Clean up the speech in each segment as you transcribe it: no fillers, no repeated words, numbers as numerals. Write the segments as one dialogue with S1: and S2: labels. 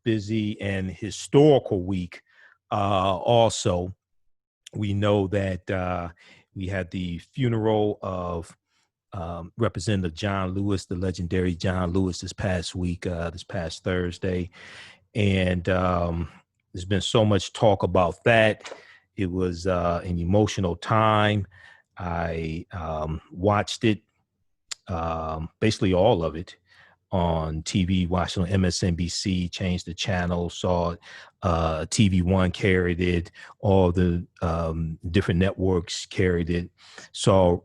S1: busy and historical week. Also, we know that we had the funeral of Representative John Lewis, the legendary John Lewis, this past week, this past Thursday. And there's been so much talk about that. It was an emotional time. I watched it, basically all of it, on TV, watched on MSNBC, changed the channel, saw it, TV One carried it, all the different networks carried it. Saw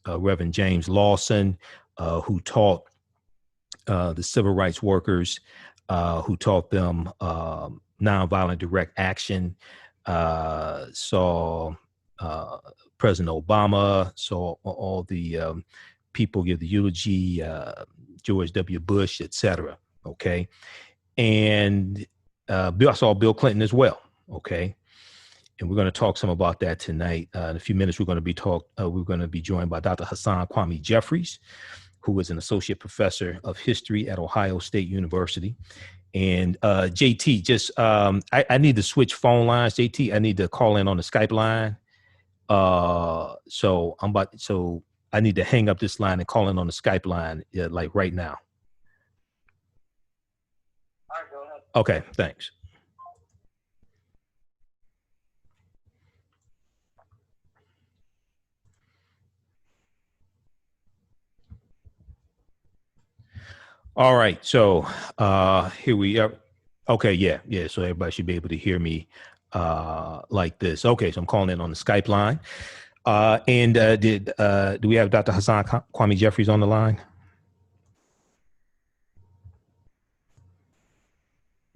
S1: Reverend James Lawson, who taught the civil rights workers, who taught them nonviolent direct action. Saw President Obama, saw all the people give the eulogy, George W. Bush, etc. Okay. And I saw Bill Clinton as well. Okay. And we're going to talk some about that tonight. In a few minutes, we're going to be joined by Dr. Hasan Kwame Jeffries, who is an associate professor of history at Ohio State University. And JT, just I need to switch phone lines. JT, I need to call in on the Skype line. So I need to hang up this line and call in on the Skype line, like right now.
S2: All right, go ahead.
S1: Okay, thanks. All right, so here we are. Okay, yeah. So everybody should be able to hear me like this. Okay, so I'm calling in on the Skype line. Do we have Dr. Hasan Kwame Jeffries on the line?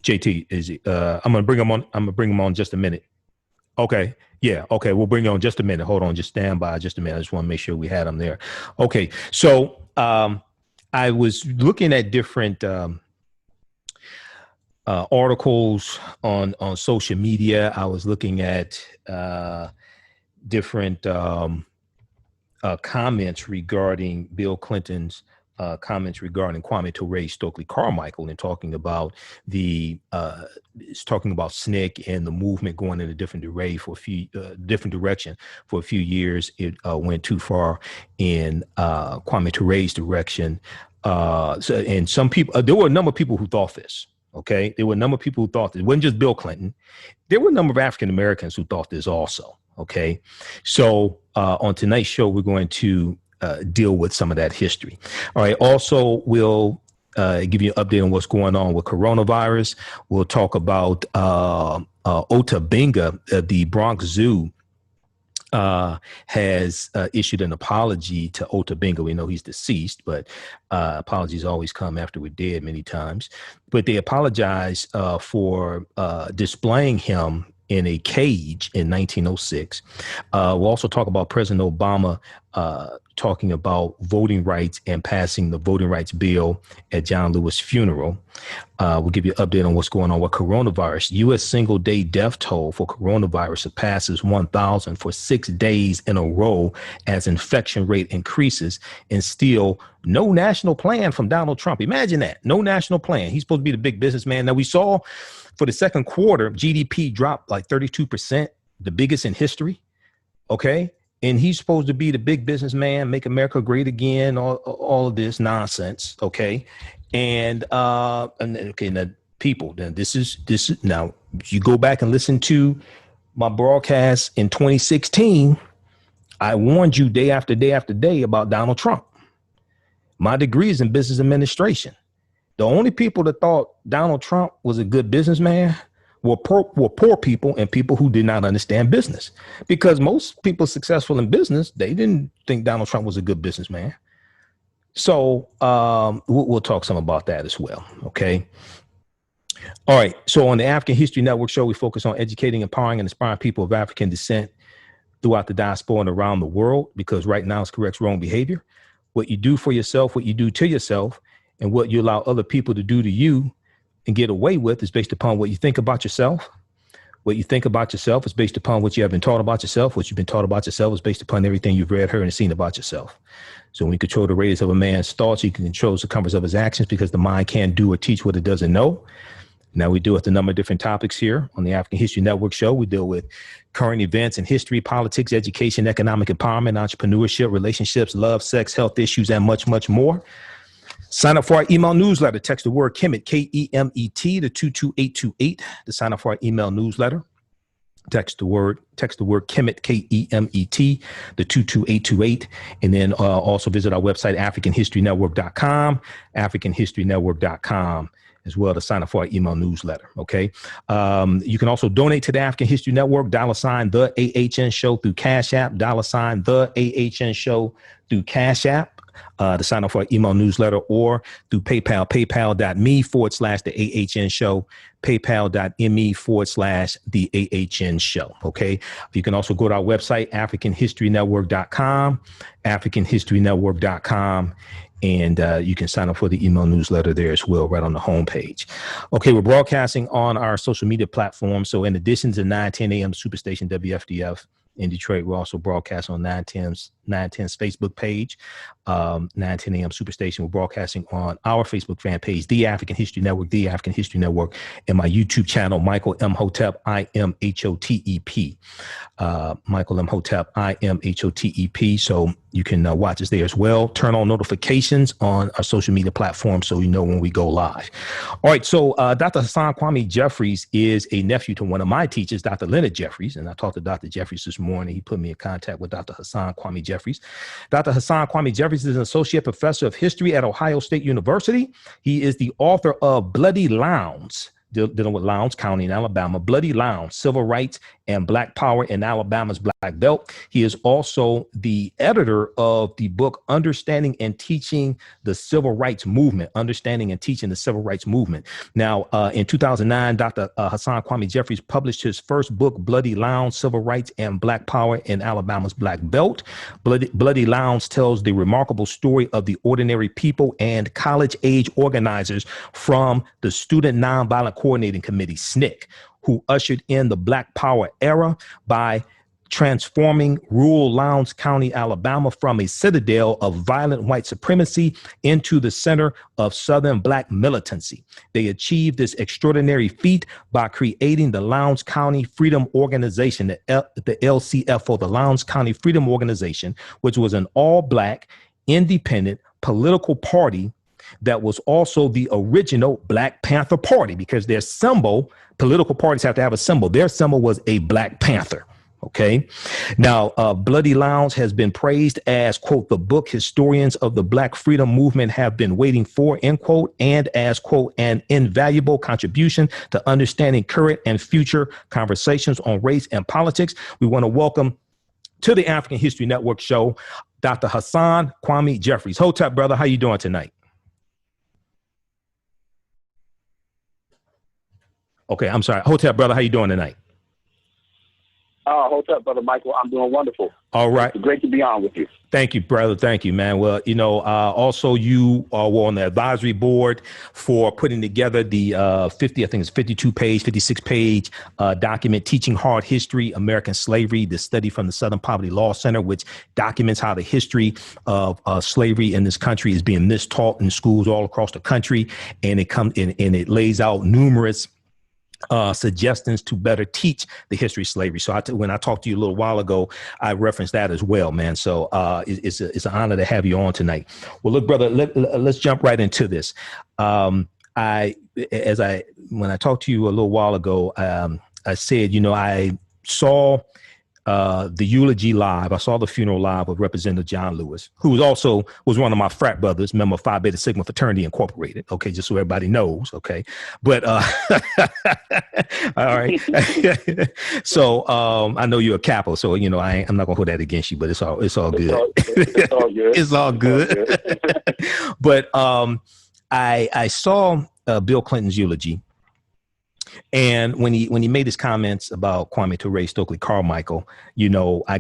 S1: JT, is he? I'm gonna bring him on. I'm gonna bring him on just a minute. Okay. Yeah. Okay. We'll bring you on just a minute. Hold on. Just stand by just a minute. I just want to make sure we had him there. Okay. So I was looking at different articles on social media. I was looking at different comments regarding Bill Clinton's comments regarding Kwame Toure, Stokely Carmichael, and talking about SNCC and the movement going in a different direction for a few years. It went too far in Kwame Toure's direction. And some people, there were a number of people who thought this. Okay, there were a number of people who thought this. It wasn't just Bill Clinton. There were a number of African Americans who thought this also. Okay, so on tonight's show, we're going to deal with some of that history. All right. Also, we'll give you an update on what's going on with coronavirus. We'll talk about Ota Benga, the Bronx Zoo. Has issued an apology to Ota Benga. We know he's deceased, but apologies always come after we're dead many times. But they apologize for displaying him in a cage in 1906. We'll also talk about President Obama talking about voting rights and passing the voting rights bill at John Lewis' funeral. We'll give you an update on what's going on with coronavirus. U.S. single-day death toll for coronavirus surpasses 1,000 for 6 days in a row as infection rate increases, and still no national plan from Donald Trump. Imagine that. No national plan. He's supposed to be the big businessman. Now, we saw for the second quarter, GDP dropped like 32%, the biggest in history. Okay. And he's supposed to be the big businessman, make America great again, all of this nonsense. Okay. And okay, now people, then this is now you go back and listen to my broadcast in 2016. I warned you day after day after day about Donald Trump. My degree is in business administration. The only people that thought Donald Trump was a good businessman were poor people and people who did not understand business, because most people successful in business, they didn't think Donald Trump was a good businessman. So we'll talk some about that as well. Okay. All right. So on the African History Network show, we focus on educating, empowering, and inspiring people of African descent throughout the diaspora and around the world, because right now it's corrects wrong behavior. What you do for yourself, what you do to yourself, and what you allow other people to do to you and get away with is based upon what you think about yourself, What you think about yourself is based upon what you have been taught about yourself. What you've been taught about yourself is based upon everything you've read, heard, and seen about yourself. So when you control the radius of a man's thoughts, you can control the circumference of his actions, because the mind can't do or teach what it doesn't know. Now, we deal with a number of different topics here on the African History Network show. We deal with current events in history, politics, education, economic empowerment, entrepreneurship, relationships, love, sex, health issues, and much, much more. Sign up for our email newsletter. Text the word Kemet, K-E-M-E-T, to 22828 to sign up for our email newsletter. Text the word Kemet, K-E-M-E-T, the 22828. And then also visit our website, AfricanHistoryNetwork.com, AfricanHistoryNetwork.com as well, to sign up for our email newsletter. Okay. You can also donate to the African History Network, $, the AHN show through Cash App, $, the AHN show through Cash App. To sign up for our email newsletter, or through PayPal, paypal.me/the AHN show, paypal.me/the AHN show. Okay. You can also go to our website, AfricanHistoryNetwork.com, AfricanHistoryNetwork.com. And you can sign up for the email newsletter there as well, right on the homepage. Okay, we're broadcasting on our social media platforms. So in addition to 9:10 a.m. Superstation WFDF in Detroit, we're also broadcasting on 910's Facebook page, 9:10 a.m. Superstation. We're broadcasting on our Facebook fan page, The African History Network, The African History Network, and my YouTube channel, Michael Imhotep, I-M-H-O-T-E-P. Michael Imhotep, I-M-H-O-T-E-P. So you can watch us there as well. Turn on notifications on our social media platform so you know when we go live. All right, so Dr. Hasan Kwame Jeffries is a nephew to one of my teachers, Dr. Leonard Jeffries, and I talked to Dr. Jeffries this morning. He put me in contact with Dr. Hasan Kwame Jeffries. Dr. Hasan Kwame Jeffries is an associate professor of history at Ohio State University. He is the author of Bloody Lowndes, dealing with Lowndes County in Alabama, Bloody Lowndes, Civil Rights and Black Power in Alabama's Black Belt. He is also the editor of the book, Understanding and Teaching the Civil Rights Movement, Understanding and Teaching the Civil Rights Movement. Now, in 2009, Dr. Hasan Kwame Jeffries published his first book, Bloody Lowndes, Civil Rights and Black Power in Alabama's Black Belt. Bloody Lowndes tells the remarkable story of the ordinary people and college-age organizers from the Student Nonviolent Coordinating Committee, SNCC, who ushered in the Black Power era by transforming rural Lowndes County, Alabama, from a citadel of violent white supremacy into the center of Southern Black militancy. They achieved this extraordinary feat by creating the Lowndes County Freedom Organization, the LCFO, the Lowndes County Freedom Organization, which was an all-Black, independent political party that was also the original Black Panther Party, because their symbol, political parties have to have a symbol. Their symbol was a Black Panther. Okay. Now, Bloody Lowndes has been praised as, quote, the book historians of the Black freedom movement have been waiting for, end quote, and as, quote, an invaluable contribution to understanding current and future conversations on race and politics. We want to welcome to the African History Network show, Dr. Hasan Kwame Jeffries. Hotep, brother, how you doing tonight? Okay, I'm sorry. Hotep, brother, how you doing tonight?
S2: Hotep, brother Michael. I'm doing wonderful.
S1: All right.
S2: It's great to be on with you.
S1: Thank you, brother. Thank you, man. Well, you know, also you were on the advisory board for putting together the 56-page document, Teaching Hard History, American Slavery, the study from the Southern Poverty Law Center, which documents how the history of slavery in this country is being mistaught in schools all across the country. And it lays out numerous suggestions to better teach the history of slavery. So when I talked to you a little while ago, I referenced that as well, man. So it's an honor to have you on tonight. Well, look, brother, let's jump right into this. When I talked to you a little while ago, I said, you know, I saw the eulogy live. I saw the funeral live of Representative John Lewis, who was one of my frat brothers, member of Phi Beta Sigma Fraternity Incorporated. Okay, just so everybody knows. Okay, but all right. So I know you're a Capo, so you know I'm not gonna hold that against you, but it's all good. It's all good. It's all good. But I saw Bill Clinton's eulogy. And when he made his comments about Kwame Toure, Stokely Carmichael, you know, I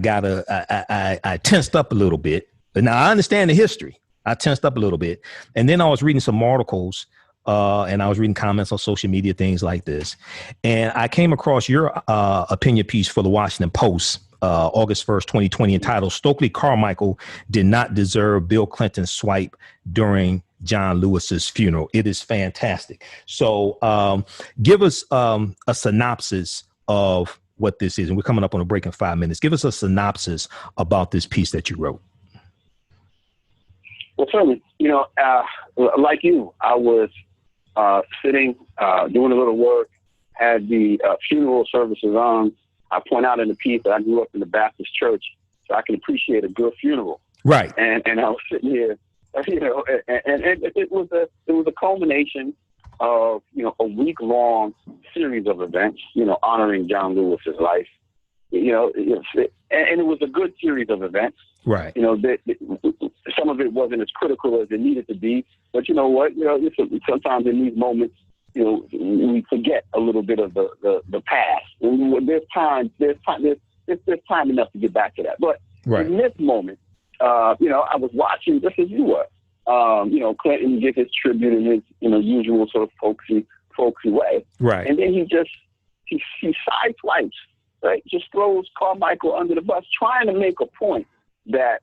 S1: tensed up a little bit. But now I understand the history. I tensed up a little bit. And then I was reading some articles and I was reading comments on social media, things like this. And I came across your opinion piece for the Washington Post, August 1st, 2020, entitled "Stokely Carmichael Did Not Deserve Bill Clinton's Swipe During John Lewis's Funeral." It is fantastic. So give us a synopsis of what this is. And we're coming up on a break in 5 minutes. Give us a synopsis about this piece that you wrote.
S2: Well, certainly, like you, I was sitting, doing a little work, had the funeral services on. I point out in the piece that I grew up in the Baptist church, so I can appreciate a good funeral.
S1: Right.
S2: And I was sitting here, and it was a culmination of, a week-long series of events, honoring John Lewis's life. And it was a good series of events.
S1: Right.
S2: Some of it wasn't as critical as it needed to be, but you know what? Sometimes in these moments, we forget a little bit of the past. And there's time enough to get back to that. But
S1: right.
S2: in this moment, I was watching just as you were. Clinton give his tribute in his usual sort of folksy way. Right. And then he sideswipes, right? Just throws Carmichael under the bus, trying to make a point that,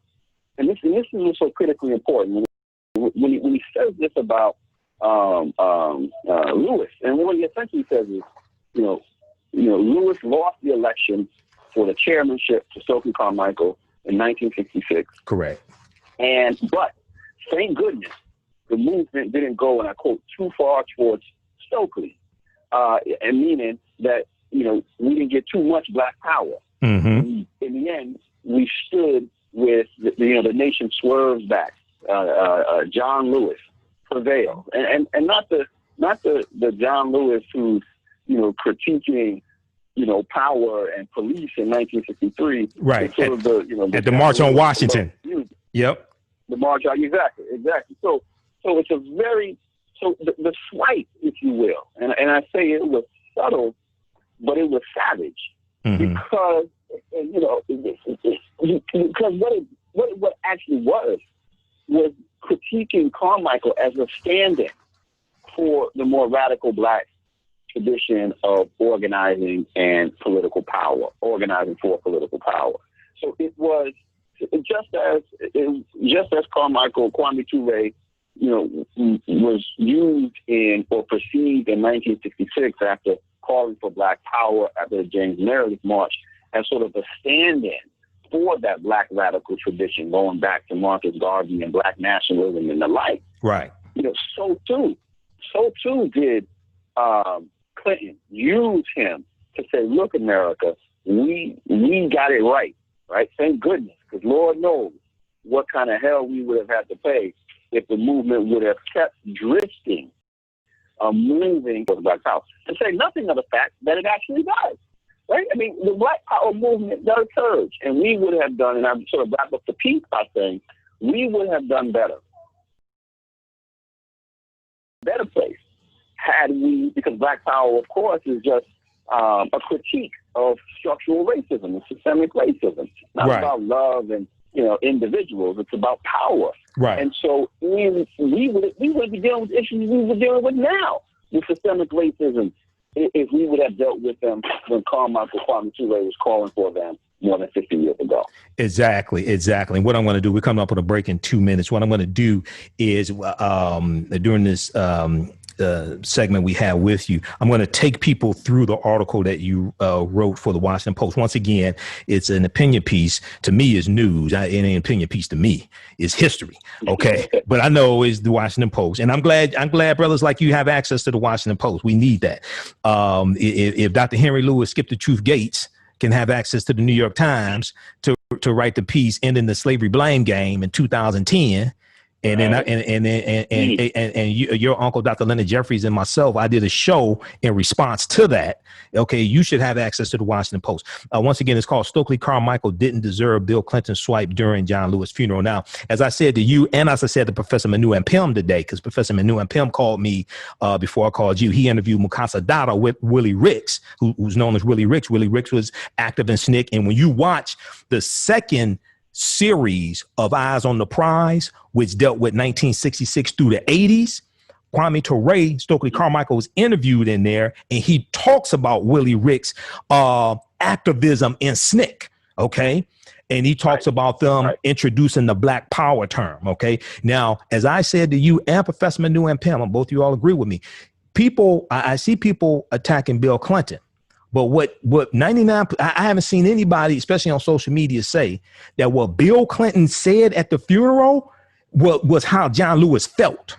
S2: and this is what's so critically important when he says this about Lewis, and what he essentially says is, Lewis lost the election for the chairmanship to Stokely Carmichael in 1966.
S1: Correct.
S2: But thank goodness the movement didn't go, and I quote, too far towards Stokely, and meaning that we didn't get too much black power.
S1: Mm-hmm.
S2: In the end, we stood with the nation swerves back. John Lewis prevailed, and not the John Lewis who's critiquing power and police in 1963.
S1: Right.
S2: Sort of
S1: at the March on Washington. Yep.
S2: The march out, exactly. So it's a very the swipe, if you will, and I say it was subtle, but it was savage. Mm-hmm. Because what actually was critiquing Carmichael as a stand-in for the more radical black tradition of organizing and political power, organizing for political power. So it was just as Carmichael, Kwame Toure, was used in or perceived in 1966 after calling for black power after the James Meredith March as sort of a stand-in for that black radical tradition going back to Marcus Garvey and black nationalism and the like.
S1: Right.
S2: So too did Clinton use him to say, look, America, we got it right? Thank goodness, because Lord knows what kind of hell we would have had to pay if the movement would have kept drifting, moving for the Black Power. To say nothing of the fact that it actually does. Right? I mean, the Black Power movement does surge, and we would have done, and I'm sort of wrap up the piece by saying, we would have done better place had we, because Black Power, of course, is just a critique of structural racism and systemic racism. Not right. about love and individuals. It's about power.
S1: Right.
S2: And so we would be dealing with issues we were dealing with now with systemic racism if we would have dealt with them when Kwame Toure was calling for them more than 50 years ago.
S1: Exactly. And what I'm going to do, we're coming up on a break in 2 minutes. What I'm going to do is during this segment we have with you, I'm going to take people through the article that you wrote for the Washington Post. Once again, it's an opinion piece. To me, is news. It ain't an opinion piece to me. It's history. Okay. But I know it's the Washington Post. And I'm glad brothers like you have access to the Washington Post. We need that. If Dr. Henry Louis Skip the Truth Gates can have access to the New York Times to write the piece ending the slavery blame game in 2010, and then your uncle, Dr. Leonard Jeffries, and myself, I did a show in response to that. Okay, you should have access to the Washington Post. Once again, it's called "Stokely Carmichael Didn't Deserve Bill Clinton's Swipe During John Lewis' Funeral." Now, as I said to you, and as I said to Professor Manu Ampim today, because Professor Manu Ampim called me before I called you, he interviewed Mukasa Dada with Willie Ricks, who's known as Willie Ricks. Willie Ricks was active in SNCC, and when you watch the second series of Eyes on the Prize, which dealt with 1966 through the 80s, Kwame Toure, Stokely Carmichael, was interviewed in there, and he talks about Willie Rick's activism in SNCC. Okay. And he talks about them introducing the Black Power term. Okay. Now, as I said to you and Professor Manu and Pam, both of you all agree with me. I see people attacking Bill Clinton, but what 99, I haven't seen anybody, especially on social media, say that what Bill Clinton said at the funeral was how John Lewis felt.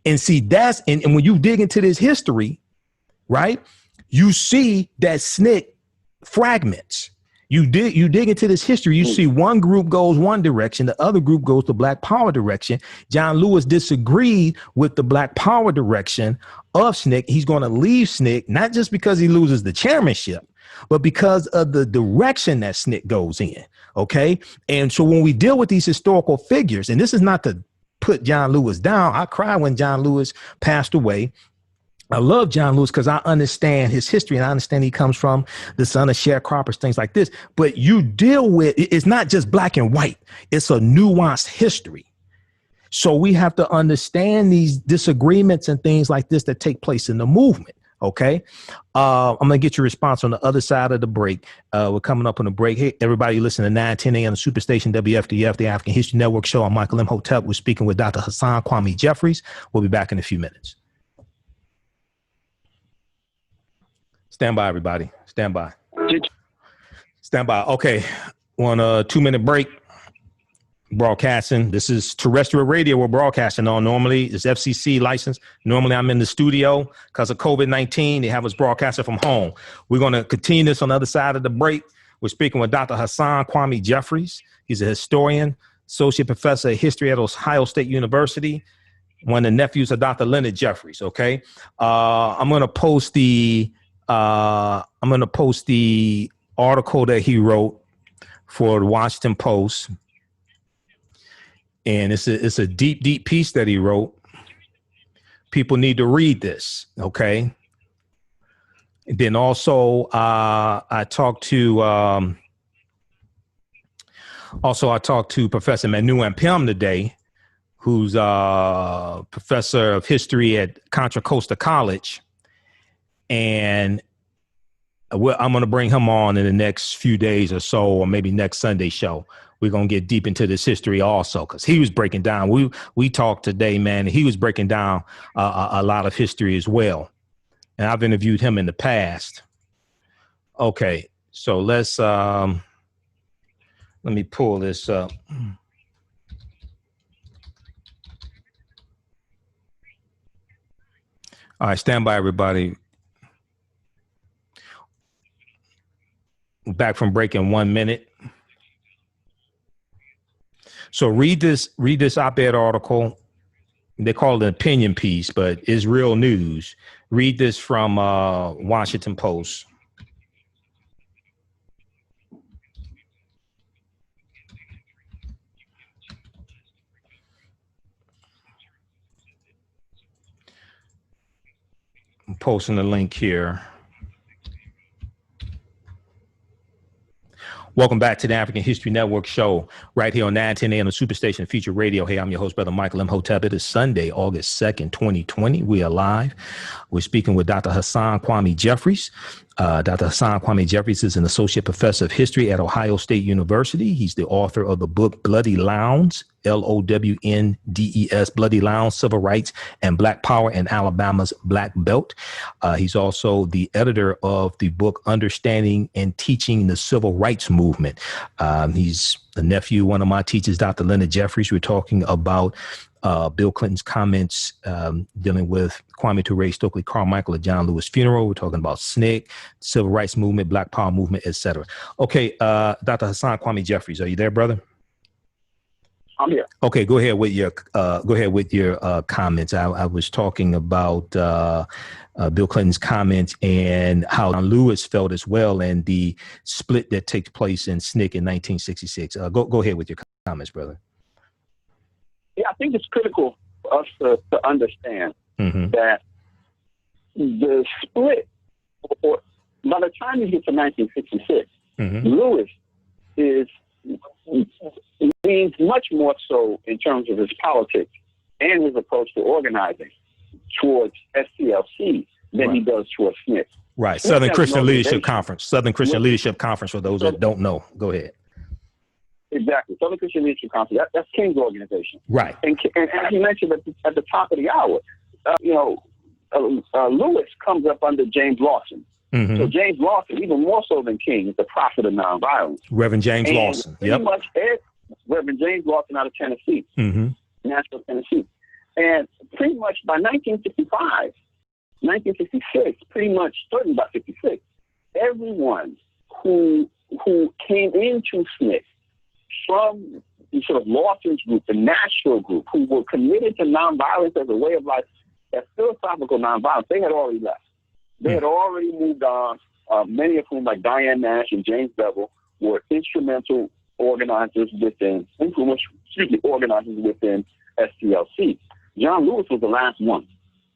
S1: And see, and when you dig into this history, right, you see that SNCC fragments. You dig into this history, you see one group goes one direction, the other group goes the Black Power direction. John Lewis disagreed with the Black Power direction of SNCC. He's going to leave SNCC, not just because he loses the chairmanship, but because of the direction that SNCC goes in. Okay. And so when we deal with these historical figures, and this is not to put John Lewis down, I cried when John Lewis passed away. I love John Lewis because I understand his history, and I understand he comes from the son of sharecroppers, things like this. But you deal with, it's not just black and white. It's a nuanced history. So we have to understand these disagreements and things like this that take place in the movement. Okay. I'm going to get your response on the other side of the break. We're coming up on the break. Hey, everybody, listen to 9:10 a.m. Superstation WFDF, the African History Network show. I'm Michael Imhotep. We're speaking with Dr. Hasan Kwame Jeffries. We'll be back in a few minutes. Stand by, everybody. Stand by. Stand by. Okay. On a 2-minute break. Broadcasting. This is terrestrial radio we're broadcasting on. Normally, it's FCC license. Normally, I'm in the studio because of COVID-19. They have us broadcasting from home. We're going to continue this on the other side of the break. We're speaking with Dr. Hasan Kwame Jeffries. He's a historian, associate professor of history at Ohio State University, one of the nephews of Dr. Leonard Jeffries. Okay. I'm going to post the article that he wrote for the Washington Post. And it's a deep, deep piece that he wrote. People need to read this. Okay. And then also, I talked to Professor Manu Ampem today, who's a professor of history at Contra Costa College. And I'm going to bring him on in the next few days or so, or maybe next Sunday show. We're going to get deep into this history also, because he was breaking down. We talked today, man, and he was breaking down a lot of history as well. And I've interviewed him in the past. Okay, so let me pull this up. All right, stand by, everybody. Back from break in 1 minute. So read this op-ed article. They call it an opinion piece, but it's real news. Read this from Washington Post. I'm posting the link here. Welcome back to the African History Network show right here on 9:10 a.m. on Superstation Feature Radio. Hey, I'm your host, Brother Michael Imhotep. It is Sunday, August 2nd, 2020. We are live. We're speaking with Dr. Hasan Kwame Jeffries. Dr. Hasan Kwame Jeffries is an associate professor of history at Ohio State University. He's the author of the book Bloody Lowndes, Lowndes, Bloody Lowndes, Civil Rights and Black Power in Alabama's Black Belt. He's also the editor of the book Understanding and Teaching the Civil Rights Movement. He's a nephew, one of my teachers, Dr. Leonard Jeffries. We're talking about Bill Clinton's comments dealing with Kwame Toure, Stokely Carmichael at John Lewis' funeral. We're talking about SNCC, Civil Rights Movement, Black Power Movement, etc. Okay, Dr. Hasan Kwame Jeffries, are you there, brother?
S2: I'm here.
S1: Okay, go ahead with your comments. I was talking about Bill Clinton's comments and how John Lewis felt as well, and the split that takes place in SNCC in 1966. Go ahead with your comments, brother.
S2: Yeah, I think it's critical for us to understand that the split, or by the time you get to 1966, Lewis leans much more so in terms of his politics and his approach to organizing towards SCLC than he does towards SNCC.
S1: Right. Southern Christian Leadership Conference. Southern Christian Leadership Conference, for those that don't know. Go ahead.
S2: Exactly. Southern Christian Leadership Conference. That's King's organization.
S1: Right.
S2: And as you mentioned at the top of the hour, Lewis comes up under James Lawson. Mm-hmm. So James Lawson, even more so than King, is the prophet of nonviolence.
S1: Reverend James Lawson.
S2: Pretty much Reverend James Lawson out of Tennessee, Nashville, Tennessee. And pretty much by 1965, 1966, pretty much starting by 56, everyone who came into SNCC from the sort of Lawson's group, the Nashville group, who were committed to nonviolence as a way of life, as philosophical nonviolence, they had already left. They had already moved on. Many of whom, like Diane Nash and James Bevel, were instrumental organizers within SCLC. John Lewis was the last one.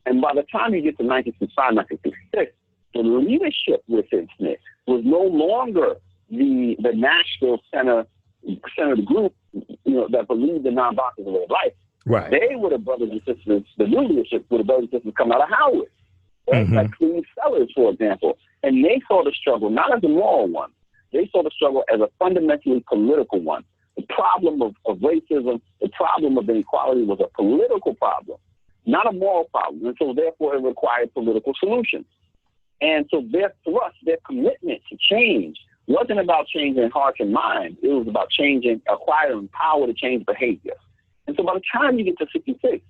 S2: And by the time you get to 1965, 1966, the leadership within SNCC was no longer the Nashville Center group, that believed in nonviolence as a way of life.
S1: Right.
S2: They were the brothers and sisters, the new leadership were the brothers and sisters coming out of Howard. Like Cleve Sellers, for example. And they saw the struggle not as a moral one. They saw the struggle as a fundamentally political one. The problem of racism, the problem of inequality was a political problem, not a moral problem. And so therefore it required political solutions. And so their thrust, their commitment to change wasn't about changing hearts and minds. It was about acquiring power to change behavior. And so by the time you get to 66,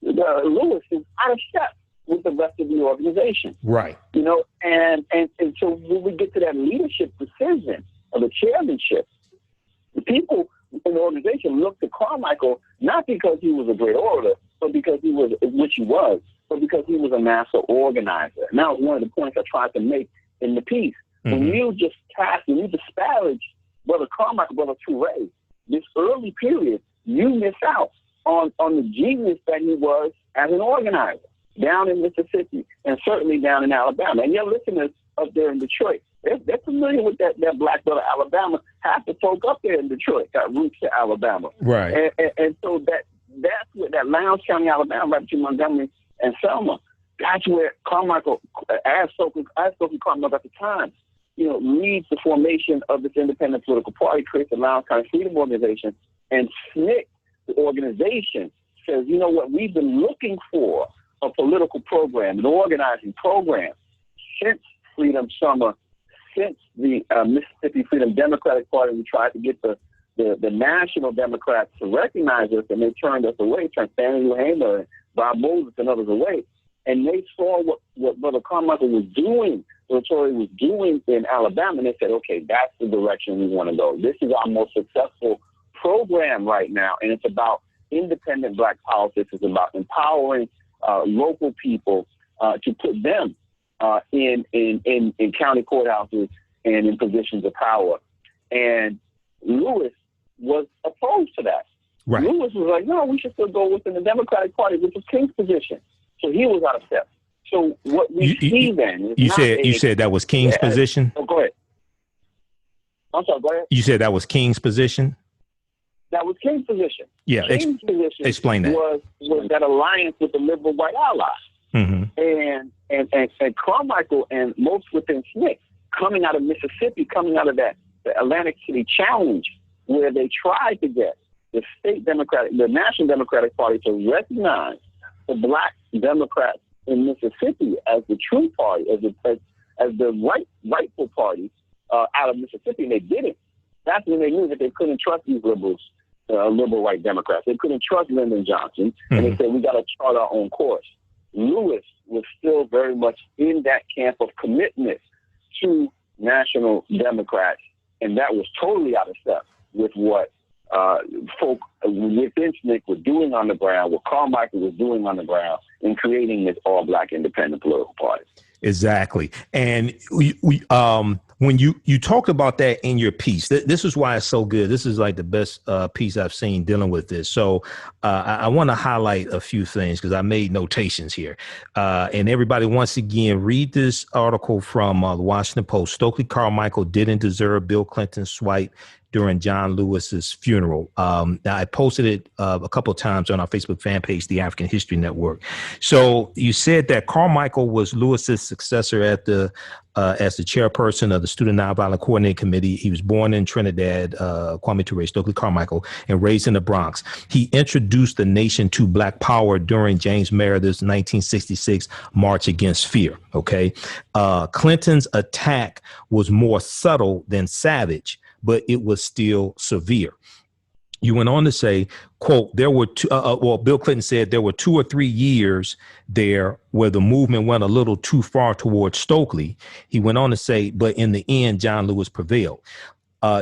S2: Lewis is out of step with the rest of the organization.
S1: Right.
S2: And so when we get to that leadership decision of the chairmanship, the people in the organization looked to Carmichael not because he was a great orator, but because he was, which he was, but because he was a master organizer. And that was one of the points I tried to make in the piece. When you disparage Brother Carmichael, Brother Toure, this early period, you miss out on the genius that he was as an organizer down in Mississippi and certainly down in Alabama. And your listeners up there in Detroit, they're familiar with that Black brother Alabama. Half the folk up there in Detroit got roots to Alabama.
S1: Right.
S2: And so that's where that Lowndes County, Alabama, right between Montgomery and Selma, that's where Carmichael, as Stokely Carmichael at the time, leads the formation of this independent political party, creates the Lowndes County Freedom Organization, and SNCC, the organization, says, you know what, we've been looking for a political program, an organizing program, since Freedom Summer, since the Mississippi Freedom Democratic Party. We tried to get the National Democrats to recognize us, and they turned us away, turned Fannie Lou Hamer and Bob Moses and others away. And they saw what Brother Carmichael was doing, what Toure was doing in Alabama, and they said, okay, that's the direction we want to go. This is our most successful program right now, and it's about independent Black politics. It's about empowering local people to put them in county courthouses and in positions of power. And Lewis was opposed to that. Right. Lewis was like, no, we should still go within the Democratic Party, which was King's position. So he was out of step. So what we see then is
S1: you said that was King's position?
S2: Oh, go ahead. I'm sorry, go ahead.
S1: You said that was King's position?
S2: That was King's position.
S1: Yeah,
S2: King's position
S1: explain that.
S2: Was that alliance with the liberal white allies. And Carmichael and most within SNCC, coming out of Mississippi, coming out of the Atlantic City Challenge, where they tried to get the National Democratic Party to recognize the Black Democrats in Mississippi as the true party, as the rightful party out of Mississippi, and they didn't. That's when they knew that they couldn't trust these liberal white Democrats. They couldn't trust Lyndon Johnson, and they said, we got to chart our own course. Lewis was still very much in that camp of commitment to National Democrats, and that was totally out of step with what folk within SNCC were doing on the ground, what Carmichael was doing on the ground in creating this all-Black independent political party.
S1: Exactly. And when you talked about that in your piece, this is why it's so good. This is like the best piece I've seen dealing with this. So I want to highlight a few things because I made notations here. And everybody, once again, read this article from the Washington Post. Stokely Carmichael didn't deserve Bill Clinton's swipe during John Lewis's funeral. Now I posted it a couple of times on our Facebook fan page, the African History Network. So you said that Carmichael was Lewis's successor at the as the chairperson of the Student Nonviolent Coordinating Committee. He was born in Trinidad, Kwame Toure, Stokely Carmichael, and raised in the Bronx. He introduced the nation to Black power during James Meredith's 1966 March Against Fear. Okay. Clinton's attack was more subtle than savage, but it was still severe. You went on to say, quote, there were two, Bill Clinton said there were 2 or 3 years there where the movement went a little too far towards Stokely. He went on to say, but in the end, John Lewis prevailed.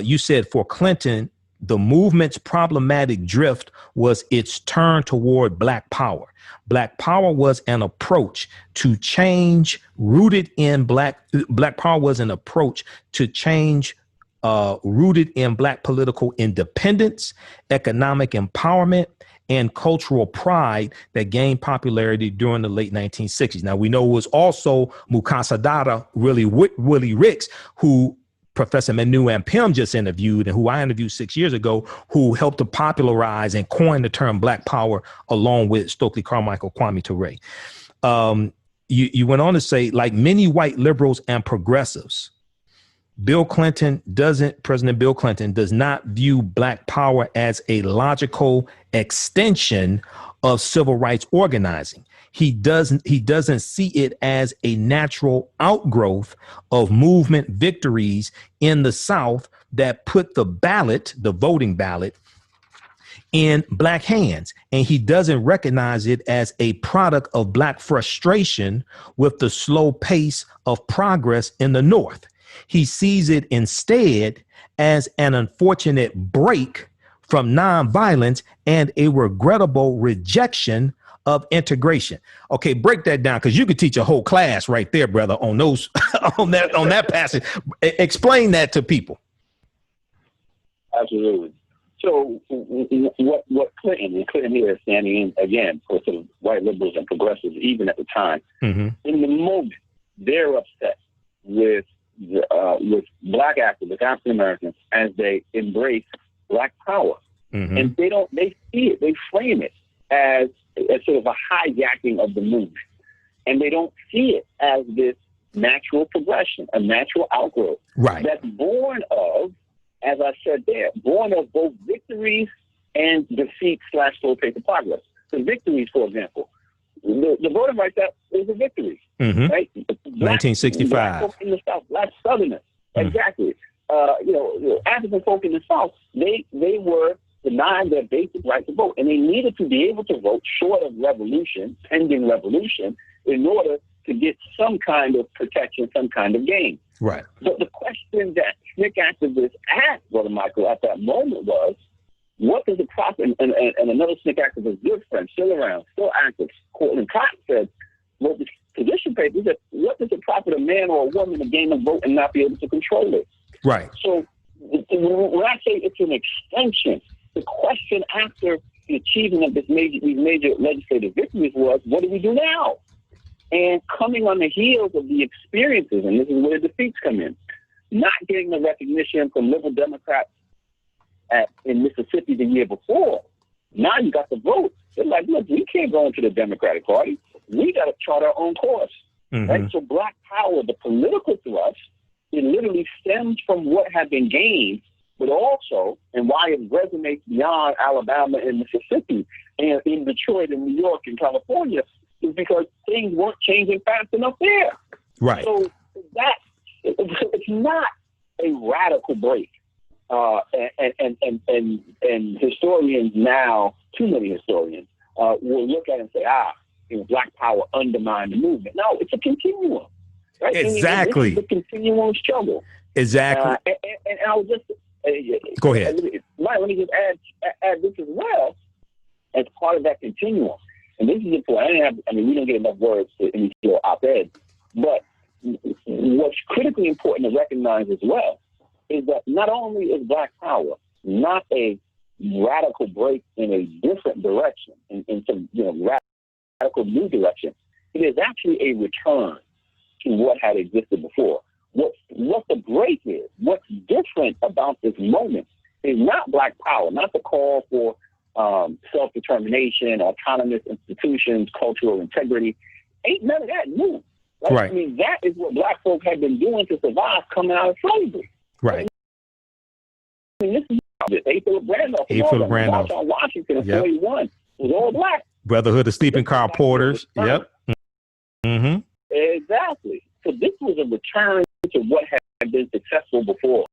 S1: You said for Clinton, the movement's problematic drift was its turn toward Black power. Black power was an approach to change rooted in Black power was an approach to change rooted in Black political independence, economic empowerment, and cultural pride that gained popularity during the late 1960s. Now, we know it was also Mukasa Dada, Willie Ricks, who Professor Manu Ampim just interviewed and who I interviewed 6 years ago, who helped to popularize and coin the term Black power along with Stokely Carmichael, Kwame Toure. You went on to say, like many white liberals and progressives, President Bill Clinton does not view Black power as a logical extension of civil rights organizing. He doesn't see it as a natural outgrowth of movement victories in the South that put the voting ballot, in Black hands. And he doesn't recognize it as a product of Black frustration with the slow pace of progress in the North. He sees it instead as an unfortunate break from nonviolence and a regrettable rejection of integration. Okay, break that down, because you could teach a whole class right there, brother, on those on that passage. Explain that to people.
S2: Absolutely. So what Clinton here is standing in again for sort of white liberals and progressives, even at the time, in the moment they're upset with Black activists, African Americans, as they embrace Black power, and they see it, they frame it as sort of a hijacking of the movement, and they don't see it as this natural progression, a natural outgrowth,
S1: right, that's
S2: born of, as I said there, born of both victories and defeat / slow pace of progress. The victories, for example, the Voting Rights Act was a victory, right?
S1: 1965.
S2: Black folk in the South, Black Southerners, exactly. African folk in the South, they were denied their basic right to vote, and they needed to be able to vote short of revolution, pending revolution, in order to get some kind of protection, some kind of gain.
S1: Right.
S2: But the question that SNCC activists asked Brother Michael at that moment was, what does the profit, and another SNCC activist, good friend, still around, still active, Cortland Cotton said, well, the position paper said, what does it profit a man or a woman to gain a vote and not be able to control it?
S1: Right.
S2: So when I say it's an extension, the question after the achievement of these major legislative victories was, what do we do now? And coming on the heels of the experiences, and this is where the defeats come in, not getting the recognition from liberal Democrats in Mississippi the year before, now you got the vote. They're like, look, we can't go into the Democratic Party. We got to chart our own course. Right? So Black power, the political thrust, it literally stems from what had been gained, but also, and why it resonates beyond Alabama and Mississippi, and in Detroit and New York and California, is because things weren't changing fast enough there.
S1: Right.
S2: So it's not a radical break. And historians now, too many historians, will look at it and say, Black power undermined the movement. No, it's a continuum. Right?
S1: Exactly.
S2: It's a continuum struggle.
S1: Exactly.
S2: And I was just
S1: go ahead.
S2: Mike, let me just add this as well as part of that continuum. And this is important. We don't get enough words in your op-ed, but what's critically important to recognize as well is that not only is Black power not a radical break in a different direction, in some radical new direction, it is actually a return to what had existed before. What the break is, what's different about this moment is not black power, not the call for self-determination, autonomous institutions, cultural integrity. Ain't none of that new.
S1: Right.
S2: I mean, that is what black folk had been doing to survive coming out of slavery.
S1: Right.
S2: I mean, this is A. Philip Randolph. March on Washington in 41 was all black.
S1: Brotherhood of Sleeping Car Porters. Yep. Mm-hmm.
S2: Exactly. So this was a return to what had been successful before.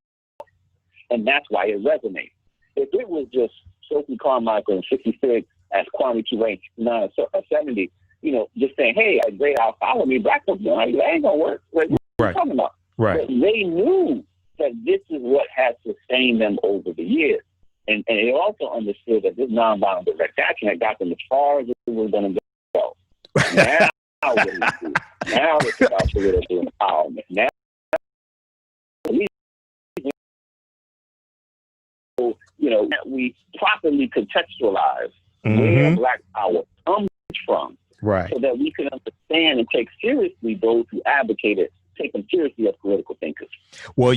S2: And that's why it resonates. If it was just Stokely Carmichael in 66, as Kwame Toure in 70, just saying, hey, great, I'll follow me, black folks, that ain't going to work. Like, what are you talking about?
S1: Right.
S2: But they knew that this is what has sustained them over the years. And they also understood that this nonviolent direct action had got them as far as it was going to go. Now, what do we do? Now it's about political empowerment. Now, that we properly contextualize where black power comes from,
S1: right,
S2: so that we can understand and take seriously those who advocated, take them seriously as political thinkers.
S1: Well,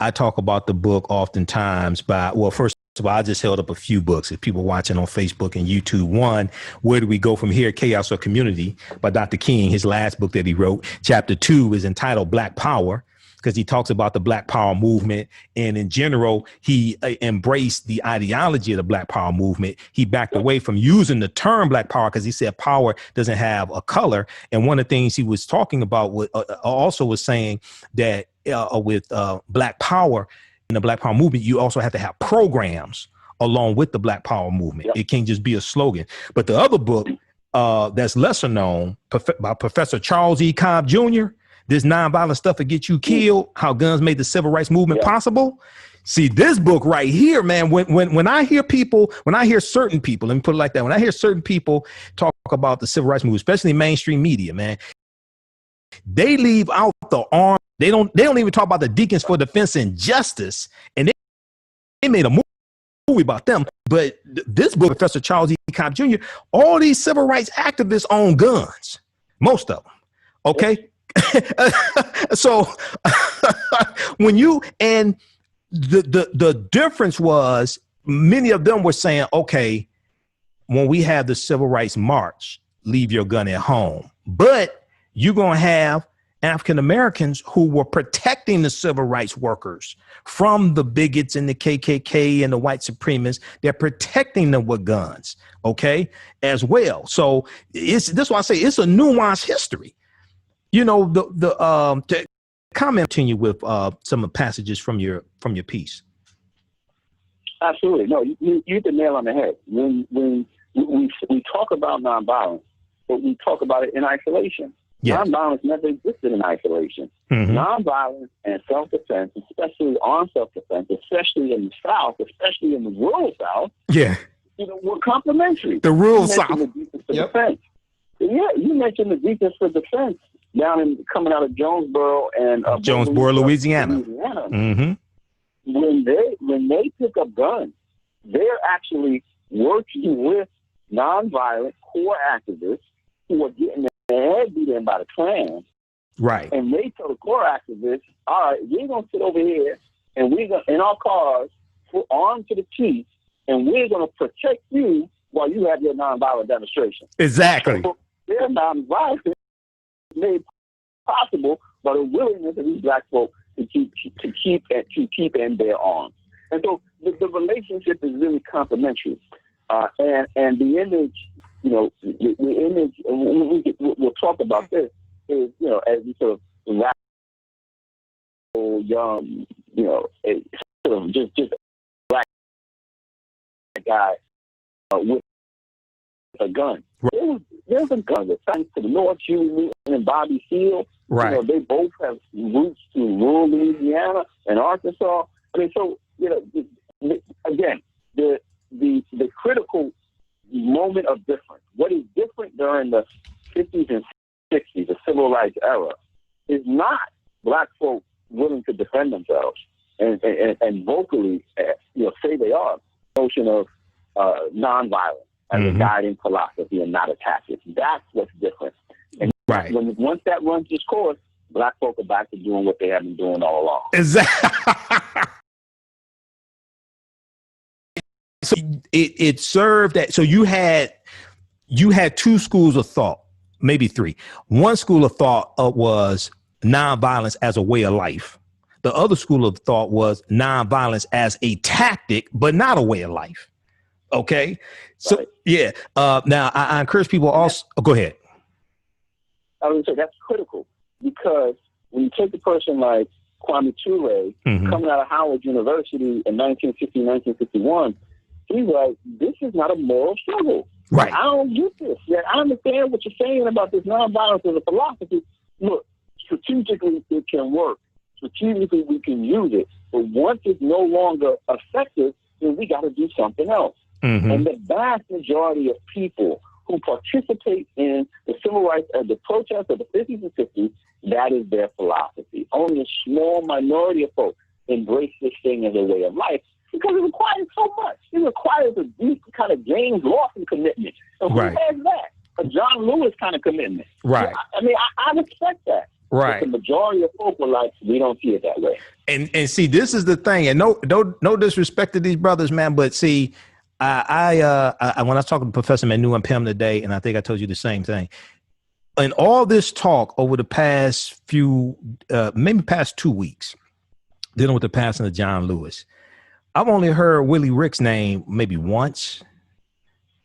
S1: I talk about the book oftentimes first of all, I just held up a few books. If people watching on Facebook and YouTube, one, Where Do We Go From Here? Chaos or Community by Dr. King, his last book that he wrote. Chapter 2 is entitled Black Power, because he talks about the Black Power movement. And in general, he embraced the ideology of the Black Power movement. He backed away from using the term Black Power because he said power doesn't have a color. And one of the things he was talking about also was saying that with Black Power and the Black Power movement, you also have to have programs along with the Black Power movement. Yep. It can't just be a slogan. But the other book that's lesser known by Professor Charles E. Cobb Jr., This Nonviolent Stuff That Gets You Killed, How Guns Made the Civil Rights Movement Possible. See, this book right here, man, when I hear certain people, let me put it like that, when I hear certain people talk about the civil rights movement, especially mainstream media, man, they leave out the arm. They don't even talk about the Deacons for Defense and Justice. And they made a movie about them. But this book, Professor Charles E. Cobb Jr., all these civil rights activists own guns, most of them. Okay. So when the difference was, many of them were saying, okay, when we have the civil rights march, leave your gun at home, but you're going to have African Americans who were protecting the civil rights workers from the bigots and the KKK and the white supremacists. They're protecting them with guns, okay, as well. So this why I say it's a nuanced history. To continue with some passages from your piece.
S2: Absolutely. No, you hit the nail on the head. When we talk about nonviolence, but we talk about it in isolation. Yes. Nonviolence never existed in isolation. Mm-hmm. Nonviolence and self-defense, especially armed self-defense, especially in the South, especially in the rural South, were complementary.
S1: The rural South.
S2: Defense. Yeah, you mentioned the Deacons for Defense coming out of Jonesboro and
S1: Louisiana. Mm-hmm.
S2: When they pick up guns, they're actually working with nonviolent core activists who are getting their head beat in by the Klan.
S1: Right.
S2: And they tell the core activists, all right, we're going to sit over here and we're going in our cars, armed to the teeth, and we're going to protect you while you have your nonviolent demonstration.
S1: Exactly.
S2: So their nonviolence made possible by the willingness of these black folks to keep and bear arms. And so the relationship is really complementary. And the image, the image, we'll talk about this, is, as we sort of young, sort of just a black guy with a gun. There's a gun that thanks to the North, Huey Newton and Bobby Seale.
S1: Right.
S2: They both have roots to rural Louisiana and Arkansas. I mean, so, again, the critical moment of difference, what is different during the 50s and 60s, the civil rights era, is not black folk willing to defend themselves and vocally, say they are. The notion of nonviolence as a guiding philosophy and not attack it. That's what's different. And once that runs its course, black folk are back to doing what they have been doing all along.
S1: Exactly. So it served that. So you had two schools of thought, maybe three. One school of thought was nonviolence as a way of life. The other school of thought was nonviolence as a tactic, but not a way of life. Okay. So, right. Yeah. Now I encourage people also, go ahead.
S2: I would say that's critical, because when you take a person like Kwame Toure, coming out of Howard University in 1960, 1961, he's like, this is not a moral struggle.
S1: Right.
S2: I don't get this. Yeah, I understand what you're saying about this nonviolence as a philosophy. Look, strategically, it can work. Strategically, we can use it. But once it's no longer effective, then we got to do something else. And the vast majority of people who participate in the civil rights and the protests of the 50s and 60s, that is their philosophy. Only a small minority of folks embrace this thing as a way of life, because it requires so much. It requires a deep kind of James Lawson commitment. And who has that? A John Lewis kind of commitment.
S1: Right.
S2: I mean, I respect that.
S1: Right.
S2: But the majority of folk were like, we don't see it that way.
S1: And see, this is the thing. And no disrespect to these brothers, man. But see, I when I was talking to Professor Manu and Pam today, and I think I told you the same thing. In all this talk over the past few, maybe past 2 weeks, dealing with the passing of John Lewis, I've only heard Willie Rick's name maybe once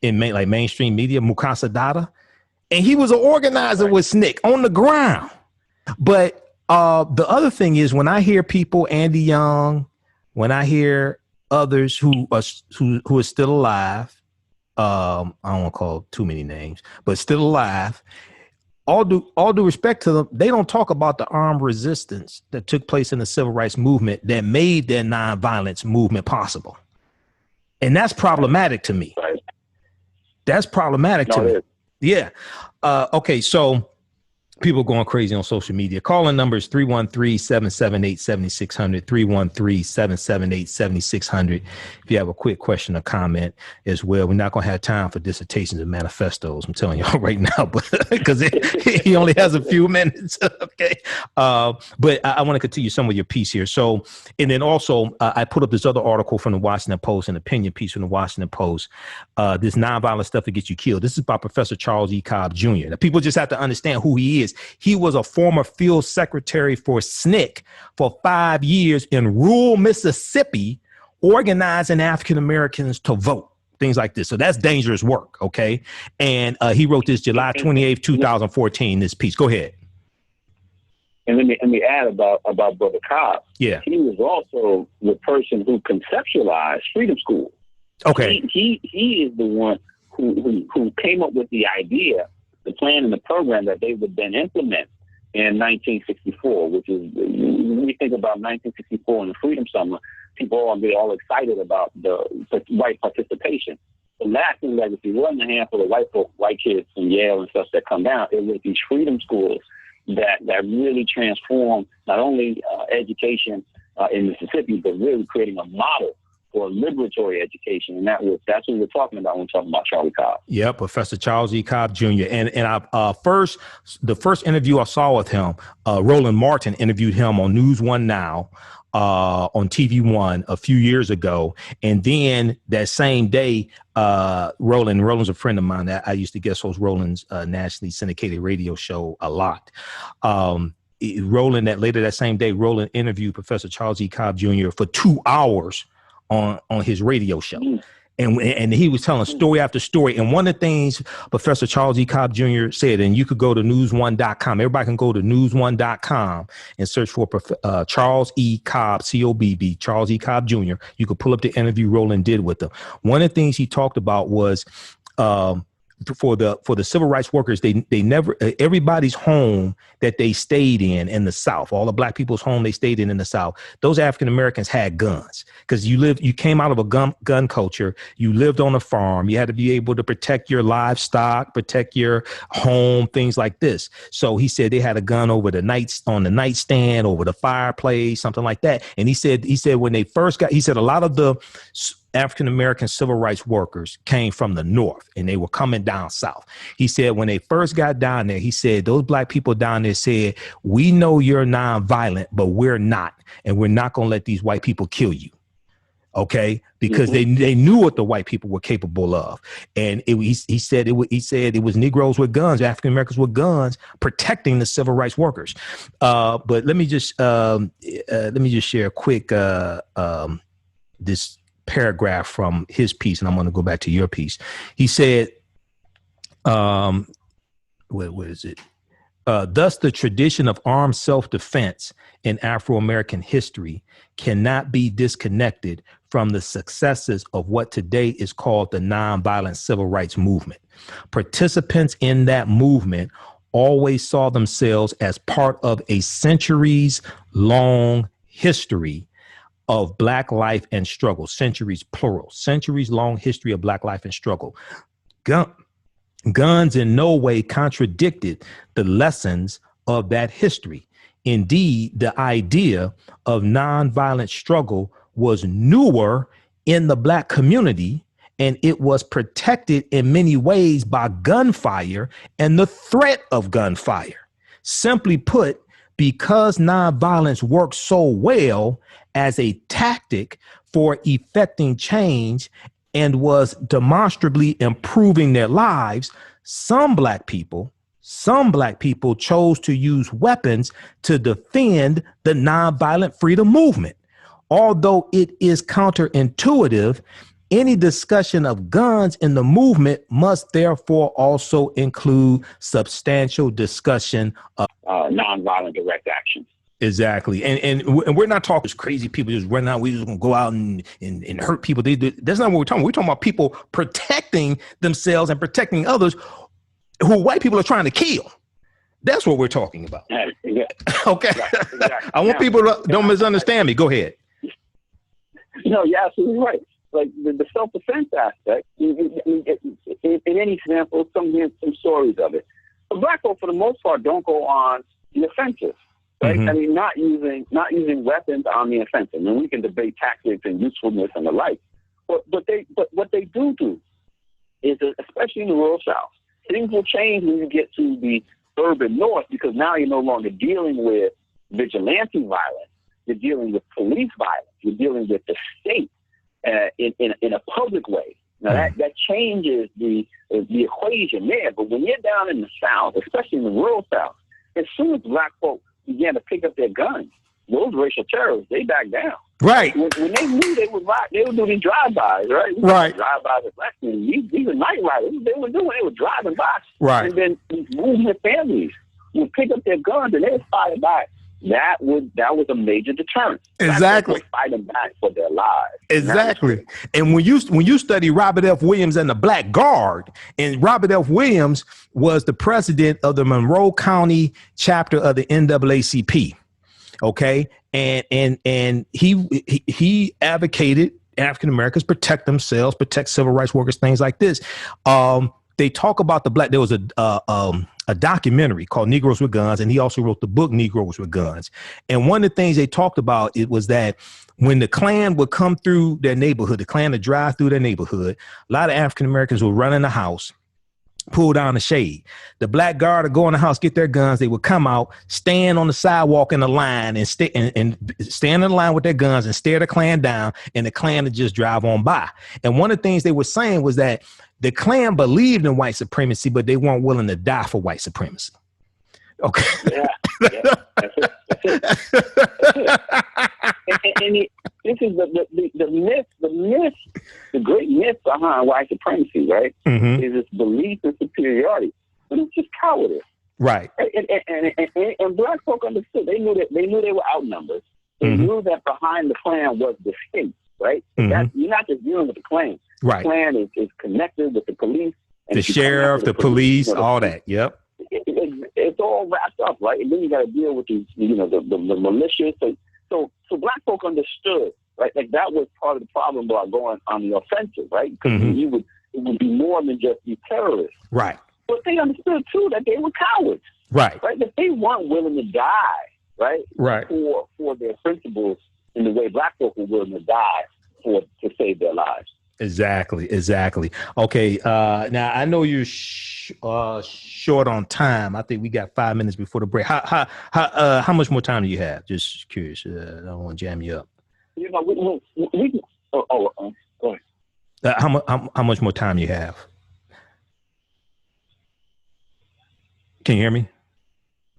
S1: in mainstream media, Mukasa Dada, and he was an organizer with SNCC on the ground. But the other thing is, when I hear people, Andy Young, when I hear others who are still alive, I don't want to call too many names, but still alive, all due respect to them, they don't talk about the armed resistance that took place in the civil rights movement that made their nonviolence movement possible. And that's problematic to me. That's problematic to me. Yeah. Okay. So people going crazy on social media. Calling number is 313-778-7600, 313-778-7600. If you have a quick question or comment as well. We're not going to have time for dissertations and manifestos, I'm telling y'all right now, but because he only has a few minutes. Okay. But I want to continue some of your piece here. So, and then also I put up this other article from the Washington Post, an opinion piece from the Washington Post, this nonviolent stuff that gets you killed. This is by Professor Charles E. Cobb Jr. Now, people just have to understand who he is. He was a former field secretary for SNCC for 5 years in rural Mississippi, organizing African Americans to vote, things like this. So that's dangerous work. Okay. And he wrote this July 28th, 2014, this piece. Go ahead.
S2: And let me add about Brother Cobb.
S1: Yeah.
S2: He was also the person who conceptualized Freedom School.
S1: Okay.
S2: He is the one who came up with the idea, the plan and the program that they would then implement in 1964, which is, when we think about 1964 and the Freedom Summer, people get all excited about the white participation. The lasting legacy wasn't a handful of white kids from Yale and stuff that come down. It was these freedom schools that really transformed not only education in Mississippi, but really creating a model for liberatory education. And that's what we're talking about when we're talking about Charlie Cobb.
S1: Yeah, Professor Charles E. Cobb Jr. And the first interview I saw with him, Roland Martin interviewed him on News One Now, on TV One a few years ago. And then that same day, Roland's a friend of mine. I used to guest host Roland's nationally syndicated radio show a lot. Later that same day, Roland interviewed Professor Charles E. Cobb Jr. for 2 hours on his radio show. And he was telling story after story. And one of the things Professor Charles E. Cobb Jr. said, and you could go to news1.com. Everybody can go to news1.com and search for Charles E. Cobb, C-O-B-B, Charles E. Cobb Jr. You could pull up the interview Roland did with him. One of the things he talked about was for the civil rights workers, they never, everybody's home that they stayed in the South, all the black people's home they stayed in the South, those African Americans had guns, because you came out of a gun culture. You lived on a farm. You had to be able to protect your livestock, protect your home, things like this. So he said they had a gun on the nightstand, over the fireplace, something like that. And he said when they first got, he said a lot of the African-American civil rights workers came from the North and they were coming down South. He said when they first got down there, he said those black people down there said, we know you're nonviolent, but we're not. And we're not going to let these white people kill you. Okay, because they knew what the white people were capable of, and he said it was Negroes with guns, African Americans with guns, protecting the civil rights workers. But let me just share a quick this paragraph from his piece, and I'm going to go back to your piece. He said, what is it? Thus, the tradition of armed self-defense in Afro-American history cannot be disconnected from the successes of what today is called the nonviolent civil rights movement. Participants in that movement always saw themselves as part of a centuries-long history of Black life and struggle. Centuries, plural. Centuries-long history of Black life and struggle. Guns in no way contradicted the lessons of that history. Indeed, the idea of nonviolent struggle was newer in the Black community, and it was protected in many ways by gunfire and the threat of gunfire. Simply put, because nonviolence works so well as a tactic for effecting change and was demonstrably improving their lives, some black people chose to use weapons to defend the nonviolent freedom movement. Although it is counterintuitive, any discussion of guns in the movement must therefore also include substantial discussion of
S2: nonviolent direct action.
S1: Exactly. And we're not talking crazy people just running out. We're just going to go out and hurt people. That's not what we're talking about. We're talking about people protecting themselves and protecting others who white people are trying to kill. That's what we're talking about.
S2: Yeah.
S1: Okay. Exactly. I want people to don't misunderstand me. Go ahead.
S2: No, you're absolutely right. Like the self-defense aspect, in any example, some stories of it. But black folk, for the most part, don't go on the offensive. Right? Mm-hmm. I mean, not using weapons on the offensive. I mean, we can debate tactics and usefulness and the like. But what they do is, especially in the rural South, things will change when you get to the urban North, because now you're no longer dealing with vigilante violence. You're dealing with police violence. You're dealing with the state in a public way. Now that changes the equation there. But when you're down in the South, especially in the rural South, as soon as black folk began to pick up their guns, those racial terrorists, they back down.
S1: Right.
S2: When they knew they would do these drive-bys, right?
S1: Right.
S2: Drive-bys at black men. These are night riders. They were driving by.
S1: Right.
S2: And then these movement families would pick up their guns and they would fire back. That was a major deterrent.
S1: Exactly.
S2: Fighting back for their lives.
S1: Exactly. And when you study Robert F. Williams and the Black Guard, and Robert F. Williams was the president of the Monroe County chapter of the NAACP. Okay. And he advocated African Americans protect themselves, protect civil rights workers, things like this. They talk about the black. There was a documentary called Negroes with Guns, and he also wrote the book Negroes with Guns. And one of the things they talked about, it was that when the Klan would come through their neighborhood, the Klan would drive through their neighborhood, a lot of African Americans would run in the house, pull down the shade. The Black Guard would go in the house, get their guns. They would come out, stand on the sidewalk in a line and stand in the line with their guns and stare the Klan down, and the Klan would just drive on by. And one of the things they were saying was that the Klan believed in white supremacy, but they weren't willing to die for white supremacy. Okay.
S2: Yeah. That's it. And this is the myth, the great myth behind white supremacy, right? Mm-hmm. Is this belief in superiority, but it's just cowardice.
S1: Right.
S2: And black folk understood. They knew they were outnumbered. They mm-hmm. knew that behind the Klan was the state, right? Mm-hmm. You're not just dealing with the Klan.
S1: Right.
S2: The Klan is connected with the police. And
S1: the sheriff, the police, all that. Yep.
S2: It's all wrapped up, right? And then you got to deal with these, the militias. So black folk understood, right? Like that was part of the problem about going on the offensive, right? Because mm-hmm. it would be more than just these terrorists.
S1: Right.
S2: But they understood too that they were cowards. Right. Right. That they weren't willing to die, right?
S1: Right.
S2: For their principles in the way black folk were willing to die to save their lives.
S1: Exactly. Okay. Now I know you're short on time. I think we got 5 minutes before the break. How much more time do you have? Just curious. I don't want to jam you up.
S2: We Go ahead.
S1: How much more time you have? Can you hear me?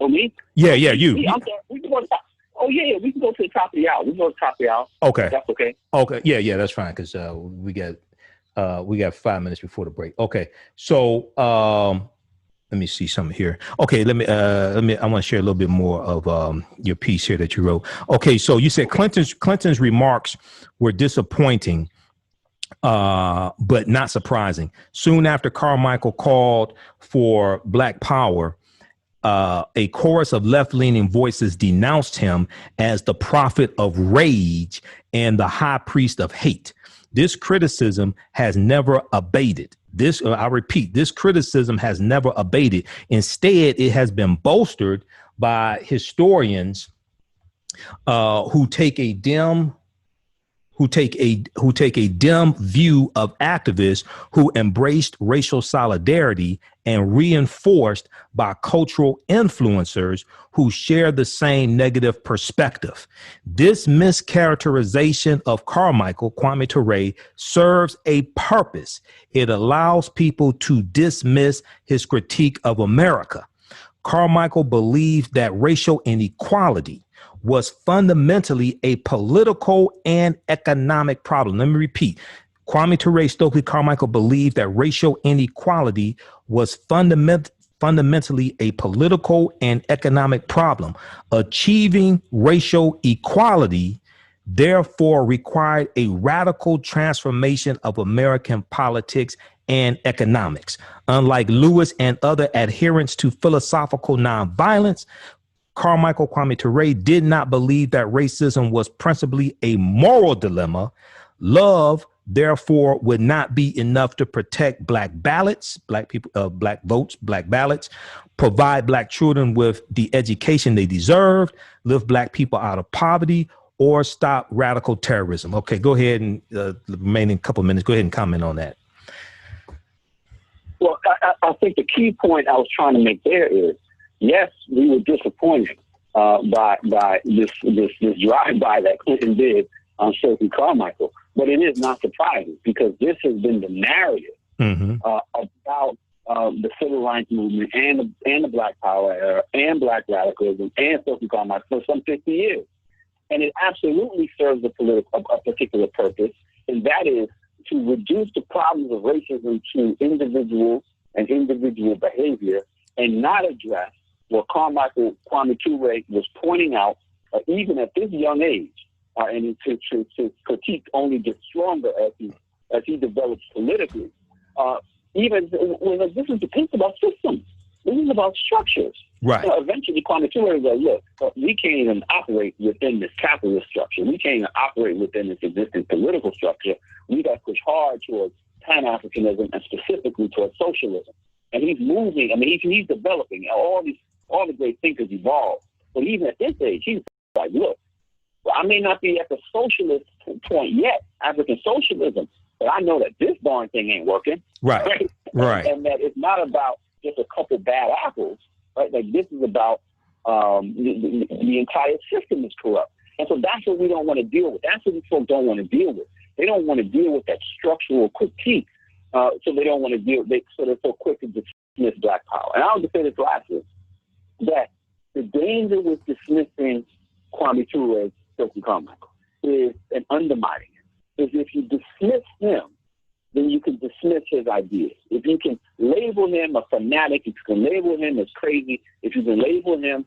S2: Oh, me?
S1: Yeah, you.
S2: I'm sorry. We can go to top. Oh, yeah, we can go to the top of the hour. We can go to the top of the hour.
S1: Okay.
S2: That's okay.
S1: Okay. Yeah, that's fine because we got 5 minutes before the break. Okay. So let me see something here. Okay, let me I want to share a little bit more of your piece here that you wrote. Okay, so you said Clinton's remarks were disappointing, but not surprising. Soon after Carmichael called for Black Power, a chorus of left-leaning voices denounced him as the prophet of rage and the high priest of hate. This criticism has never abated. I repeat, this criticism has never abated. Instead, it has been bolstered by historians who take a dim view of activists who embraced racial solidarity and reinforced by cultural influencers who share the same negative perspective. This mischaracterization of Carmichael, Kwame Toure, serves a purpose. It allows people to dismiss his critique of America. Carmichael believed that racial inequality was fundamentally a political and economic problem. Let me repeat. Kwame Toure, Stokely Carmichael believed that racial inequality was fundamentally a political and economic problem. Achieving racial equality therefore required a radical transformation of American politics and economics. Unlike Lewis and other adherents to philosophical nonviolence, Carmichael Kwame Toure did not believe that racism was principally a moral dilemma. Love, therefore, would not be enough to protect Black ballots, Black people, Black votes, Black ballots, provide Black children with the education they deserved, lift Black people out of poverty, or stop radical terrorism. Okay, go ahead and the remaining couple of minutes, go ahead and comment on that.
S2: Well, I think the key point I was trying to make there is, yes, we were disappointed by this drive-by that Clinton did on Stokely Carmichael, but it is not surprising because this has been the narrative about the civil rights movement and the Black Power era and Black radicalism and Stokely Carmichael for some 50 years, and it absolutely serves a particular purpose, and that is to reduce the problems of racism to individuals and individual behavior, and not address what Kwame Toure was pointing out, even at this young age, and to critique only gets stronger as he develops politically. Even when this is about systems, this is about structures.
S1: Right.
S2: Eventually, Kwame Toure is like, look, we can't even operate within this capitalist structure. We can't even operate within this existing political structure. We got to push hard towards Pan-Africanism and specifically towards socialism. And he's moving. I mean, he's developing all the great thinkers evolve. But even at this age, he's like, look, well, I may not be at the socialist point yet, African socialism, but I know that this darn thing ain't working.
S1: Right.
S2: And that it's not about just a couple bad apples, right? Like this is about the entire system is corrupt. And so that's what we don't want to deal with. That's what these folks don't want to deal with. They don't want to deal with that structural critique. So they don't want to deal. So they're so quick to dismiss Black Power. And I'll just say this lastly, that the danger with dismissing Kwame Toure, Stokely Carmichael, is an undermining it. Is if you dismiss him, then you can dismiss his ideas. If you can label him a fanatic, if you can label him as crazy, if you can label him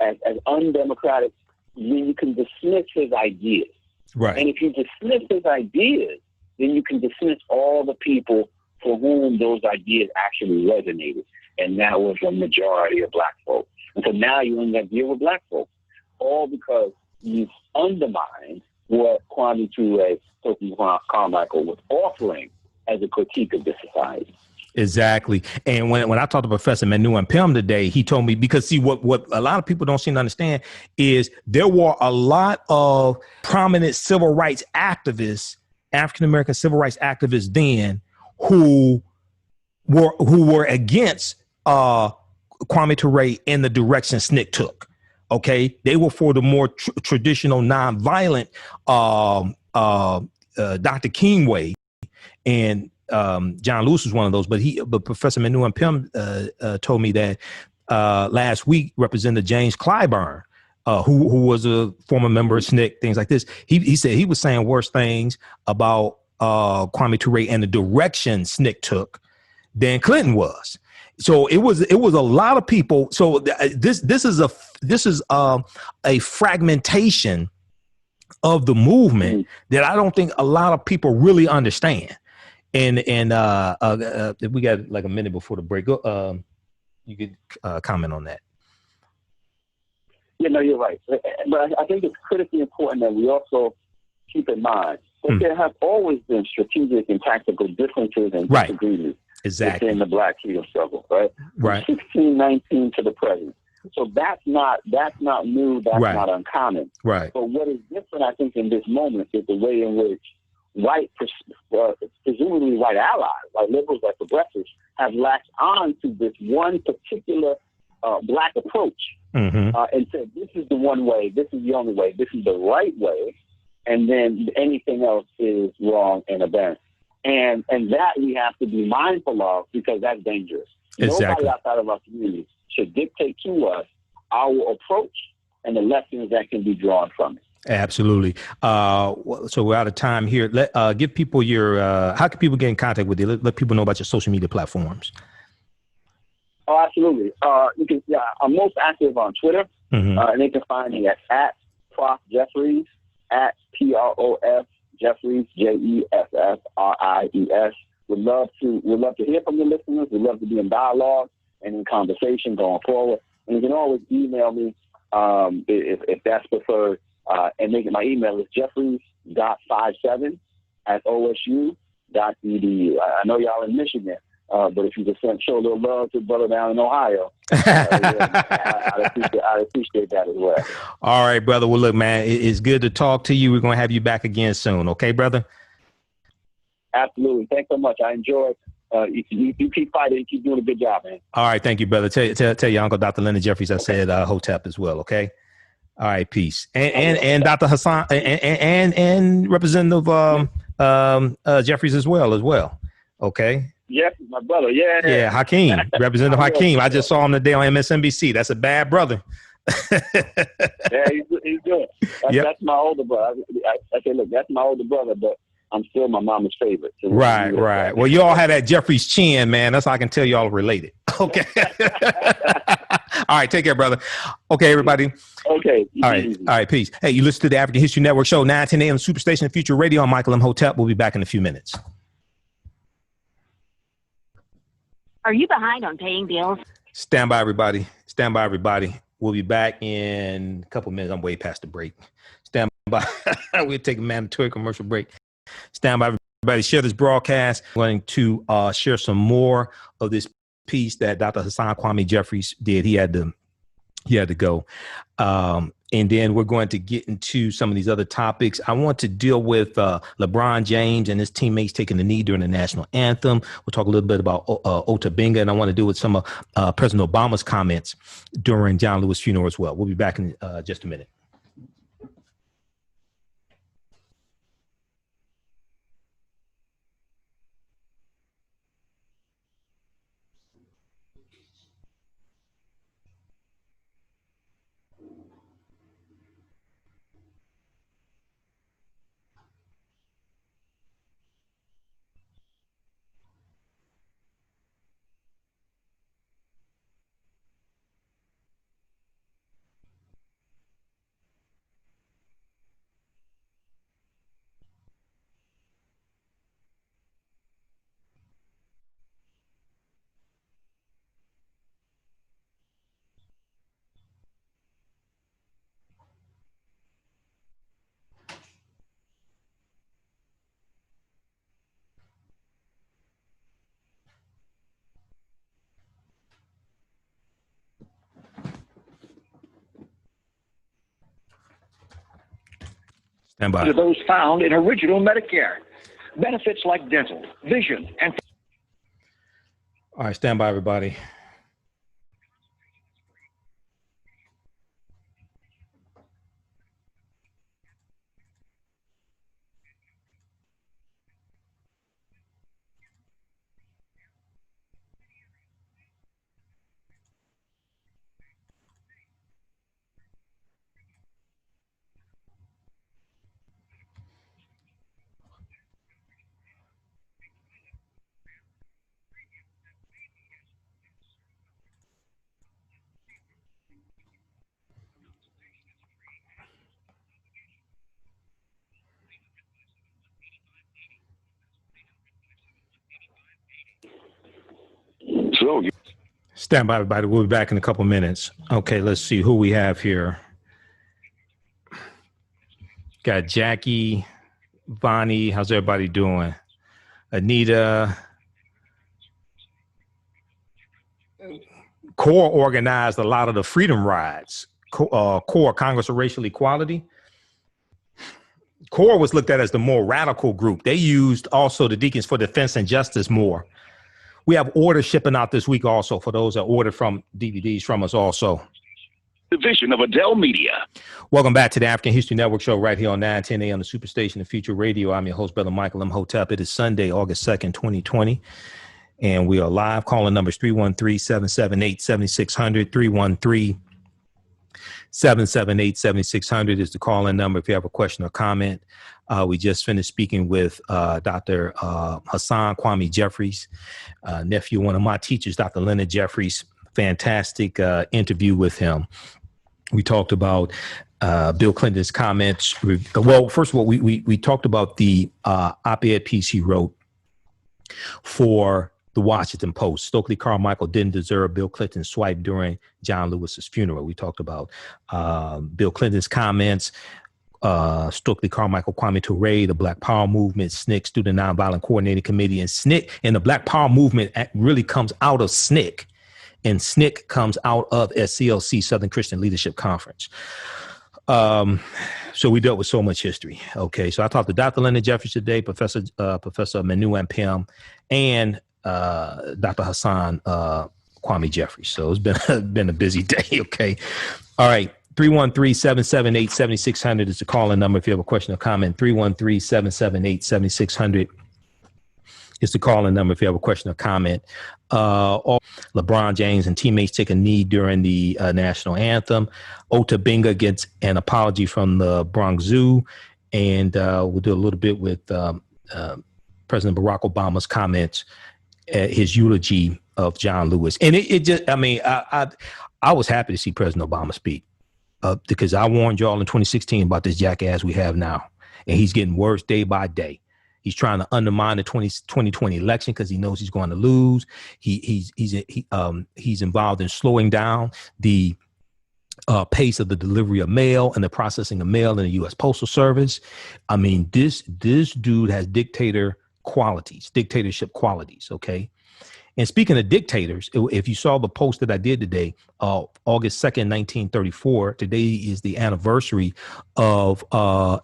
S2: as undemocratic, then you can dismiss his ideas.
S1: Right.
S2: And if you dismiss his ideas, then you can dismiss all the people for whom those ideas actually resonated. And that was a majority of Black folks. And so now you end up dealing with Black folks, all because you've undermined what Kwame Toure, Stokely Carmichael was offering as a critique of this society.
S1: Exactly. And when I talked to Professor Manu and Pim today, he told me, because see, what a lot of people don't seem to understand is there were a lot of prominent civil rights activists, African-American civil rights activists then, who were against Kwame Toure in the direction SNCC took. Okay, they were for the more traditional nonviolent Dr. Kingway and John Lewis was one of those, but Professor Manu and Pim told me that last week Representative James Clyburn, who was a former member of SNCC, things like this, he said he was saying worse things about Kwame Toure and the direction SNCC took than Clinton was. So it was a lot of people. So this is a fragmentation of the movement that I don't think a lot of people really understand. And we got like a minute before the break. You could comment on that.
S2: Yeah, no, you're right. But I think it's critically important that we also keep in mind that there have always been strategic and tactical differences and disagreements within the Black freedom struggle, right? From 1619 to the present. So that's not new. That's not uncommon. Right. But what is different, I think, in this moment is the way in which presumably white allies, like liberals, like progressives, have latched on to this one particular Black approach and said, this is the one way, this is the only way, this is the right way, and then anything else is wrong and aberrant. And that we have to be mindful of, because that's dangerous. Nobody outside of our community should dictate to us our approach and the lessons that can be drawn from it. Absolutely. So we're out of time here. Give people your, how can people get in contact with you? Let people know about your social media platforms. Oh, absolutely. I'm most active on Twitter, and they can find me at Prof Jeffries, at PROF Jeffries, JEFFRIES. Would love to hear from your listeners. We'd love to be in dialogue and in conversation going forward. And you can always email me if that's preferred. And my email is jeffries.57@osu.edu. I know y'all in Michigan, but if you just show a little love to brother down in Ohio, I'd appreciate that as well. All right, brother. Well, look, man, it's good to talk to you. We're going to have you back again soon. Okay, brother? Absolutely. Thanks so much. I enjoyed you keep fighting. Keep doing a good job, man. All right. Thank you, brother. Tell your uncle, Dr. Leonard Jeffries, I said Hotep as well. Okay. All right. Peace. And Dr. Hasan and Representative Jeffries as well. Okay. Yes, my brother. Yeah. Hakeem, Representative Hakeem. I just saw him today on MSNBC. That's a bad brother. Yeah, he's good. That's my older brother. I say, look, that's my older brother, but I'm still my mama's favorite. So right. Well, you all have that Jeffries chin, man. That's how I can tell you all related. Okay. All right. Take care, brother. Okay, everybody. Okay. All right. Peace. Hey, you listen to the African History Network show, 9:10 a.m. Superstation Future Radio. I'm Michael Imhotep. We'll be back in a few minutes.
S3: Are you behind on paying bills?
S1: Stand by, everybody. We'll be back in a couple minutes. I'm way past the break. Stand by. We'll take a mandatory commercial break. Stand by, everybody. Share this broadcast. I'm going to share some more of this piece that Dr. Hasan Kwame Jeffries did. He had to go. And then we're going to get into some of these other topics. I want to deal with Lebron James and his teammates taking the knee during the national anthem. We'll talk a little bit about Ota Benga, and I want to deal with some of President Obama's comments during John Lewis' funeral as well. We'll be back in just a minute. Stand by.
S4: To those found in original Medicare. Benefits like dental, vision, and...
S1: All right, stand by, everybody. Stand by, everybody. We'll be back in a couple minutes. Okay, let's see who we have here. Got Jackie, Bonnie. How's everybody doing? Anita. CORE organized a lot of the freedom rides. CORE, Congress of Racial Equality. CORE was looked at as the more radical group. They used also the Deacons for Defense and Justice more. We have orders shipping out this week also for those that ordered from DVDs from us also.
S4: Division of Adele Media.
S1: Welcome back to the African History Network show right here on 910 a.m. the Superstation of Future Radio. I'm your host, Brother Michael Imhotep. It is Sunday, August 2nd, 2020. And we are live. Calling numbers 313-778-7600, 313-778-7600 is the call-in number if you have a question or comment. We just finished speaking with Dr. Hasan Kwame Jeffries, nephew, one of my teachers, Dr. Leonard Jeffries. Fantastic interview with him. We talked about Bill Clinton's comments. Well, first of all, we talked about the op-ed piece he wrote for the Washington Post. Stokely Carmichael didn't deserve Bill Clinton's swipe during John Lewis's funeral. We talked about Bill Clinton's comments, Stokely Carmichael, Kwame Toure, the Black Power Movement, SNCC, Student Nonviolent Coordinating Committee, and SNCC. And the Black Power Movement really comes out of SNCC, and SNCC comes out of SCLC, Southern Christian Leadership Conference. So we dealt with so much history. Okay, so I talked to Dr. Leonard Jeffries today, Professor Manu Ampem, and Dr. Hasan Kwame Jeffries. So it's been a busy day. Okay. All right. 313-778-7600 is the call-in number if you have a question or comment. 313-778-7600 is the call-in number if you have a question or comment. LeBron James and teammates take a knee during the National Anthem. Ota Benga gets an apology from the Bronx Zoo. And we'll do a little bit with President Barack Obama's comments at his eulogy of John Lewis. And it just, I mean, I was happy to see President Obama speak because I warned y'all in 2016 about this jackass we have now. And he's getting worse day by day. He's trying to undermine the 2020 election because he knows he's going to lose. He's involved in slowing down the pace of the delivery of mail and the processing of mail in the U.S. Postal Service. I mean, this dude has dictatorship qualities. Okay. And speaking of dictators, if you saw the post that I did today, August 2nd, 1934, today is the anniversary of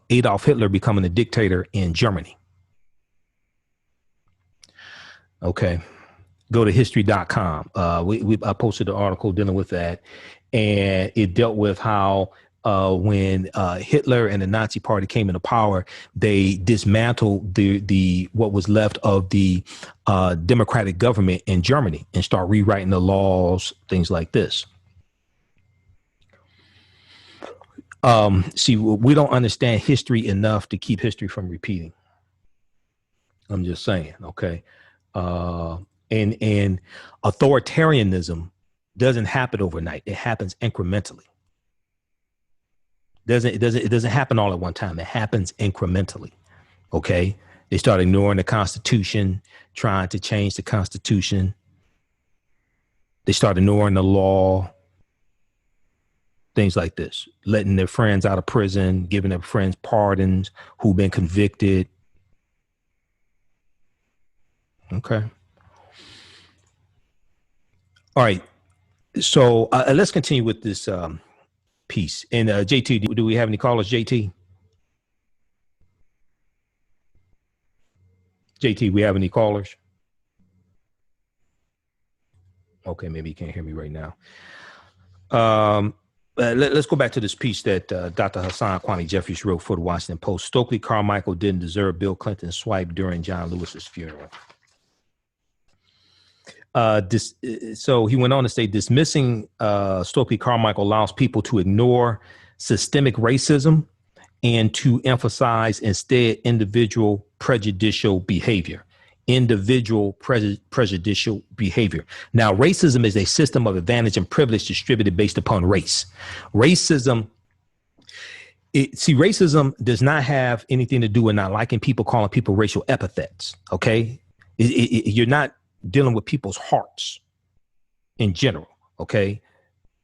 S1: Adolf Hitler becoming a dictator in Germany. Okay. Go to history.com. I posted an article dealing with that, and it dealt with how when Hitler and the Nazi Party came into power, they dismantled the what was left of the democratic government in Germany and start rewriting the laws, things like this. See, we don't understand history enough to keep history from repeating. I'm just saying, okay. And authoritarianism doesn't happen overnight. It happens incrementally. It doesn't happen all at one time. It happens incrementally. Okay. They start ignoring the Constitution, trying to change the Constitution. They start ignoring the law. Things like this, letting their friends out of prison, giving their friends pardons who've been convicted. Okay. All right. So let's continue with this piece. And JT, do we have any callers, JT? JT, we have any callers? Okay, maybe you can't hear me right now. Let's go back to this piece that Dr. Hasan Kwame Jeffries wrote for the Washington Post. Stokely Carmichael didn't deserve Bill Clinton's swipe during John Lewis's funeral. So he went on to say, dismissing Stokely Carmichael allows people to ignore systemic racism and to emphasize instead individual prejudicial behavior. Prejudicial behavior. Now, racism is a system of advantage and privilege distributed based upon race. Racism does not have anything to do with not liking people, calling people racial epithets. Okay. You're not dealing with people's hearts in general. Okay.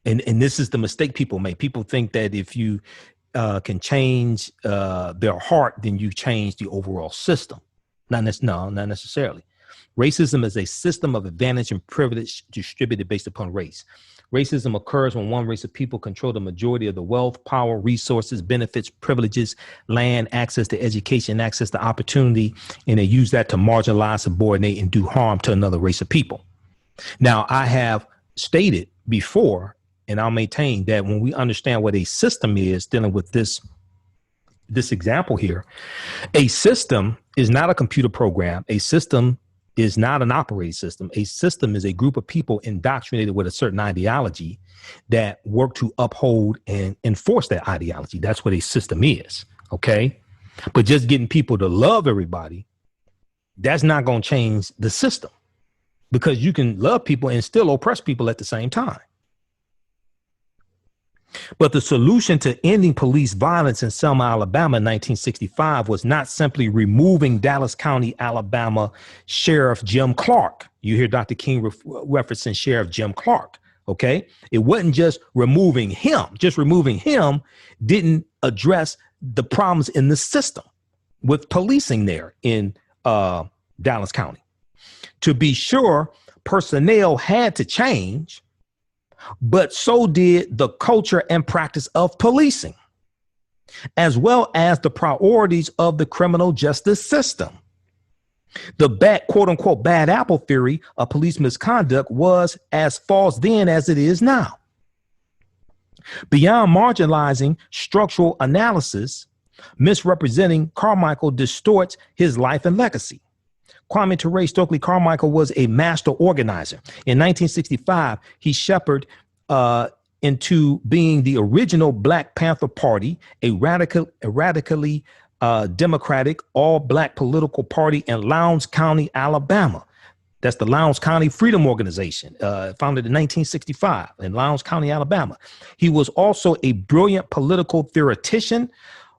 S1: And this is the mistake people make. People think that if you can change their heart, then you change the overall system. Not necessarily. Racism is a system of advantage and privilege distributed based upon race. Racism occurs when one race of people control the majority of the wealth, power, resources, benefits, privileges, land, access to education, access to opportunity, and they use that to marginalize, subordinate, and do harm to another race of people. Now, I have stated before, and I'll maintain that when we understand what a system is dealing with this example here, a system is not a computer program. A system is not an operating system. A system is a group of people indoctrinated with a certain ideology that work to uphold and enforce that ideology. That's what a system is. Okay. But just getting people to love everybody, that's not going to change the system, because you can love people and still oppress people at the same time. But the solution to ending police violence in Selma, Alabama in 1965 was not simply removing Dallas County, Alabama Sheriff Jim Clark. You hear Dr. King referencing Sheriff Jim Clark. OK, it wasn't just removing him. Just removing him didn't address the problems in the system with policing there in Dallas County. To be sure, personnel had to change, but so did the culture and practice of policing, as well as the priorities of the criminal justice system. The quote unquote bad apple theory of police misconduct was as false then as it is now. Beyond marginalizing structural analysis, misrepresenting Carmichael distorts his life and legacy. Kwame Toure, Stokely Carmichael, was a master organizer. In 1965, he shepherded into being the original Black Panther Party, a radically democratic, all-Black political party in Lowndes County, Alabama. That's the Lowndes County Freedom Organization, founded in 1965 in Lowndes County, Alabama. He was also a brilliant political theoretician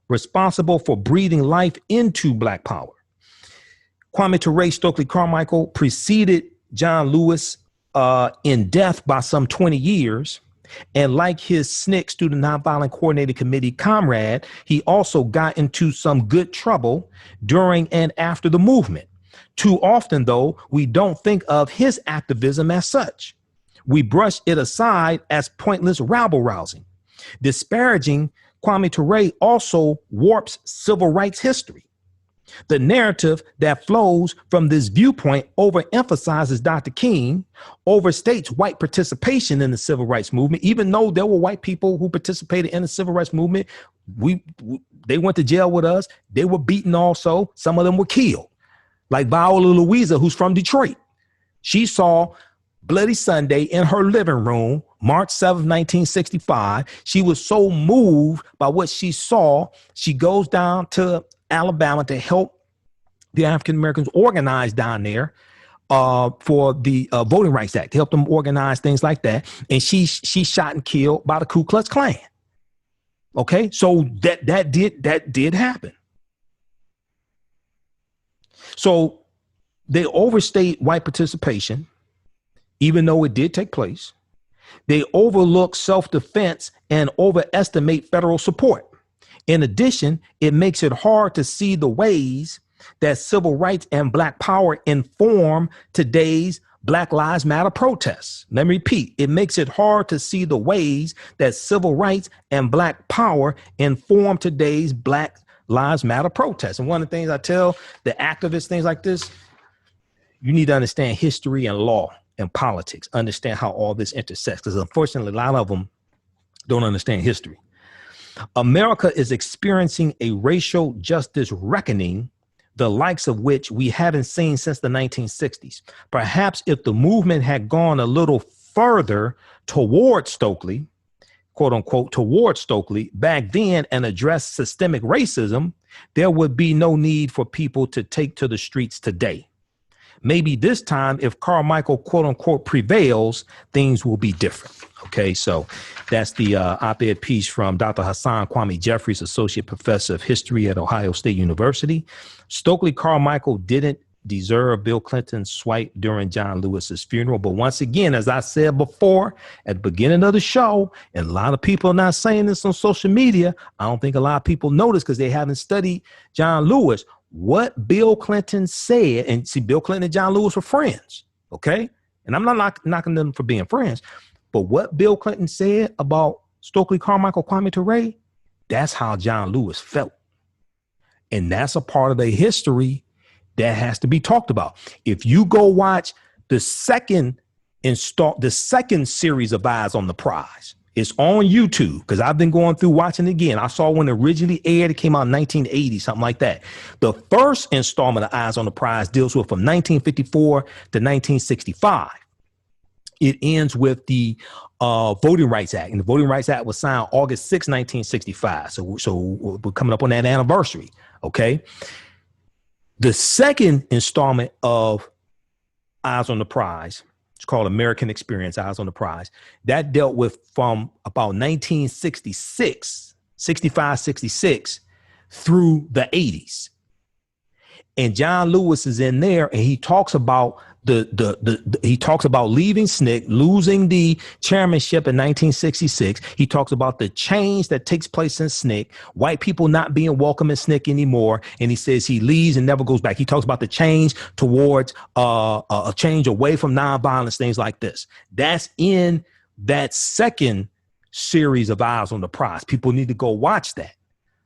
S1: responsible for breathing life into Black power. Kwame Toure, Stokely Carmichael, preceded John Lewis in death by some 20 years. And like his SNCC, Student Nonviolent Coordinating Committee comrade, he also got into some good trouble during and after the movement. Too often, though, we don't think of his activism as such. We brush it aside as pointless rabble-rousing. Disparaging Kwame Toure also warps civil rights history. The narrative that flows from this viewpoint overemphasizes Dr. King, overstates white participation in the civil rights movement. Even though there were white people who participated in the civil rights movement, they went to jail with us. They were beaten also. Some of them were killed. Like Viola Louisa, who's from Detroit. She saw Bloody Sunday in her living room, March 7th, 1965. She was so moved by what she saw, she goes down to Alabama to help the African Americans organize down there for the Voting Rights Act, to help them organize things like that. And she's shot and killed by the Ku Klux Klan. Okay, so that did happen. So they overstate white participation, even though it did take place. They overlook self-defense and overestimate federal support. In addition, it makes it hard to see the ways that civil rights and Black power inform today's Black Lives Matter protests. Let me repeat, it makes it hard to see the ways that civil rights and Black power inform today's Black Lives Matter protests. And one of the things I tell the activists, things like this, you need to understand history and law and politics, understand how all this intersects, because unfortunately, a lot of them don't understand history. America is experiencing a racial justice reckoning, the likes of which we haven't seen since the 1960s. Perhaps if the movement had gone a little further towards Stokely, quote unquote, towards Stokely back then and addressed systemic racism, there would be no need for people to take to the streets today. Maybe this time, if Carmichael, quote unquote, prevails, things will be different. Okay, so that's the op-ed piece from Dr. Hasan Kwame Jeffries, Associate Professor of History at Ohio State University. Stokely Carmichael didn't deserve Bill Clinton's swipe during John Lewis's funeral. But once again, as I said before at the beginning of the show, and a lot of people are not saying this on social media, I don't think a lot of people notice because they haven't studied John Lewis, what Bill Clinton said. And see, Bill Clinton and John Lewis were friends, okay? And I'm not knocking them for being friends, but what Bill Clinton said about Stokely Carmichael, Kwame Toure, that's how John Lewis felt. And that's a part of the history that has to be talked about. If you go watch the second series of Eyes on the Prize, it's on YouTube because I've been going through watching it again. I saw when it originally aired. It came out in 1980, something like that. The first installment of Eyes on the Prize deals with from 1954 to 1965. It ends with the Voting Rights Act. And the Voting Rights Act was signed August 6, 1965. So we're coming up on that anniversary. Okay. The second installment of Eyes on the Prize, it's called American Experience, Eyes on the Prize, that dealt with from about 1966, 65, 66 through the 80s. And John Lewis is in there and he talks about he talks about leaving SNCC, losing the chairmanship in 1966. He talks about the change that takes place in SNCC, white people not being welcome in SNCC anymore. And he says he leaves and never goes back. He talks about the change towards a change away from nonviolence, things like this. That's in that second series of Eyes on the Prize. People need to go watch that.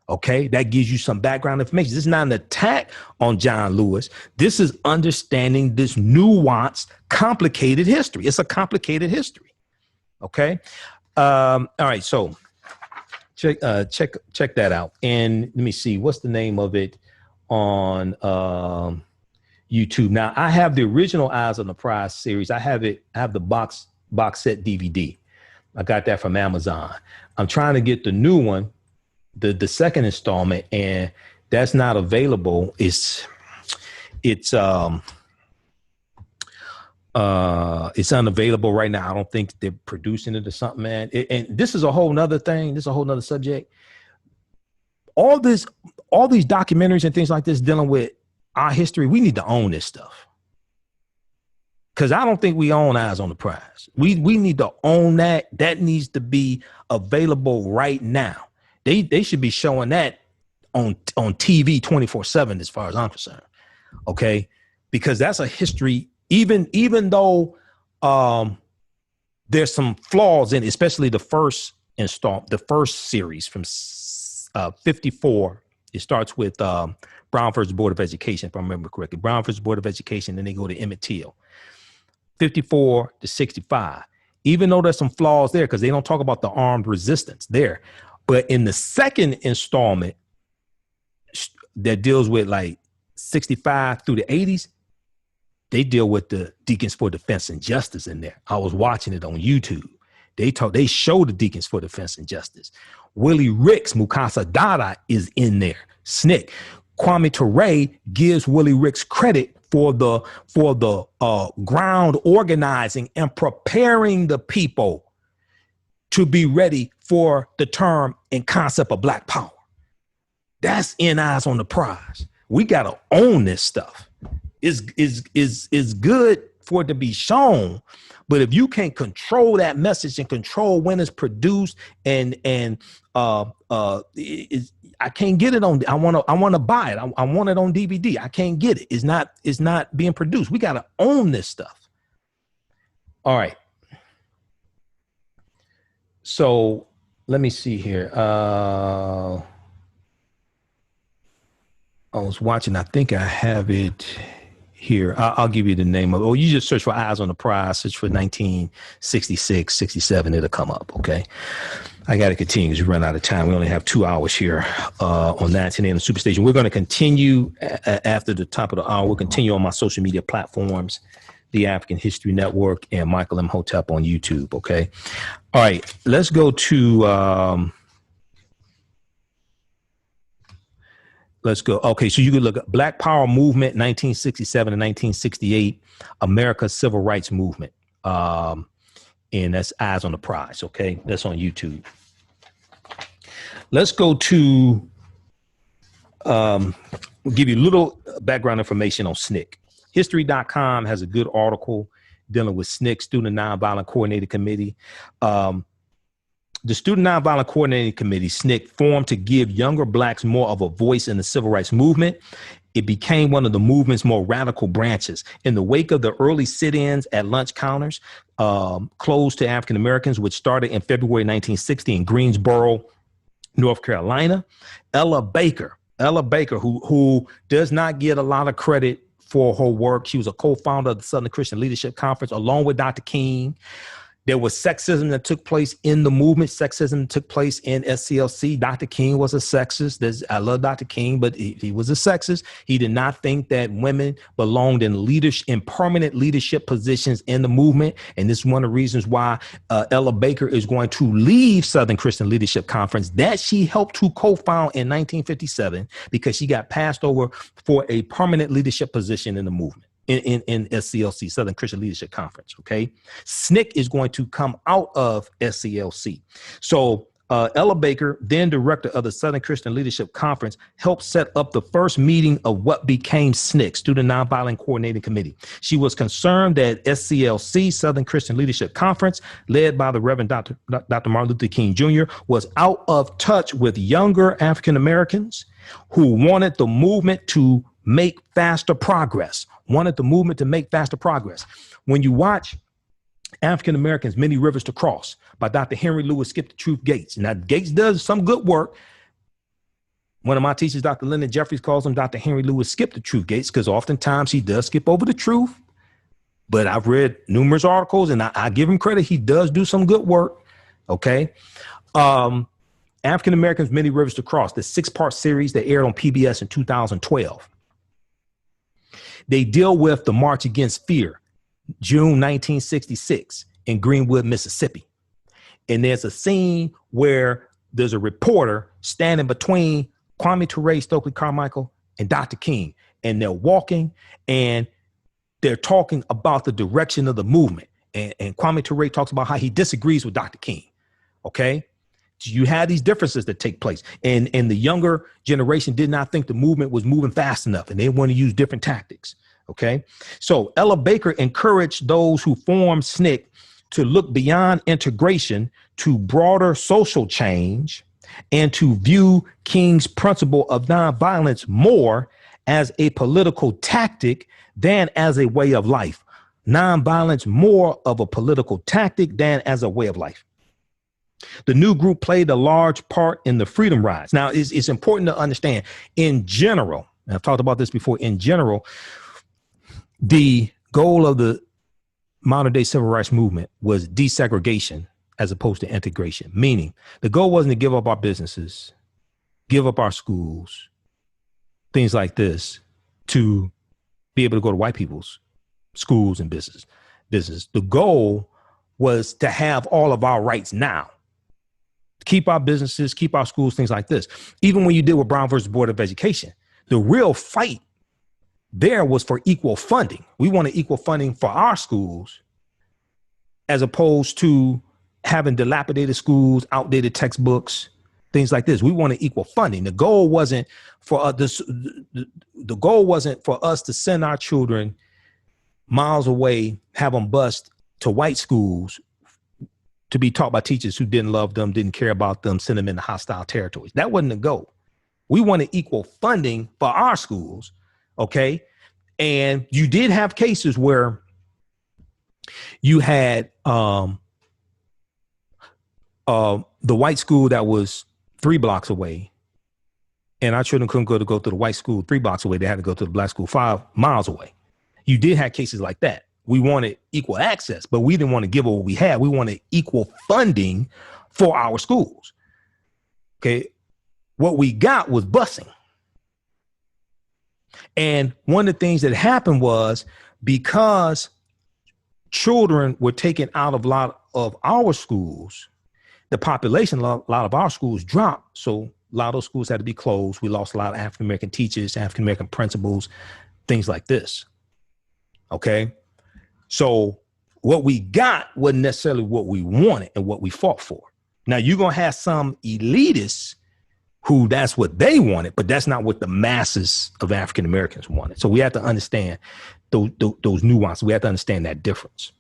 S1: Okay, that gives you some background information. This is not an attack on John Lewis. This is understanding this nuanced, complicated history. It's a complicated history. Okay. All right. So check that out. And let me see, what's the name of it on YouTube? Now I have the original Eyes on the Prize series. I have the box set DVD. I got that from Amazon. I'm trying to get the new one, the second installment, and that's not available. It's unavailable right now. I don't think they're producing it or something, man. And this is a whole nother thing. This is a whole nother subject. All these documentaries and things like this dealing with our history, we need to own this stuff. Because I don't think we own Eyes on the Prize. We need to own that. That needs to be available right now. They should be showing that on TV 24/7 as far as I'm concerned. Okay. Because that's a history, even though there's some flaws in it, especially the first series from 54. It starts with Brown versus Board of Education, if I remember correctly. Brown versus Board of Education, then they go to Emmett Till. 54 to 65. Even though there's some flaws there, because they don't talk about the armed resistance there. But in the second installment that deals with like 65 through the 80s, they deal with the Deacons for Defense and Justice in there. I was watching it on YouTube. They show the Deacons for Defense and Justice. Willie Ricks, Mukasa Dada is in there. SNCC. Kwame Toure gives Willie Ricks credit for the ground organizing and preparing the people to be ready for the term and concept of Black Power. That's in Eyes on the Prize. We gotta own this stuff. Is good for it to be shown, but if you can't control that message and control when it's produced, I can't get it on. I want to buy it. I want it on DVD. I can't get it. It's not being produced. We gotta own this stuff. All right. So let me see here. I was watching, I think I have it here. I'll give you the name of it. Oh, you just search for Eyes on the Prize, search for 1966, 67, it'll come up, okay? I got to continue because we run out of time. We only have 2 hours here on 19 AM Superstation. We're going to continue after the top of the hour. We'll continue on my social media platforms, the African History Network, and Michael Imhotep on YouTube, okay? All right, let's go to, okay, so you can look at Black Power Movement, 1967 to 1968, America's Civil Rights Movement, and that's Eyes on the Prize, okay? That's on YouTube. Let's go to, we'll give you a little background information on SNCC. History.com has a good article dealing with SNCC, Student Nonviolent Coordinating Committee. The Student Nonviolent Coordinating Committee, SNCC, formed to give younger blacks more of a voice in the civil rights movement. It became one of the movement's more radical branches. In the wake of the early sit-ins at lunch counters closed to African Americans, which started in February 1960 in Greensboro, North Carolina, Ella Baker, who does not get a lot of credit for her work. She was a co-founder of the Southern Christian Leadership Conference, along with Dr. King. There was sexism that took place in the movement. Sexism took place in SCLC. Dr. King was a sexist. I love Dr. King, but he was a sexist. He did not think that women belonged in permanent leadership positions in the movement. And this is one of the reasons why Ella Baker is going to leave Southern Christian Leadership Conference that she helped to co-found in 1957, because she got passed over for a permanent leadership position in the movement. In SCLC, Southern Christian Leadership Conference, okay? SNCC is going to come out of SCLC. So Ella Baker, then director of the Southern Christian Leadership Conference, helped set up the first meeting of what became SNCC, Student Nonviolent Coordinating Committee. She was concerned that SCLC, Southern Christian Leadership Conference, led by the Reverend Dr. Martin Luther King Jr., was out of touch with younger African Americans who wanted the movement to make faster progress. When you watch African Americans, Many Rivers to Cross by Dr. Henry Louis Skip the Truth Gates. Now, Gates does some good work. One of my teachers, Dr. Lyndon Jeffries, calls him Dr. Henry Louis Skip the Truth Gates, because oftentimes he does skip over the truth. But I've read numerous articles, and I give him credit. He does do some good work. Okay. African Americans, Many Rivers to Cross, the 6-part series that aired on PBS in 2012. They deal with the March Against Fear, June 1966 in Greenwood, Mississippi. And there's a scene where there's a reporter standing between Kwame Toure, Stokely Carmichael, and Dr. King. And they're walking and they're talking about the direction of the movement. And Kwame Toure talks about how he disagrees with Dr. King. Okay. You had these differences that take place. And the younger generation did not think the movement was moving fast enough, and they want to use different tactics. Okay. So Ella Baker encouraged those who formed SNCC to look beyond integration to broader social change and to view King's principle of nonviolence more as a political tactic than as a way of life. Nonviolence more of a political tactic than as a way of life. The new group played a large part in the freedom rides. Now, it's important to understand, in general, and I've talked about this before, in general, the goal of the modern day civil rights movement was desegregation as opposed to integration, meaning the goal wasn't to give up our businesses, give up our schools, things like this, to be able to go to white people's schools and business. The goal was to have all of our rights now. Keep our businesses, keep our schools, things like this. Even when you deal with Brown versus Board of Education, the real fight there was for equal funding. We wanted equal funding for our schools as opposed to having dilapidated schools, outdated textbooks, things like this. We wanted equal funding. The goal wasn't for the goal wasn't for us to send our children miles away, have them bused to white schools to be taught by teachers who didn't love them, didn't care about them, send them into hostile territories. That wasn't the goal. We wanted equal funding for our schools. Okay. And you did have cases where you had the white school that was 3 blocks away, and our children couldn't go to the white school 3 blocks away. They had to go to the black school 5 miles away. You did have cases like that. We wanted equal access, but we didn't want to give what we had. We wanted equal funding for our schools. Okay. What we got was busing. And one of the things that happened was, because children were taken out of a lot of our schools, the population, a lot of our schools dropped. So a lot of those schools had to be closed. We lost a lot of African-American teachers, African-American principals, things like this. Okay. So what we got wasn't necessarily what we wanted and what we fought for. Now you're going to have some elitists who that's what they wanted, but that's not what the masses of African Americans wanted. So we have to understand those nuances. We have to understand that difference.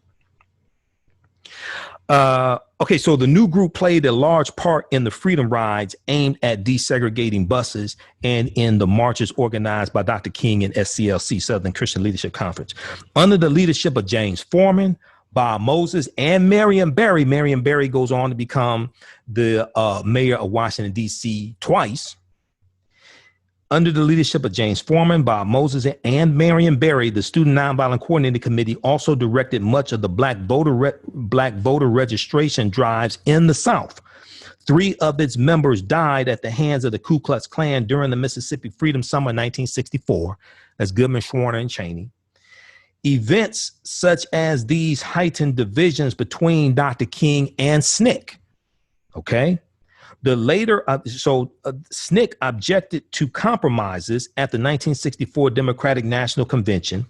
S1: Okay, so the new group played a large part in the freedom rides aimed at desegregating buses and in the marches organized by Dr. King and SCLC, Southern Christian Leadership Conference. Under the leadership of James Foreman, Bob Moses, and Marion Barry. Marion Barry goes on to become the mayor of Washington, D.C. twice. Under the leadership of James Foreman, Bob Moses, and Marion Barry, the Student Nonviolent Coordinating Committee also directed much of the black voter registration drives in the South. 3 of its members died at the hands of the Ku Klux Klan during the Mississippi Freedom Summer 1964. That's Goodman, Schwerner, and Cheney. Events such as these heightened divisions between Dr. King and SNCC. Okay. The later, SNCC objected to compromises at the 1964 Democratic National Convention,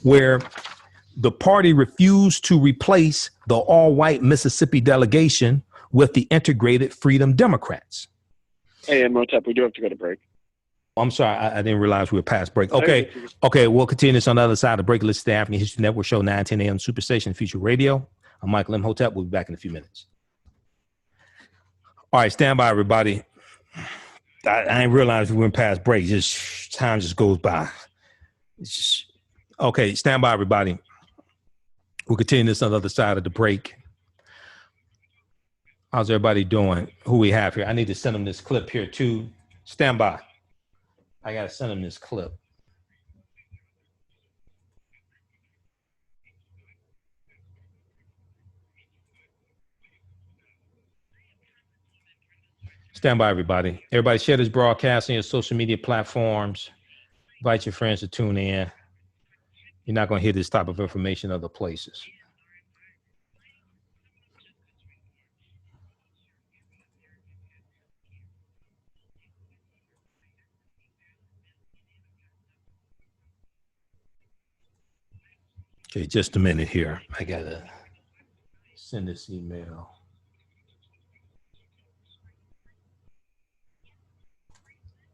S1: where the party refused to replace the all-white Mississippi delegation with the integrated Freedom Democrats.
S2: Hey, Imhotep, we do have to go to break.
S1: I'm sorry, I didn't realize we were past break. Okay, we'll continue this on the other side of the break. Listen to the African History Network show, 9:10 a.m. Superstation Future Radio. I'm Michael Imhotep. We'll be back in a few minutes. All right, stand by, everybody. I didn't realize we went past break. Just time just goes by. Okay, stand by, everybody. We'll continue this on the other side of the break. How's everybody doing? Who we have here? I need to send them this clip here too. Stand by. I got to send them this clip. Stand by, everybody. Everybody share this broadcast on your social media platforms. Invite your friends to tune in. You're not going to hear this type of information other places. Okay, just a minute here. I got to send this email.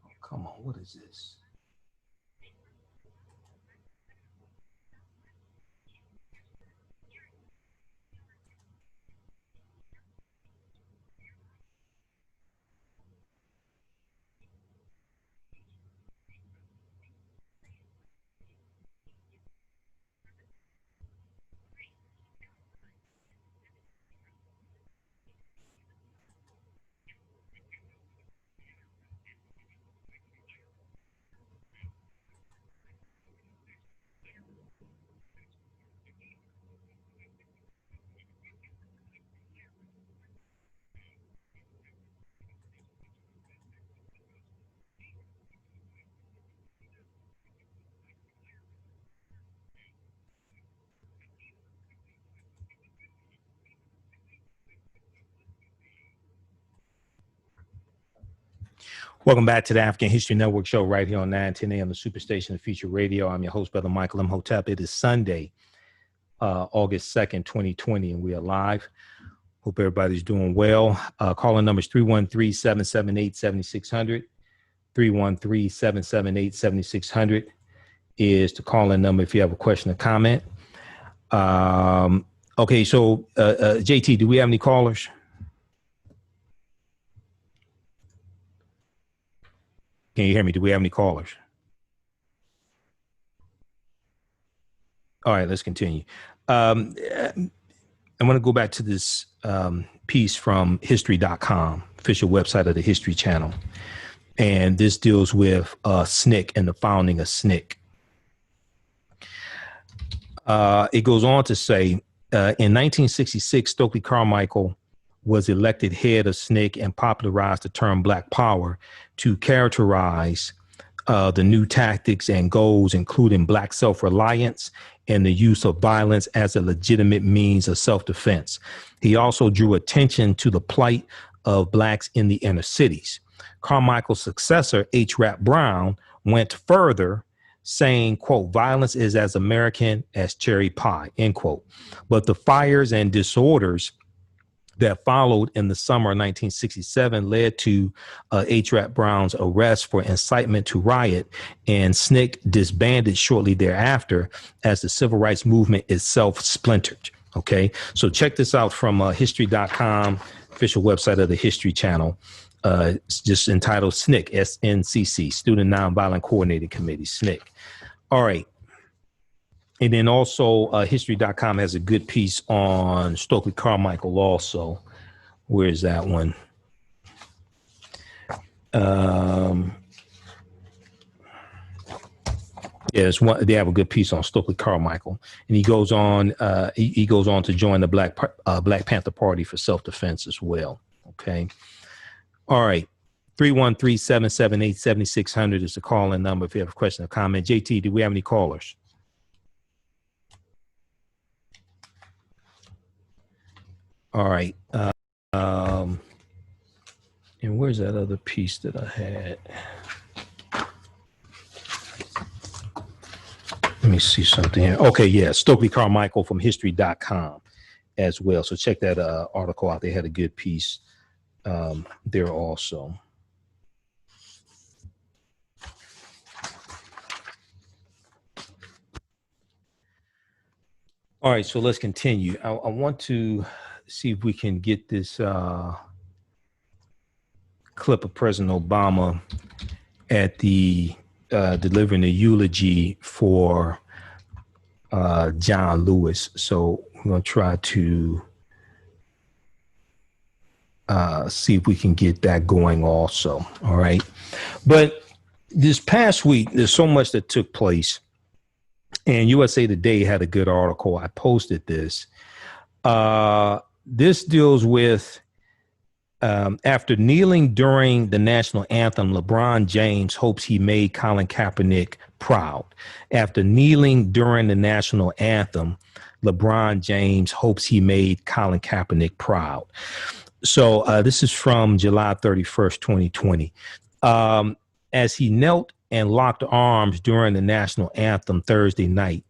S1: Oh, come on, what is this? Welcome back to the African History Network show right here on 910 a.m. the Superstation of Future Radio. I'm your host, Brother Michael Imhotep. It is Sunday, August 2nd, 2020, and we are live. Hope everybody's doing well. Calling numbers 313-778-7600. 313-778-7600 is the call-in number if you have a question or comment. Okay, so JT, do we have any callers? Can you hear me? Do we have any callers? All right, let's continue. I want to go back to this piece from history.com, official website of the History Channel. And this deals with SNCC and the founding of SNCC. It goes on to say, in 1966, Stokely Carmichael was elected head of SNCC and popularized the term Black Power to characterize the new tactics and goals, including Black self-reliance and the use of violence as a legitimate means of self-defense. He also drew attention to the plight of Blacks in the inner cities. Carmichael's successor, H. Rap Brown, went further, saying, quote, violence is as American as cherry pie, end quote. But the fires and disorders that followed in the summer of 1967 led to H. Brown's arrest for incitement to riot, and SNCC disbanded shortly thereafter as the civil rights movement itself splintered. Okay, so check this out from history.com, official website of the History Channel. It's just entitled SNCC, SNCC, Student Nonviolent Coordinating Committee, SNCC. All right. And then also history.com has a good piece on Stokely Carmichael also. Where is that one? Yes, they have a good piece on Stokely Carmichael, and he goes on. He goes on to join the Black Panther Party for self-defense as well. Okay, all right. 313-778-7600 is the call-in number if you have a question or comment. JT, do we have any callers? All right. And where's that other piece that I had? Let me see something here. Okay, yeah, Stokely Carmichael from history.com as well. So check that article out. They had a good piece there also. All right, so let's continue. I want to see if we can get this clip of President Obama at the delivering the eulogy for John Lewis. So we're going to try to see if we can get that going also. All right. But this past week, there's so much that took place. And USA Today had a good article. I posted this. This deals with after kneeling during the national anthem, LeBron James hopes he made Colin Kaepernick proud. After kneeling during the national anthem, LeBron James hopes he made Colin Kaepernick proud. So this is from July 31st, 2020. As he knelt and locked arms during the national anthem Thursday night,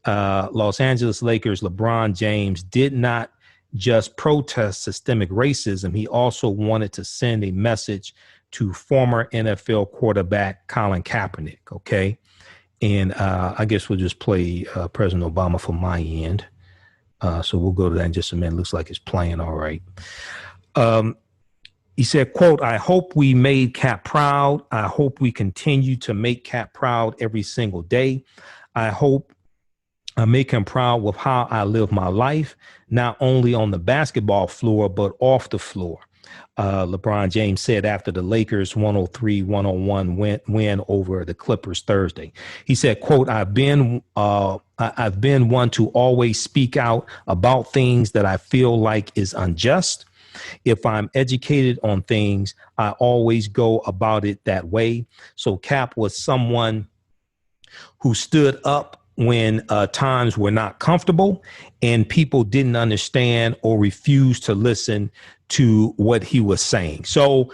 S1: Los Angeles Lakers LeBron James did not just protest systemic racism. He also wanted to send a message to former NFL quarterback Colin Kaepernick. Okay. And I guess we'll just play President Obama from my end. So we'll go to that in just a minute. Looks like it's playing. All right. He said, quote, "I hope we made Cap proud. I hope we continue to make Cap proud every single day. I hope I make him proud with how I live my life, not only on the basketball floor, but off the floor." LeBron James said after the Lakers 103-101 win over the Clippers Thursday. He said, quote, I've been one to always speak out about things that I feel like is unjust. If I'm educated on things, I always go about it that way. So Cap was someone who stood up when times were not comfortable and people didn't understand or refused to listen to what he was saying. So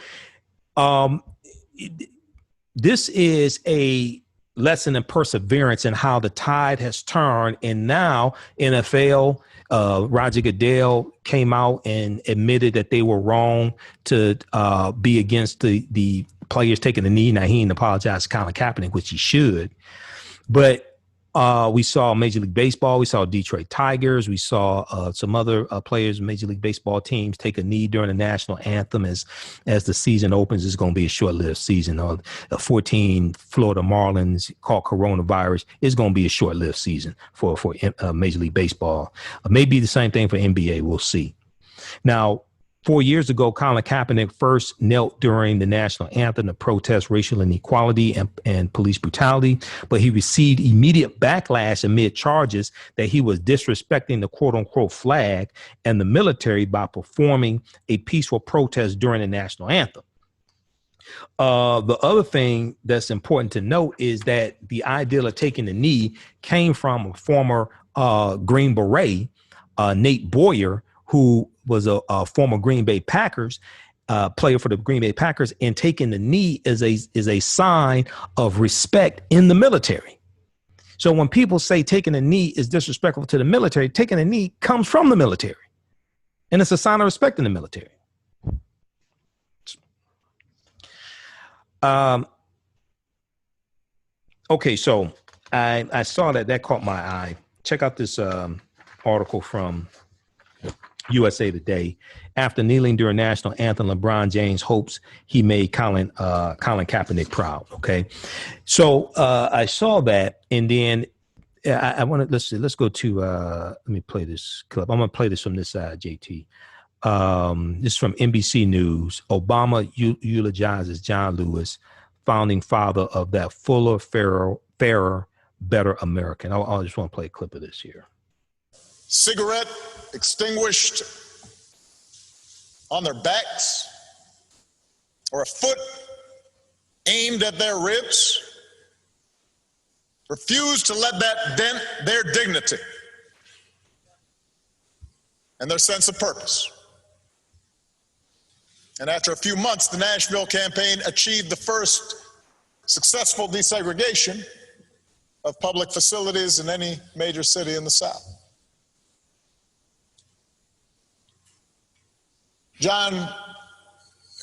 S1: this is a lesson in perseverance and how the tide has turned. And now NFL, Roger Goodell came out and admitted that they were wrong to be against the players taking the knee. Now, he didn't apologize to Colin Kaepernick, which he should. But we saw Major League Baseball. We saw Detroit Tigers. We saw some other players, Major League Baseball teams, take a knee during the national anthem. As the season opens, it's going to be a short-lived season. 14 Florida Marlins caught coronavirus. It's going to be a short-lived season for Major League Baseball. Maybe the same thing for NBA. We'll see. Now, 4 years ago, Colin Kaepernick first knelt during the national anthem to protest racial inequality and police brutality, but he received immediate backlash amid charges that he was disrespecting the quote unquote flag and the military by performing a peaceful protest during the national anthem. The other thing that's important to note is that the idea of taking the knee came from a former Green Beret, Nate Boyer, who was a former Green Bay Packers player for the Green Bay Packers, and taking the knee is a sign of respect in the military. So when people say taking a knee is disrespectful to the military, taking a knee comes from the military. And it's a sign of respect in the military. Okay, so I saw that caught my eye. Check out this article from USA Today. After kneeling during National Anthem, LeBron James hopes he made Colin Kaepernick proud. Okay, so I saw that, and then I want to let's go to let me play this clip. I'm gonna play this from this side, JT. This is from NBC News. Obama eulogizes John Lewis, founding father of that fuller, fairer, better American. I just want to play a clip of this here.
S5: Cigarette extinguished on their backs, or a foot aimed at their ribs. Refuse to let that dent their dignity and their sense of purpose. And after a few months, the Nashville campaign achieved the first successful desegregation of public facilities in any major city in the South. John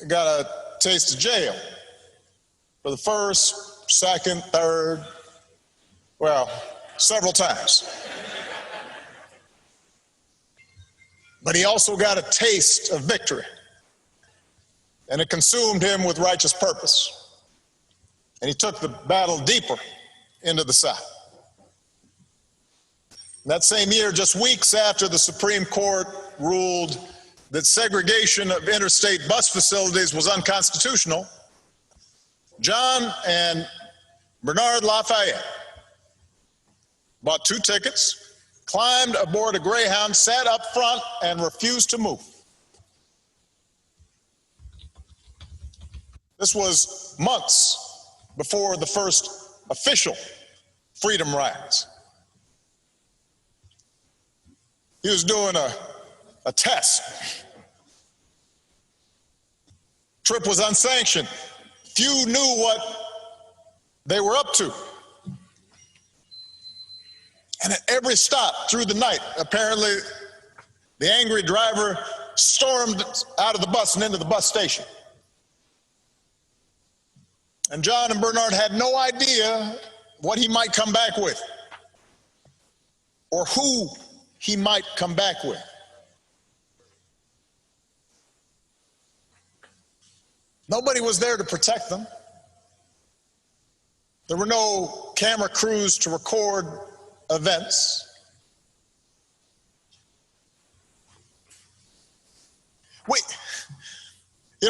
S5: got a taste of jail for the first, second, third, well, several times. But he also got a taste of victory, and it consumed him with righteous purpose. And he took the battle deeper into the South. That same year, just weeks after the Supreme Court ruled that segregation of interstate bus facilities was unconstitutional, John and Bernard Lafayette bought 2 tickets, climbed aboard a Greyhound, sat up front, and refused to move. This was months before the first official freedom rides. He was doing a test. Trip was unsanctioned. Few knew what they were up to. And at every stop through the night, apparently the angry driver stormed out of the bus and into the bus station. And John and Bernard had no idea what he might come back with, or who he might come back with. Nobody was there to protect them. There were no camera crews to record events.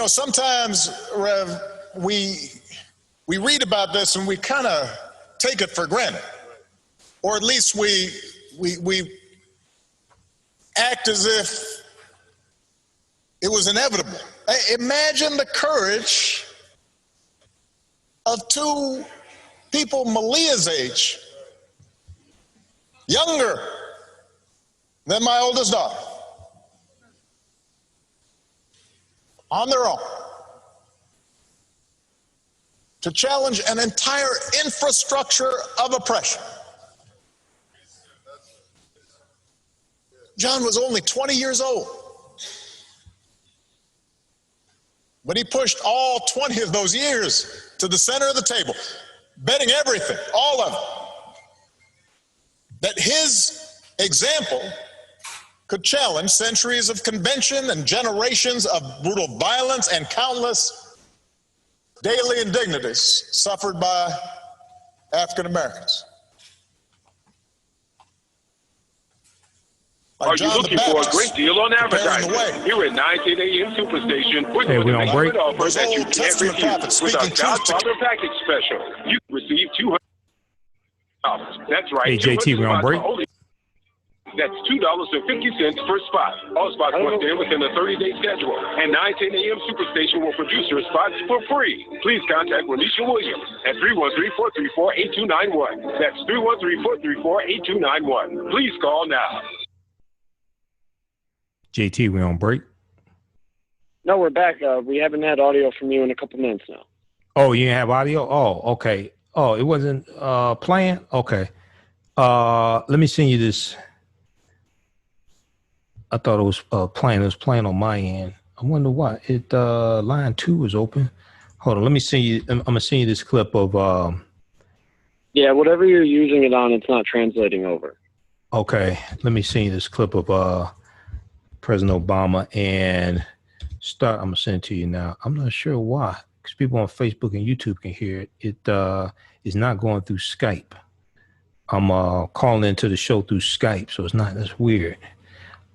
S5: Sometimes, Rev, we read about this and we kind of take it for granted, or at least we act as if it was inevitable. Imagine the courage of 2 people Malia's age, younger than my oldest daughter, on their own, to challenge an entire infrastructure of oppression. John was only 20 years old, but he pushed all 20 of those years to the center of the table, betting everything, all of it, that his example could challenge centuries of convention and generations of brutal violence and countless daily indignities suffered by African Americans.
S6: Are you looking for a great deal on advertising? Here at 19 AM Superstation, we're going to make an offer that you can't refuse with our Godfather package special. You receive $200. That's right.
S1: Hey, JT, we're on break.
S6: That's $2.50 per spot. All spots must end within a 30-day schedule. And 9:10 a.m. Superstation will produce your spots for free. Please contact Renisha Williams at 313-434-8291. That's 313-434-8291. Please call now.
S1: JT, we're on break.
S7: No, we're back. We haven't had audio from you in a couple minutes now.
S1: Oh, you didn't have audio? Oh, okay. Oh, it wasn't playing? Okay. Let me send you this. I thought it was playing. It was playing on my end. I wonder why. Line 2 is open. Hold on. Let me send you. I'm gonna send you this clip of.
S7: Yeah, whatever you're using it on, it's not translating over.
S1: Okay. Let me send you this clip of President Obama and start. I'm gonna send it to you now. I'm not sure why, because people on Facebook and YouTube can hear it. It is not going through Skype. I'm calling into the show through Skype, so it's not. That's weird.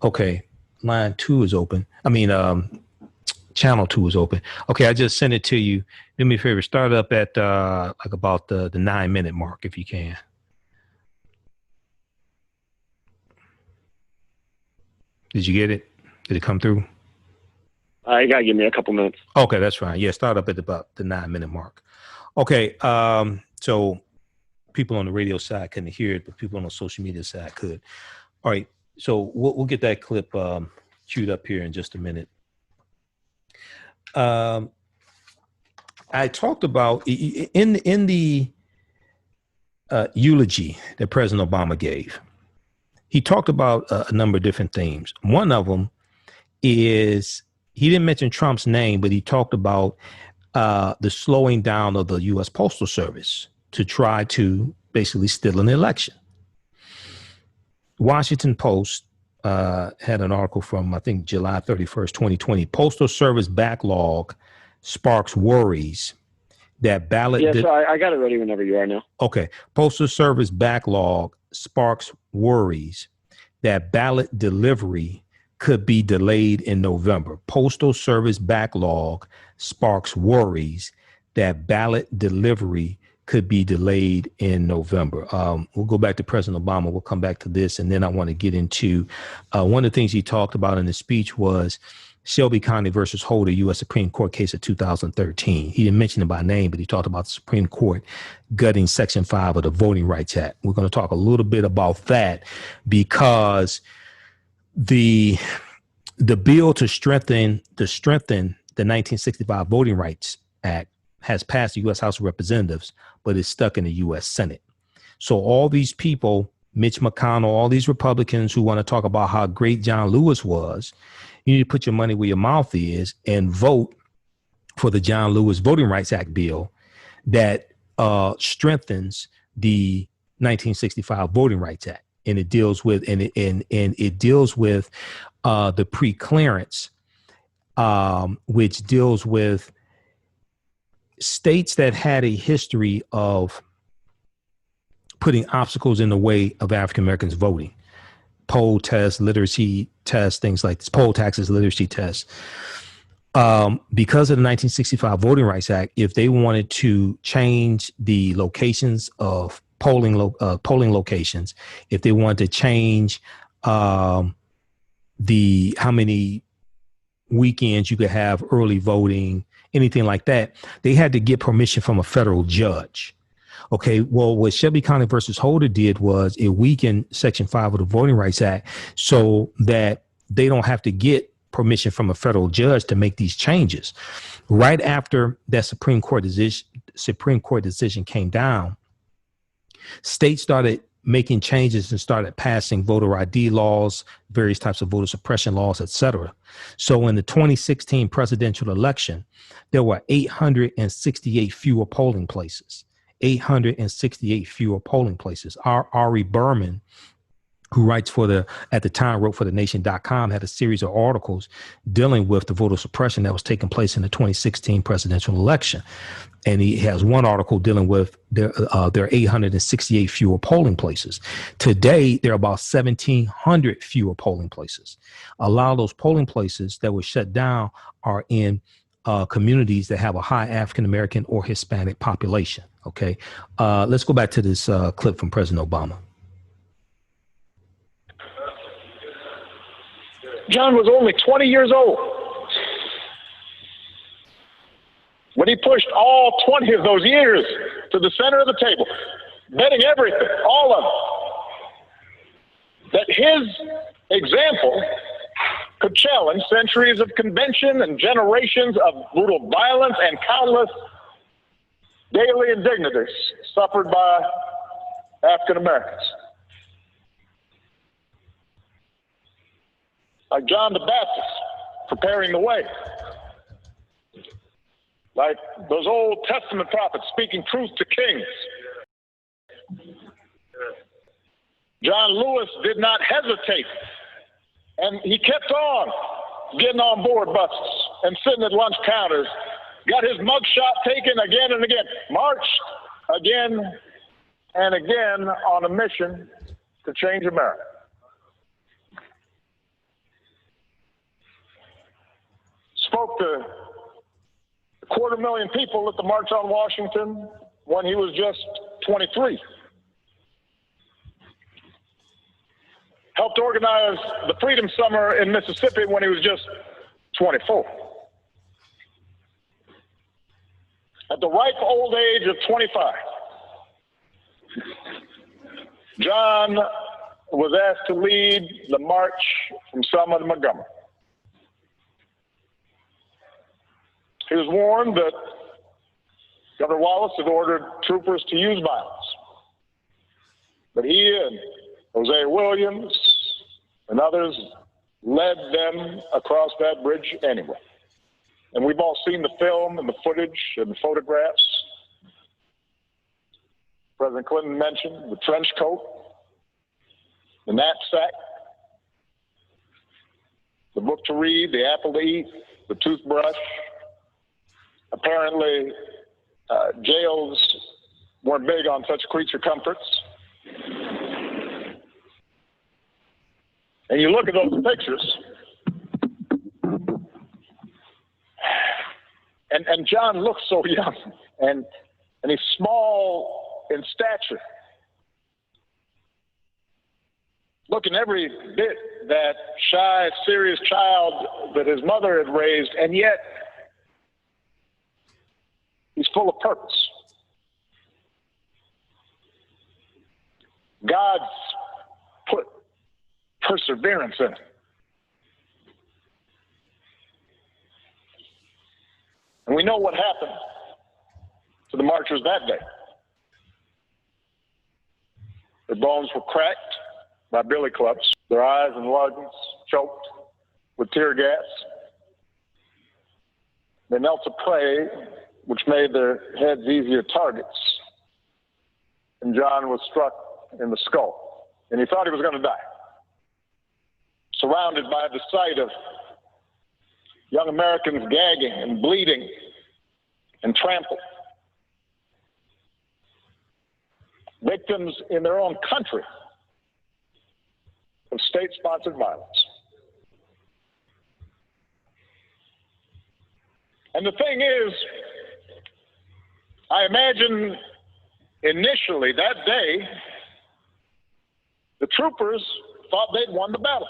S1: Okay, line 2 is open. I mean, channel 2 is open. Okay, I just sent it to you. Do me a favor, start up at like about the 9-minute mark if you can. Did you get it? Did it come through?
S7: You gotta give me a couple minutes.
S1: Okay, that's fine. Yeah, start up at about the 9-minute mark. Okay, so people on the radio side couldn't hear it, but people on the social media side could. All right, so we'll get that clip queued up here in just a minute. I talked about in the eulogy that President Obama gave. He talked about a number of different themes. One of them is he didn't mention Trump's name, but he talked about the slowing down of the U.S. Postal Service to try to basically steal an election. Washington Post had an article from, I think, July 31st, 2020. Postal Service backlog sparks worries that ballot...
S7: Yeah, so I got it ready whenever you are now.
S1: Okay. Postal Service backlog sparks worries that ballot delivery could be delayed in November. Postal Service backlog sparks worries that ballot delivery could be delayed in November. We'll go back to President Obama. We'll come back to this. And then I want to get into one of the things he talked about in his speech was Shelby County versus Holder, U.S. Supreme Court case of 2013. He didn't mention it by name, but he talked about the Supreme Court gutting Section 5 of the Voting Rights Act. We're going to talk a little bit about that because the bill to strengthen the 1965 Voting Rights Act has passed the U.S. House of Representatives, but is stuck in the U.S. Senate. So all these people, Mitch McConnell, all these Republicans who want to talk about how great John Lewis was, you need to put your money where your mouth is and vote for the John Lewis Voting Rights Act bill that strengthens the 1965 Voting Rights Act. And it deals with it deals with the pre-clearance, which deals with states that had a history of putting obstacles in the way of African Americans voting. Poll tests, literacy tests, things like this, poll taxes, literacy tests. Because of the 1965 Voting Rights Act, if they wanted to change the locations of polling locations, if they wanted to change how many weekends you could have early voting, anything like that, they had to get permission from a federal judge. Okay, well, what Shelby County versus Holder did was it weakened Section 5 of the Voting Rights Act so that they don't have to get permission from a federal judge to make these changes. Right after that Supreme Court decision came down, states started making changes and started passing voter ID laws, various types of voter suppression laws, et cetera. So in the 2016 presidential election, there were 868 fewer polling places. 868 fewer polling places. Ari Berman, who writes at the time wrote for the nation.com, had a series of articles dealing with the voter suppression that was taking place in the 2016 presidential election. And he has one article dealing with their 868 fewer polling places. Today, there are about 1,700 fewer polling places. A lot of those polling places that were shut down are in communities that have a high African-American or Hispanic population. Okay, let's go back to this clip from President Obama.
S4: John was only 20 years old when he pushed all 20 of those years to the center of the table, betting everything, all of it, that his example could challenge centuries of convention and generations of brutal violence and countless daily indignities suffered by African Americans. like John the Baptist preparing the way, like those Old Testament prophets speaking truth to kings. John Lewis did not hesitate, and he kept on getting on board buses and sitting at lunch counters, got his mugshot taken again and again, marched again and again on a mission to change America. Spoke to 250,000 people at the March on Washington when he was just 23. Helped organize the Freedom Summer in Mississippi when he was just 24. At the ripe old age of 25, John was asked to lead the march from Selma to Montgomery. He was warned that Governor Wallace had ordered troopers to use violence. But he and Hosea Williams and others led them across that bridge anyway. And we've all seen the film and the footage and the photographs. President Clinton mentioned the trench coat, the knapsack, the book to read, the apple to eat, the toothbrush. Apparently, jails weren't big on such creature comforts. And you look at those pictures, and John looks so young, and he's small in stature, looking every bit that shy, serious child that his mother had raised, and yet he's full of purpose. God's put perseverance in it. And we know what happened to the marchers that day. Their bones were cracked by billy clubs, their eyes and lungs choked with tear gas. They knelt to pray, which made their heads easier targets. And John was struck in the skull, and he thought he was going to die. Surrounded by the sight of young Americans gagging and bleeding and trampled. Victims in their own country of state-sponsored violence. And the thing is, I imagine initially that day, the troopers thought they'd won the battle.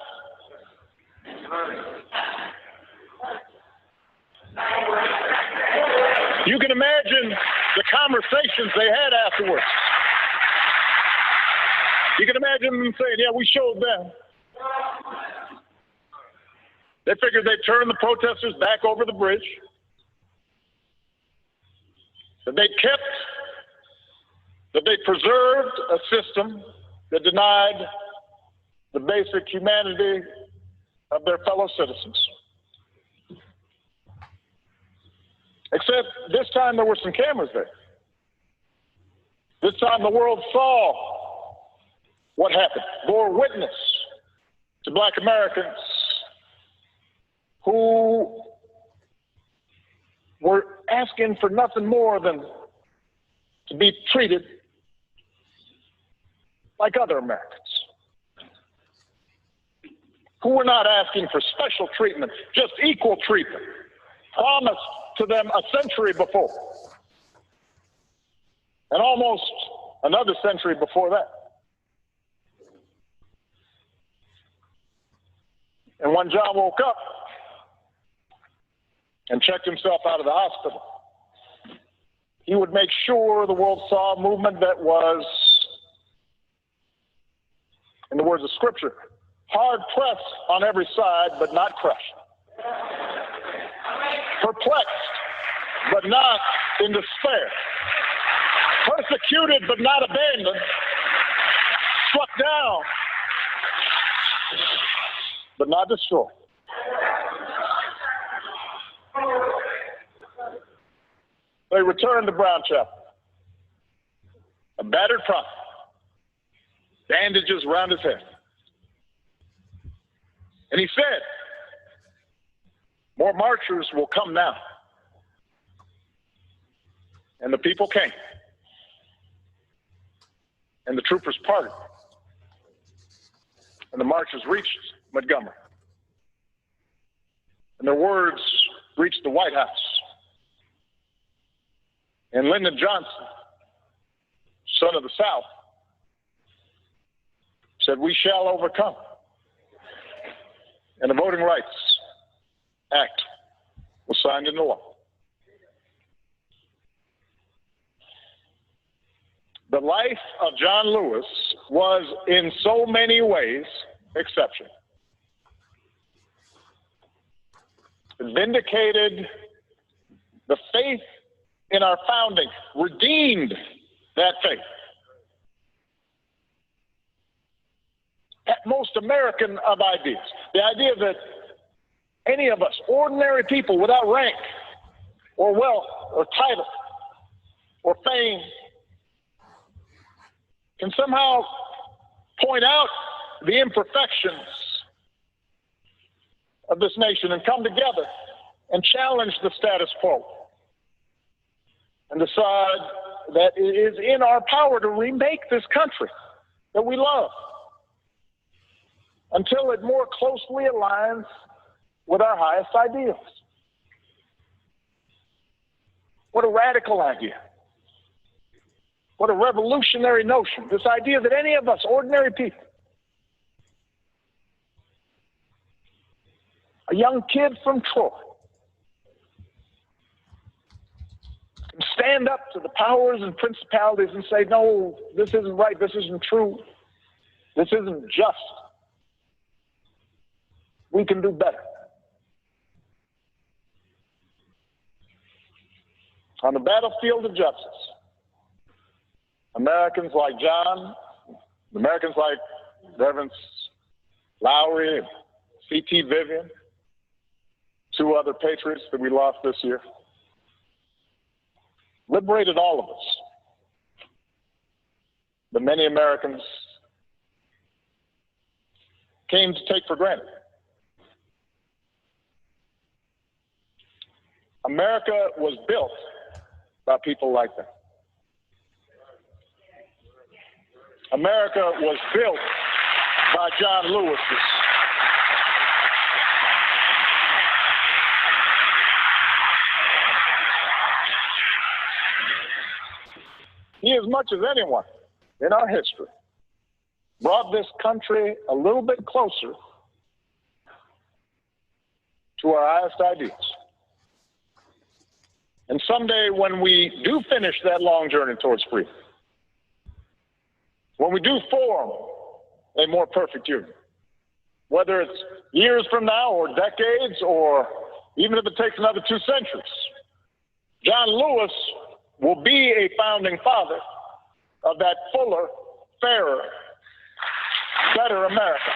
S4: You can imagine the conversations they had afterwards. You can imagine them saying, yeah, we showed them. They figured they'd turn the protesters back over the bridge. That they preserved a system that denied the basic humanity of their fellow citizens. Except this time there were some cameras there. This time the world saw what happened, bore witness to Black Americans who were asking for nothing more than to be treated like other Americans, who were not asking for special treatment, just equal treatment, promised to them a century before, and almost another century before that. And when John woke up and checked himself out of the hospital, he would make sure the world saw a movement that was, in the words of Scripture, hard pressed on every side, but not crushed. Perplexed, but not in despair. Persecuted, but not abandoned. Struck down, but not destroy. They returned to Brown Chapel, a battered prophet, bandages around his head. And he said, more marchers will come now. And the people came. And the troopers parted. And the marchers reached Montgomery. And their words reached the White House. And Lyndon Johnson, son of the South, said, we shall overcome. And the Voting Rights Act was signed into law. The life of John Lewis was in so many ways exceptional. It vindicated the faith in our founding, redeemed that faith. At most American of ideas, the idea that any of us, ordinary people without rank or wealth or title or fame, can somehow point out the imperfections of this nation and come together and challenge the status quo and decide that it is in our power to remake this country that we love until it more closely aligns with our highest ideals. What a radical idea. What a revolutionary notion. This idea that any of us, ordinary people, a young kid from Troy, can stand up to the powers and principalities and say, no, this isn't right, this isn't true, this isn't just. We can do better. On the battlefield of justice, Americans like John, Americans like Reverend Lowry and C.T. Vivian, two other patriots that we lost this year, liberated all of us. But many Americans came to take for granted. America was built by people like that. America was built by John Lewis's. He, as much as anyone in our history, brought this country a little bit closer to our highest ideals. And someday when we do finish that long journey towards freedom, when we do form a more perfect union, whether it's years from now or decades or even if it takes another 2 centuries, John Lewis will be a founding father of that fuller, fairer, better America.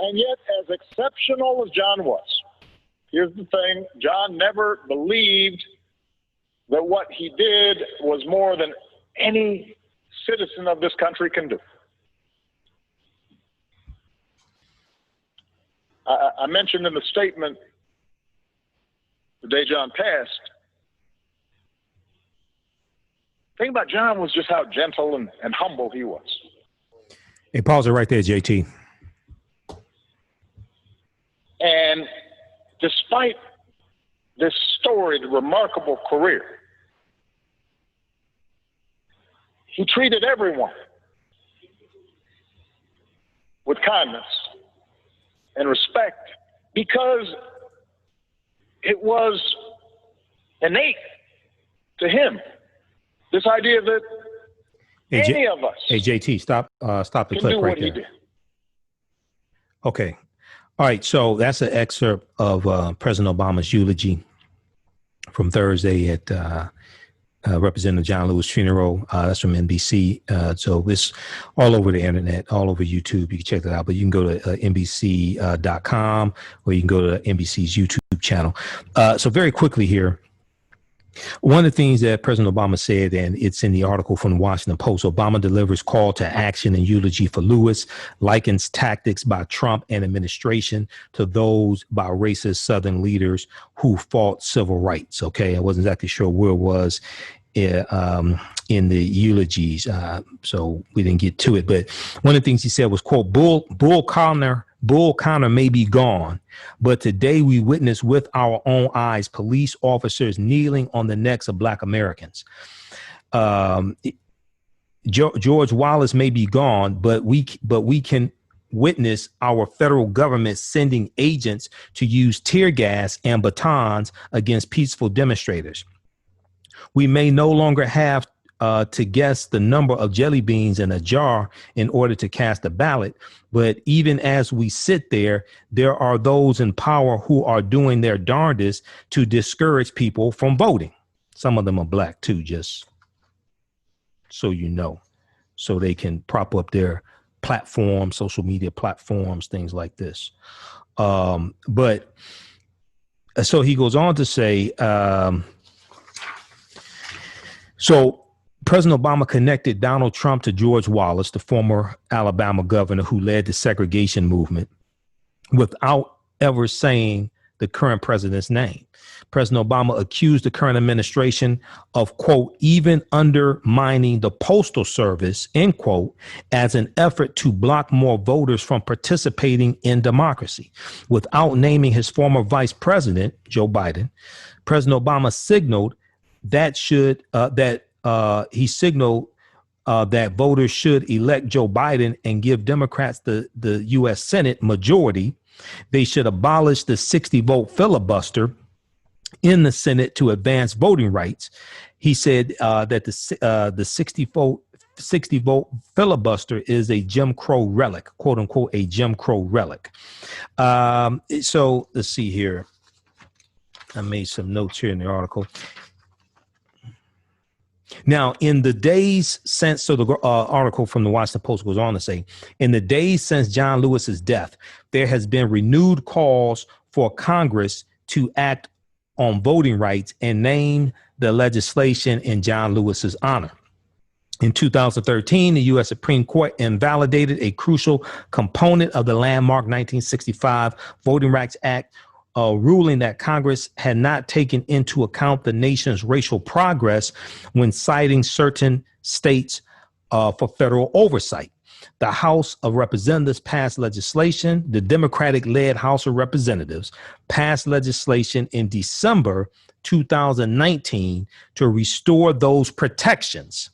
S4: And yet, as exceptional as John was, here's the thing, John never believed that what he did was more than any citizen of this country can do. I mentioned in the statement the day John passed, the thing about John was just how gentle and humble he was.
S1: Hey, pause it right there, JT.
S4: And despite this storied, remarkable career, he treated everyone with kindness and respect because it was innate to him. This idea that any of us.
S1: Hey, JT, stop the clip right there. Okay. All right, so that's an excerpt of President Obama's eulogy from Thursday at Representative John Lewis funeral. That's from NBC. So this all over the internet, all over YouTube. You can check that out. But you can go to NBC.com or you can go to NBC's YouTube channel. So very quickly here, one of the things that President Obama said, and it's in the article from the Washington Post, Obama delivers call to action and eulogy for Lewis, likens tactics by Trump and administration to those by racist Southern leaders who fought civil rights. Okay, I wasn't exactly sure where it was in the eulogies, so we didn't get to it. But one of the things he said was, quote, Bull Connor may be gone, but today we witness with our own eyes police officers kneeling on the necks of Black Americans. George Wallace may be gone, but we can witness our federal government sending agents to use tear gas and batons against peaceful demonstrators. We may no longer have to guess the number of jelly beans in a jar in order to cast a ballot. But even as we sit there, there are those in power who are doing their darndest to discourage people from voting. Some of them are Black too, just so you know, so they can prop up their platforms, social media platforms, things like this. But so he goes on to say, so President Obama connected Donald Trump to George Wallace, the former Alabama governor who led the segregation movement, without ever saying the current president's name. President Obama accused the current administration of, quote, even undermining the Postal Service, end quote, as an effort to block more voters from participating in democracy. Without naming his former vice president, Joe Biden, President Obama signaled that that voters should elect Joe Biden and give Democrats the U.S. Senate majority. They should abolish the 60-vote filibuster in the Senate to advance voting rights. He said that the 60-vote filibuster is a Jim Crow relic, quote unquote, a Jim Crow relic. So let's see here. I made some notes here in the article. Now, in the days since, so the article from the Washington Post goes on to say, in the days since John Lewis's death, there has been renewed calls for Congress to act on voting rights and name the legislation in John Lewis's honor. In 2013, the U.S. Supreme Court invalidated a crucial component of the landmark 1965 Voting Rights Act, ruling that Congress had not taken into account the nation's racial progress when citing certain states for federal oversight. The House of Representatives passed legislation. The Democratic-led House of Representatives passed legislation in December 2019 to restore those protections.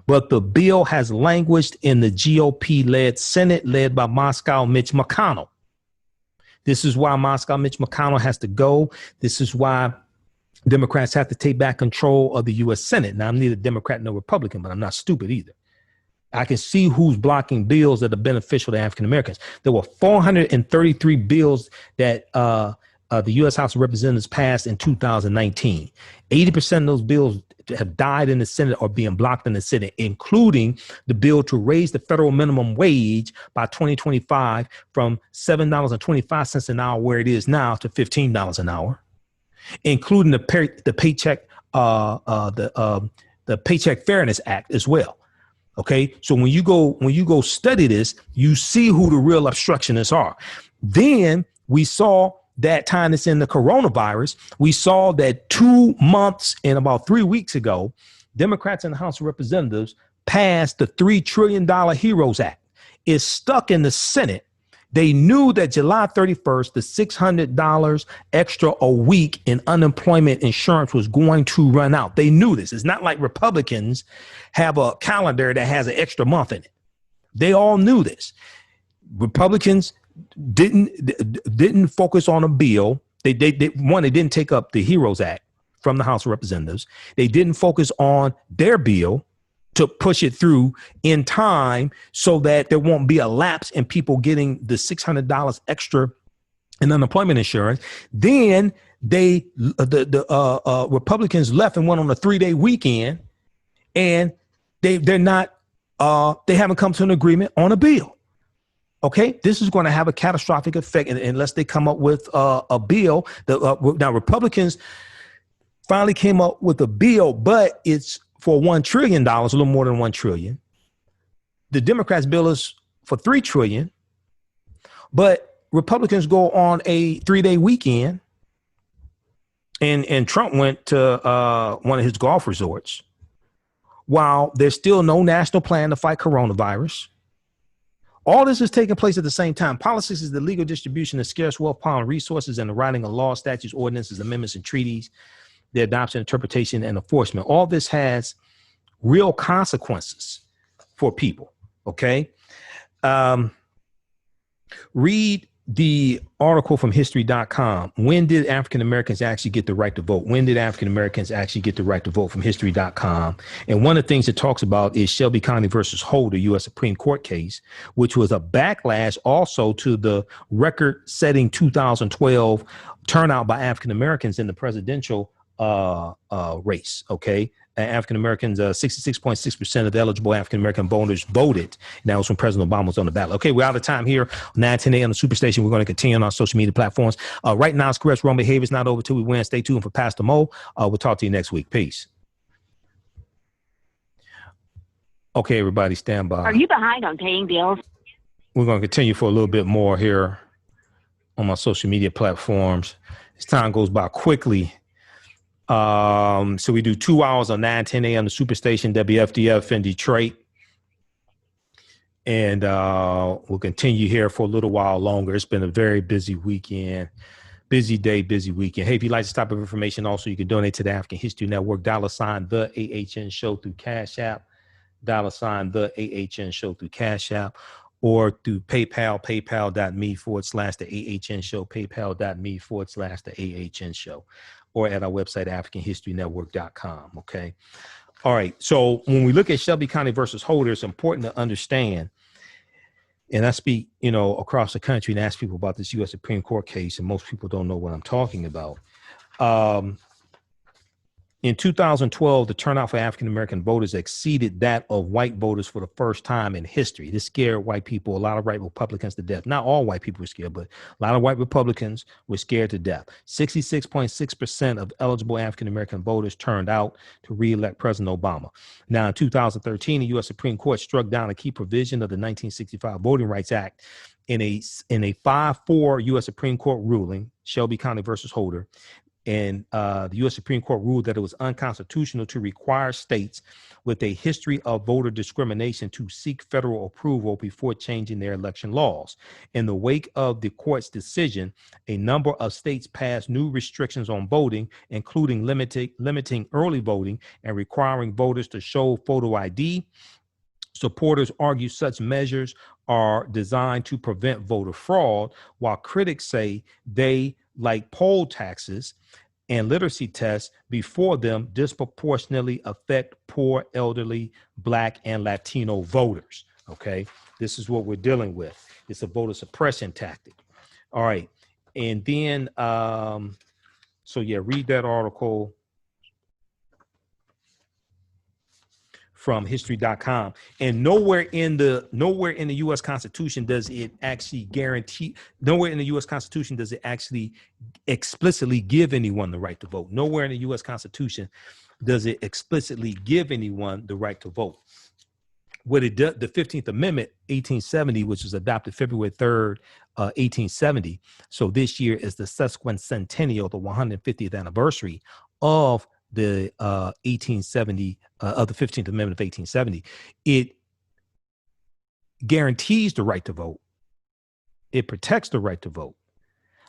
S1: But the bill has languished in the GOP-led Senate led by Moscow Mitch McConnell. This is why Moscow Mitch McConnell has to go. This is why Democrats have to take back control of the U.S. Senate. Now, I'm neither Democrat nor Republican, but I'm not stupid either. I can see who's blocking bills that are beneficial to African Americans. There were 433 bills that the U.S. House of Representatives passed in 2019. 80% of those bills have died in the Senate or being blocked in the Senate, including the bill to raise the federal minimum wage by 2025 from $7.25 an hour, where it is now, to $15 an hour, including the Paycheck Fairness Act as well. Okay, so when you go study this, you see who the real obstructionists are. Then we saw that time it's in the coronavirus, we saw that 2 months and about 3 weeks ago, Democrats in the House of Representatives passed the $3 trillion HEROES Act. It's stuck in the Senate. They knew that July 31st, the $600 extra a week in unemployment insurance was going to run out. They knew this. It's not like Republicans have a calendar that has an extra month in it. They all knew this. Republicans didn't focus on a bill. They didn't take up the HEROES Act from the House of Representatives. They didn't focus on their bill to push it through in time so that there won't be a lapse in people getting the $600 extra and unemployment insurance. Then the Republicans left and went on a 3-day weekend, and they haven't come to an agreement on a bill. Okay, this is going to have a catastrophic effect unless they come up with a bill. Now Republicans finally came up with a bill, but it's for $1 trillion, a little more than $1 trillion. The Democrats' bill is for $3 trillion, but Republicans go on a 3-day weekend, and Trump went to one of his golf resorts, while there's still no national plan to fight coronavirus. All this is taking place at the same time. Politics is the legal distribution of scarce wealth, power, and resources, and the writing of laws, statutes, ordinances, amendments, and treaties, the adoption, interpretation, and enforcement. All this has real consequences for people. Okay. Read the article from history.com. When did African Americans actually get the right to vote? When did African Americans actually get the right to vote, from history.com? And one of the things it talks about is Shelby County versus Holder, U.S. Supreme Court case, which was a backlash also to the record-setting 2012 turnout by African Americans in the presidential race. Okay. African Americans, 66.6% of the eligible African American voters voted. And that was when President Obama was on the ballot. Okay, we're out of time here. 9:10 a.m. the Superstation. We're going to continue on our social media platforms. Right now, it's correct. Wrong behavior is not over till we win. Stay tuned for Pastor Mo. We'll talk to you next week. Peace. Okay, everybody, stand by.
S3: Are you behind on paying bills?
S1: We're going to continue for a little bit more here on my social media platforms. As time goes by quickly. So we do 2 hours on 9:10 a.m. the Superstation, WFDF in Detroit. And we'll continue here for a little while longer. It's been a very busy weekend, busy day, busy weekend. Hey, if you'd like this type of information, also, you can donate to the African History Network, $ the AHN show through Cash App, $ the AHN show through Cash App, or through PayPal, paypal.me/the AHN show, paypal.me/the AHN show. Or at our website, AfricanHistoryNetwork.com. Okay. All right. So when we look at Shelby County versus Holder, it's important to understand, and I speak, across the country and ask people about this U.S. Supreme Court case, and most people don't know what I'm talking about. In 2012, the turnout for African-American voters exceeded that of white voters for the first time in history. This scared white people, a lot of white Republicans, to death. Not all white people were scared, but a lot of white Republicans were scared to death. 66.6% of eligible African-American voters turned out to re-elect President Obama. Now, in 2013, the U.S. Supreme Court struck down a key provision of the 1965 Voting Rights Act in a 5-4 U.S. Supreme Court ruling, Shelby County versus Holder. And the U.S. Supreme Court ruled that it was unconstitutional to require states with a history of voter discrimination to seek federal approval before changing their election laws. In the wake of the court's decision, a number of states passed new restrictions on voting, including limiting early voting and requiring voters to show photo ID. Supporters argue such measures are designed to prevent voter fraud, while critics say they, like poll taxes and literacy tests before them, disproportionately affect poor, elderly, Black, and Latino voters. Okay, this is what we're dealing with. It's a voter suppression tactic. All right, and then, read that article from history.com. And nowhere in the U.S. Constitution does it actually guarantee, nowhere in the U.S. Constitution does it actually explicitly give anyone the right to vote. Nowhere in the U.S. Constitution does it explicitly give anyone the right to vote. What it does, the 15th Amendment, 1870, which was adopted February 3rd, 1870. So this year is the sesquicentennial, the 150th anniversary of the 1870 of the 15th Amendment of 1870. It guarantees the right to vote. It protects the right to vote,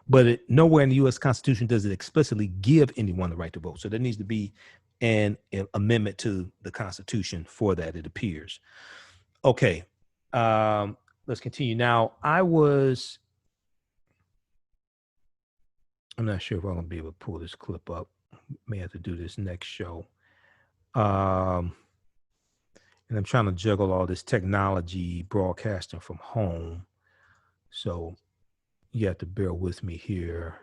S1: but nowhere in the U.S. Constitution does it explicitly give anyone the right to vote. So there needs to be an amendment to the Constitution for that, it appears. Okay, let's continue. Now, I'm not sure if I'm going to be able to pull this clip up. May have to do this next show. And I'm trying to juggle all this technology broadcasting from home. So you have to bear with me here.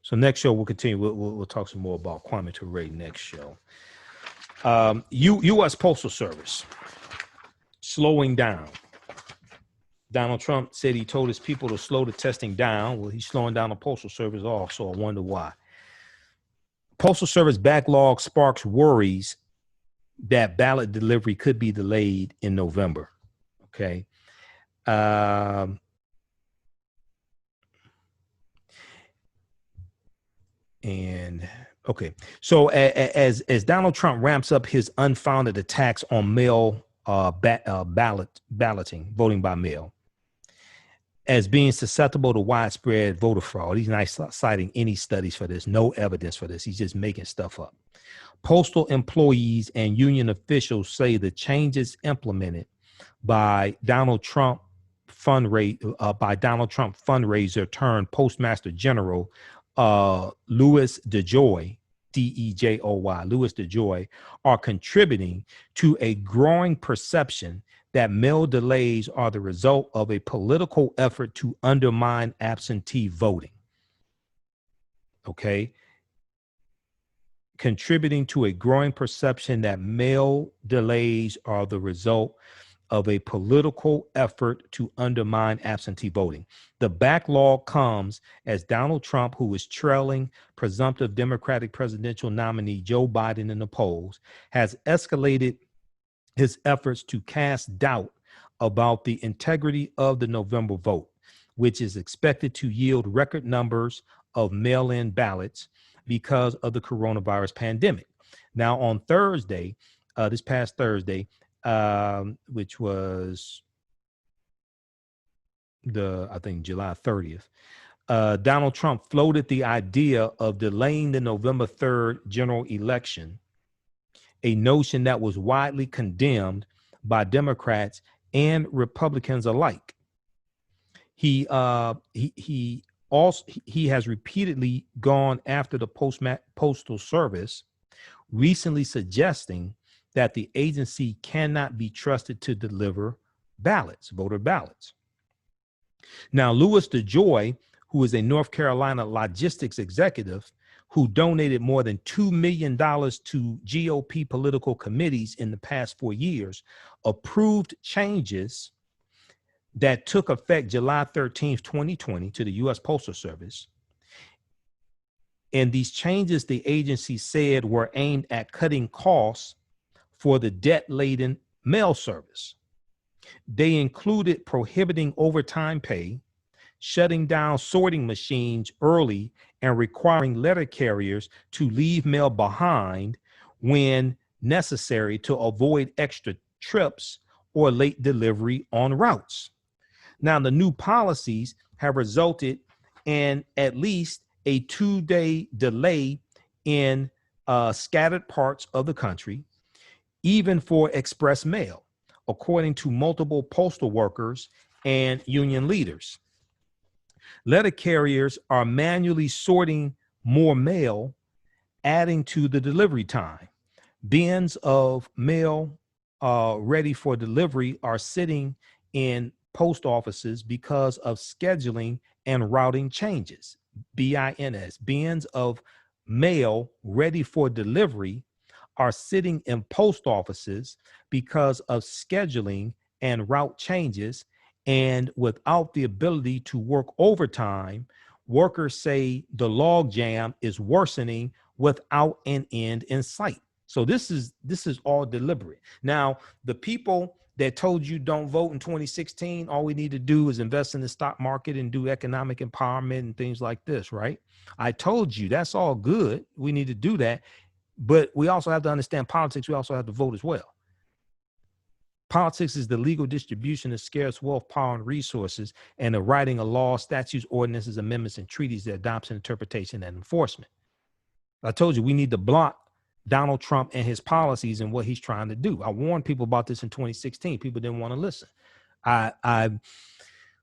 S1: So next show we'll continue. We'll talk some more about Kwame Toure next show. U.S. Postal Service slowing down. Donald Trump said he told his people to slow the testing down. Well, he's slowing down the Postal Service also. I wonder why. Postal Service backlog sparks worries that ballot delivery could be delayed in November. Okay. So as Donald Trump ramps up his unfounded attacks on mail balloting, voting by mail, as being susceptible to widespread voter fraud, he's not citing any studies for this, no evidence for this. He's just making stuff up. Postal employees and union officials say the changes implemented by Donald Trump fundraiser turned Postmaster General Louis DeJoy, D-E-J-O-Y, Louis DeJoy, are contributing to a growing perception that mail delays are the result of a political effort to undermine absentee voting. Okay. Contributing to a growing perception that mail delays are the result of a political effort to undermine absentee voting. The backlog comes as Donald Trump, who is trailing presumptive Democratic presidential nominee Joe Biden in the polls, has escalated his efforts to cast doubt about the integrity of the November vote, which is expected to yield record numbers of mail-in ballots because of the coronavirus pandemic. Now, on Thursday, this past Thursday, which was I think July 30th, Donald Trump floated the idea of delaying the November 3rd general election, a notion that was widely condemned by Democrats and Republicans alike. He has repeatedly gone after the Postal Service, recently suggesting that the agency cannot be trusted to deliver voter ballots. Now, Louis DeJoy, who is a North Carolina logistics executive who donated more than $2 million to GOP political committees in the past 4 years, approved changes that took effect July 13th, 2020 to the U.S. Postal Service. And these changes, the agency said, were aimed at cutting costs for the debt-laden mail service. They included prohibiting overtime pay, shutting down sorting machines early, and requiring letter carriers to leave mail behind when necessary to avoid extra trips or late delivery on routes. Now, the new policies have resulted in at least a 2-day delay in scattered parts of the country, even for express mail, according to multiple postal workers and union leaders. Letter carriers are manually sorting more mail, adding to the delivery time. Bins of mail ready for delivery are sitting in post offices because of scheduling and routing changes. BINS, bins of mail ready for delivery are sitting in post offices because of scheduling and route changes. And without the ability to work overtime, workers say the logjam is worsening without an end in sight. So this is all deliberate. Now, the people that told you don't vote in 2016, all we need to do is invest in the stock market and do economic empowerment and things like this, right? I told you that's all good. We need to do that. But we also have to understand politics. We also have to vote as well. Politics is the legal distribution of scarce wealth, power, and resources, and the writing of laws, statutes, ordinances, amendments, and treaties, that adoption, interpretation, and enforcement. I told you we need to block Donald Trump and his policies and what he's trying to do. I warned people about this in 2016. People didn't want to listen. I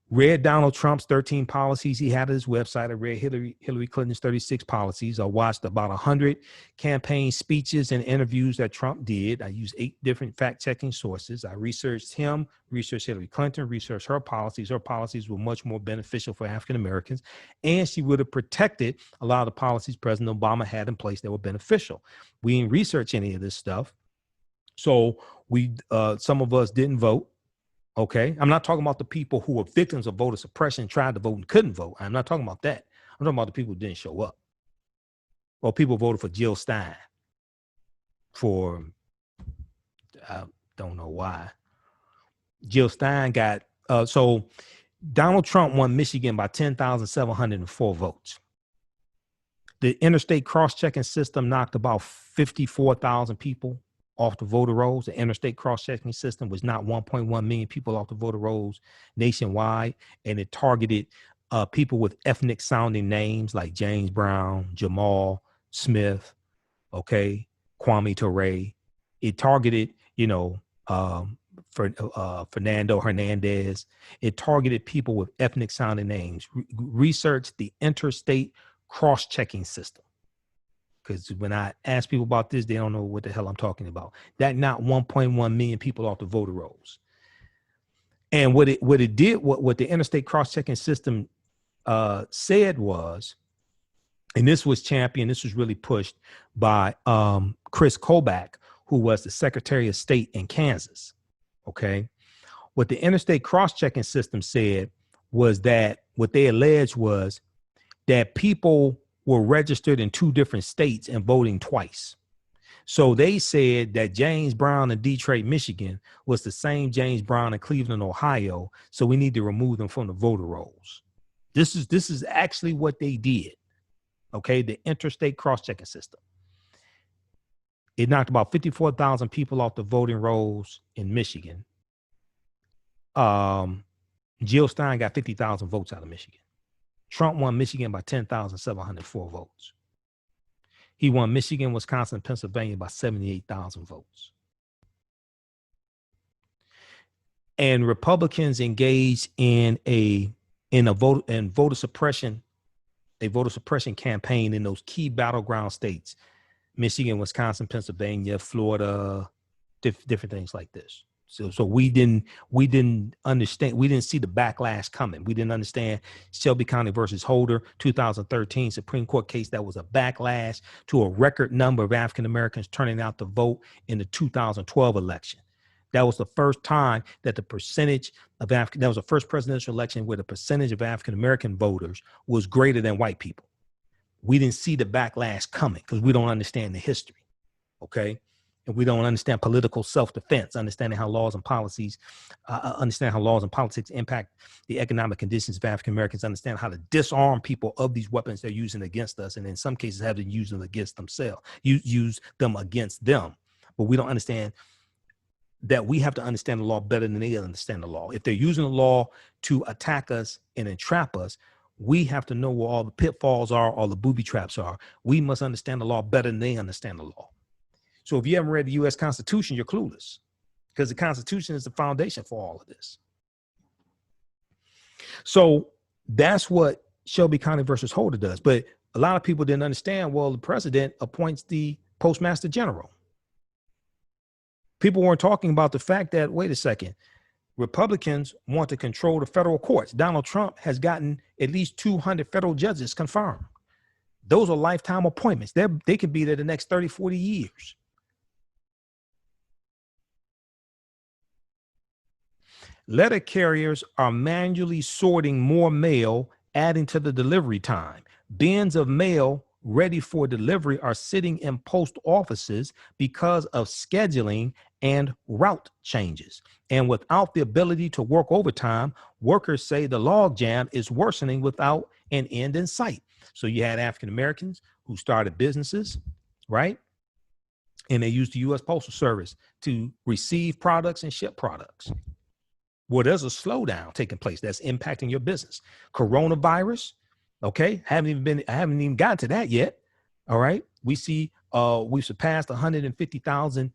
S1: read Donald Trump's 13 policies he had at his website. I read Hillary Clinton's 36 policies. I watched about 100 campaign speeches and interviews that Trump did. I used 8 different fact-checking sources. I researched him, researched Hillary Clinton, researched her policies. Her policies were much more beneficial for African Americans, and she would have protected a lot of the policies President Obama had in place that were beneficial. We didn't research any of this stuff. So some of us didn't vote. Okay. I'm not talking about the people who were victims of voter suppression, tried to vote and couldn't vote. I'm not talking about that. I'm talking about the people who didn't show up. Well, people voted for Jill Stein for, I don't know why. Jill Stein got, so Donald Trump won Michigan by 10,704 votes. The interstate cross-checking system knocked about 54,000 people off the voter rolls. The interstate cross-checking system was not 1.1 million people off the voter rolls nationwide, and it targeted people with ethnic sounding names like James Brown, Jamal Smith, okay, Kwame Toure. It targeted, Fernando Hernandez. It targeted people with ethnic sounding names. Research the interstate cross-checking system. Because when I ask people about this, they don't know what the hell I'm talking about. That not 1.1 million people off the voter rolls. And what the interstate cross-checking system said was, and this was championed, this was really pushed by Chris Kobach, who was the Secretary of State in Kansas. Okay. What the interstate cross-checking system said was that what they alleged was that people were registered in 2 different states and voting twice. So they said that James Brown in Detroit, Michigan was the same James Brown in Cleveland, Ohio. So we need to remove them from the voter rolls. This is actually what they did. Okay. The interstate cross-checking system. It knocked about 54,000 people off the voting rolls in Michigan. Jill Stein got 50,000 votes out of Michigan. Trump won Michigan by 10,704 votes. He won Michigan, Wisconsin, Pennsylvania by 78,000 votes. And Republicans engaged in voter suppression campaign in those key battleground states: Michigan, Wisconsin, Pennsylvania, Florida, different things like this. So we didn't understand. We didn't see the backlash coming. We didn't understand Shelby County versus Holder, 2013 Supreme Court case that was a backlash to a record number of African Americans turning out to vote in the 2012 election. That was the first time that that was the first presidential election where the percentage of African American voters was greater than white people. We didn't see the backlash coming because we don't understand the history. Okay. And we don't understand political self-defense, understand how laws and politics impact the economic conditions of African Americans, understand how to disarm people of these weapons they're using against us, and in some cases have to use them against themselves, use them against them. But we don't understand that we have to understand the law better than they understand the law. If they're using the law to attack us and entrap us, we have to know where all the pitfalls are, all the booby traps are. We must understand the law better than they understand the law. So if you haven't read the U.S. Constitution, you're clueless, because the Constitution is the foundation for all of this. So that's what Shelby County versus Holder does. But a lot of people didn't understand, well, the president appoints the postmaster general. People weren't talking about the fact that, wait a second, Republicans want to control the federal courts. Donald Trump has gotten at least 200 federal judges confirmed. Those are lifetime appointments. They could be there the next 30, 40 years. Letter carriers are manually sorting more mail, adding to the delivery time. Bins of mail ready for delivery are sitting in post offices because of scheduling and route changes. And without the ability to work overtime, workers say the logjam is worsening without an end in sight. So you had African Americans who started businesses, right? And they used the U.S. Postal Service to receive products and ship products. Well, there's a slowdown taking place that's impacting your business. Coronovirus, okay, I haven't even gotten to that yet. All right, we see we've surpassed 150,000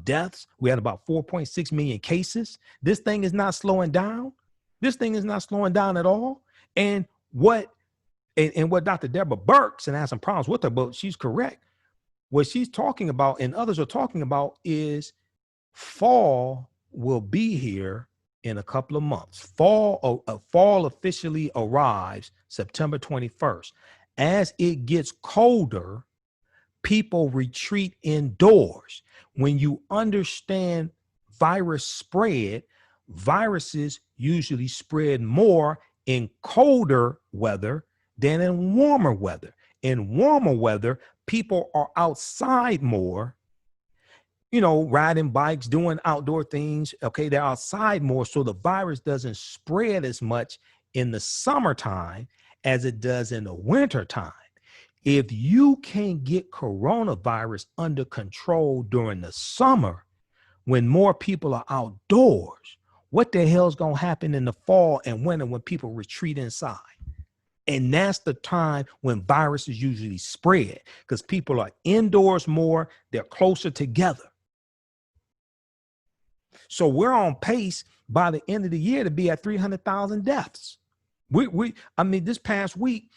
S1: deaths. We had about 4.6 million cases. This thing is not slowing down. This thing is not slowing down at all. And what Dr. Deborah Burks, and I have some problems with her, but she's correct. What she's talking about and others are talking about is fall will be here in a couple of months. Fall officially arrives September 21st. As it gets colder, people retreat indoors. When you understand virus spread, viruses usually spread more in colder weather than in warmer weather. In warmer weather, people are outside more, riding bikes, doing outdoor things. Okay, they're outside more, so the virus doesn't spread as much in the summertime as it does in the wintertime. If you can't get coronavirus under control during the summer, when more people are outdoors, what the hell is going to happen in the fall and winter when people retreat inside? And that's the time when viruses usually spread, because people are indoors more, they're closer together. So we're on pace by the end of the year to be at 300,000 deaths. This past week,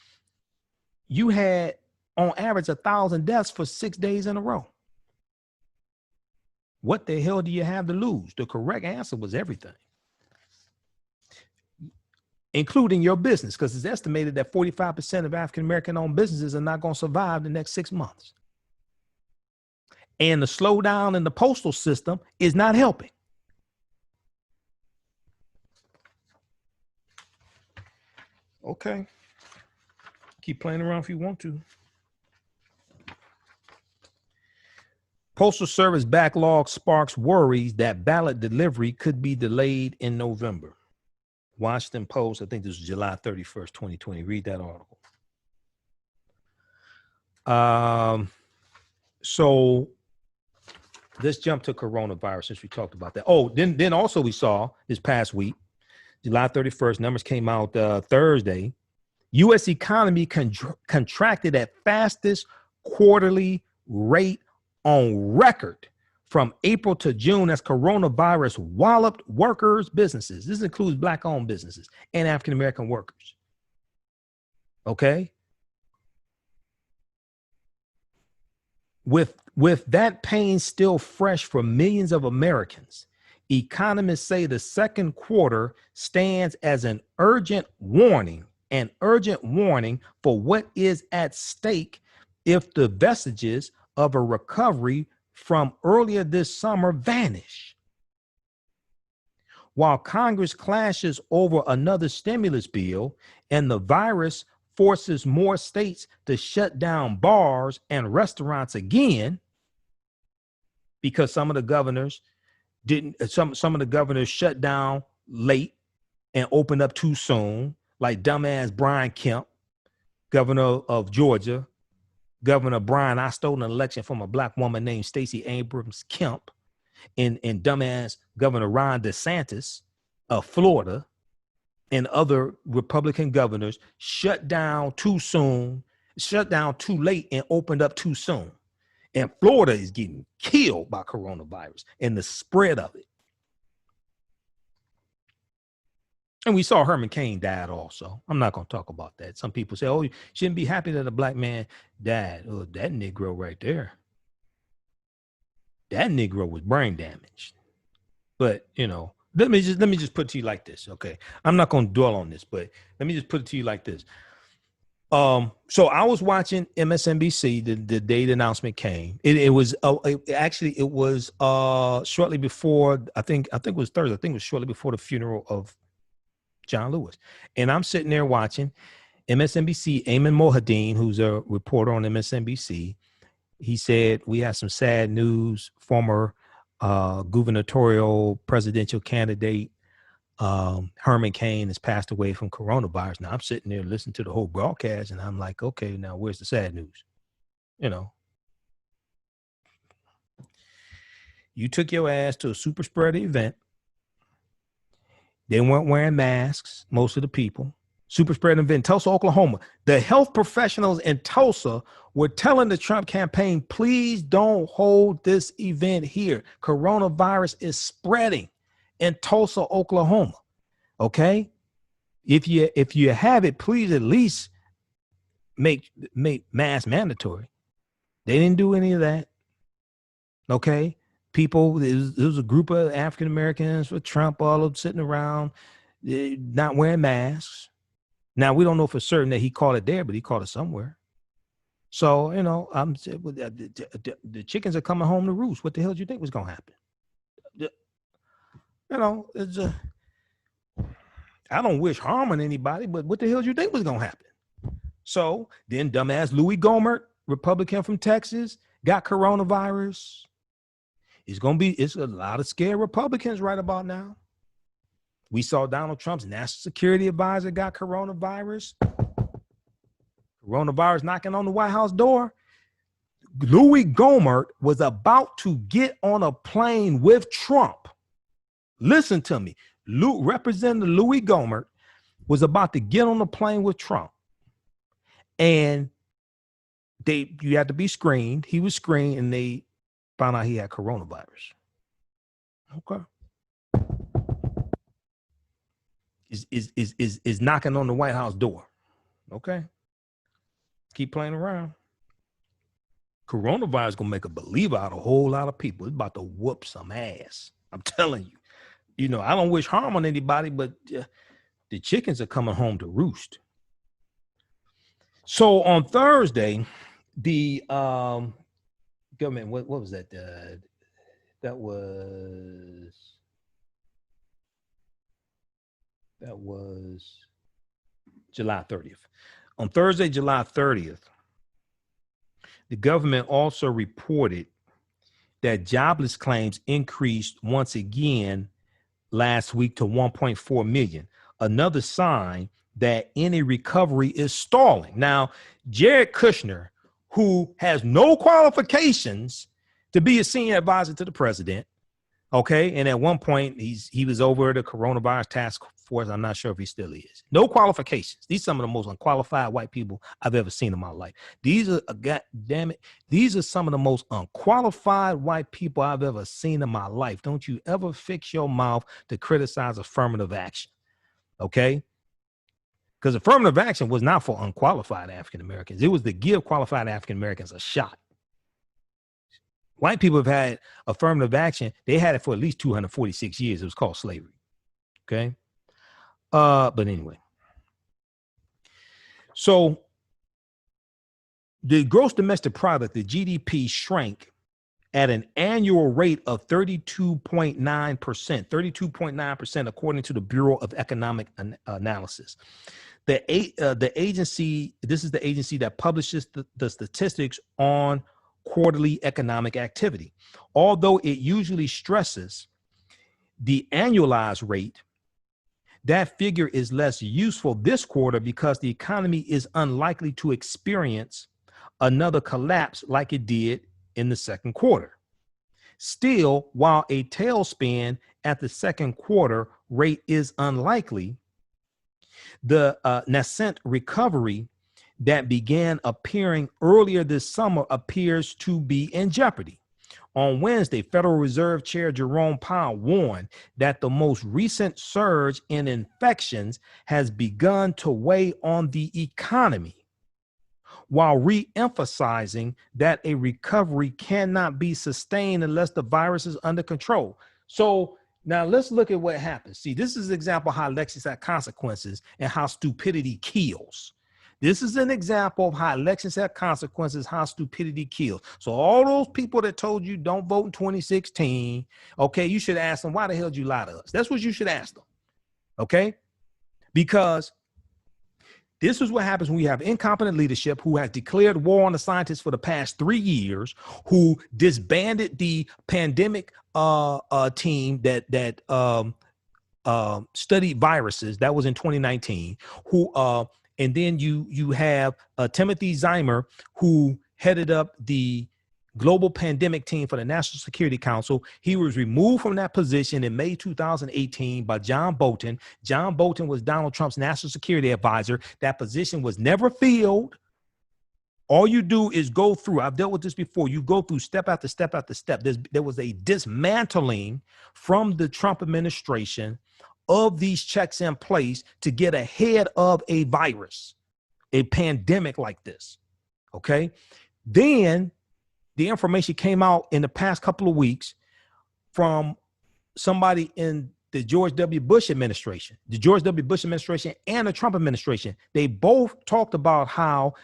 S1: you had on average 1,000 deaths for 6 days in a row. What the hell do you have to lose? The correct answer was everything, including your business, because it's estimated that 45% of African-American owned businesses are not going to survive the next 6 months. And the slowdown in the postal system is not helping. Okay. Keep playing around if you want to. Postal Service backlog sparks worries that ballot delivery could be delayed in November. Washington Post, I think this was July 31st, 2020. Read that article. So let's jump to coronavirus since we talked about that. Oh, then also we saw this past week, July 31st, numbers came out Thursday. U.S. economy contracted at fastest quarterly rate on record from April to June as coronavirus walloped workers' businesses. This includes Black-owned businesses and African-American workers. Okay? With that pain still fresh for millions of Americans, economists say the second quarter stands as an urgent warning for what is at stake if the vestiges of a recovery from earlier this summer vanish. While Congress clashes over another stimulus bill and the virus forces more states to shut down bars and restaurants again, because some of the governors shut down late and opened up too soon, like dumbass Brian Kemp, governor of Georgia. Governor Brian, I stole an election from a Black woman named Stacey Abrams Kemp, and dumbass Governor Ron DeSantis of Florida, and other Republican governors shut down too soon, shut down too late, and opened up too soon. And Florida is getting killed by coronavirus and the spread of it. And we saw Herman Cain died also. I'm not going to talk about that. Some people say, oh, you shouldn't be happy that a Black man died. Oh, that Negro right there. That Negro was brain damaged. But, let me just put it to you like this, okay? I'm not going to dwell on this, but let me just put it to you like this. So I was watching MSNBC the day the announcement came. It was shortly before, I think it was Thursday. I think it was shortly before the funeral of John Lewis. And I'm sitting there watching MSNBC. Ayman Mohadeen, who's a reporter on MSNBC, he said, we have some sad news. Former gubernatorial presidential candidate Herman Cain has passed away from coronavirus. Now I'm sitting there listening to the whole broadcast and I'm like, okay, now where's the sad news? You took your ass to a super spreader event. They weren't wearing masks, most of the people. Super spreader event in Tulsa, Oklahoma. The health professionals in Tulsa were telling the Trump campaign, please don't hold this event here. Coronavirus is spreading in Tulsa, Oklahoma. Okay. If you have it, please at least make mask mandatory. They didn't do any of that. Okay. People, there was a group of African Americans with Trump, all of them sitting around, not wearing masks. Now, we don't know for certain that he caught it there, but he caught it somewhere. So, you know, the chickens are coming home to roost. What the hell do you think was going to happen? You know, I don't wish harm on anybody, but what the hell do you think was going to happen? So then dumbass Louis Gohmert, Republican from Texas, got coronavirus. It's a lot of scared Republicans right about now. We saw Donald Trump's national security advisor got coronavirus. Coronavirus knocking on the White House door. Louis Gohmert was about to get on a plane with Trump. Listen to me. Representative Louis Gohmert was about to get on a plane with Trump. And you had to be screened. He was screened and they found out he had coronavirus. Okay. Is knocking on the White House door. Okay. Keep playing around. Coronavirus gonna make a believer out of a whole lot of people. It's about to whoop some ass. I'm telling you. You know, I don't wish harm on anybody, but the chickens are coming home to roost. So on Thursday, the government, what was that? That was July 30th. On Thursday, July 30th, the government also reported that jobless claims increased once again last week to 1.4 million. Another sign that any recovery is stalling. Now, Jared Kushner, who has no qualifications to be a senior advisor to the president, okay, and at one point he was over the coronavirus task force. I'm not sure if he still is. No qualifications. These are some of the most unqualified white people I've ever seen in my life. These are some of the most unqualified white people I've ever seen in my life. Don't you ever fix your mouth to criticize affirmative action, okay? Because affirmative action was not for unqualified African Americans. It was to give qualified African Americans a shot. White people have had affirmative action. They had it for at least 246 years. It was called slavery. Okay. But anyway. So the gross domestic product, the GDP, shrank at an annual rate of 32.9%, 32.9%, according to the Bureau of Economic Analysis. The agency, this is the agency that publishes the statistics on quarterly economic activity. Although it usually stresses the annualized rate, that figure is less useful this quarter because the economy is unlikely to experience another collapse like it did in the second quarter. Still, while a tailspin at the second quarter rate is unlikely, the nascent recovery that began appearing earlier this summer appears to be in jeopardy. On Wednesday, Federal Reserve Chair Jerome Powell warned that the most recent surge in infections has begun to weigh on the economy, while re-emphasizing that a recovery cannot be sustained unless the virus is under control. So now let's look at what happens. See, this is an example of how elections have consequences and how stupidity kills. This is an example of how elections have consequences, how stupidity kills. So all those people that told you don't vote in 2016, okay, you should ask them, why the hell did you lie to us? That's what you should ask them, okay? Because this is what happens when you have incompetent leadership who has declared war on the scientists for the past 3 years, who disbanded the pandemic team that studied viruses. That was in 2019, and then you have Timothy Zimmer, who headed up the global pandemic team for the National Security Council. He was removed from that position in May 2018 by John Bolton. John Bolton was Donald Trump's national security advisor. That position was never filled. All you do is go through, I've dealt with this before, you go through step after step after step. There was a dismantling from the Trump administration of these checks in place to get ahead of a virus, a pandemic like this. Okay. Then the information came out in the past couple of weeks from somebody in the George W. Bush administration, and the Trump administration. They both talked about how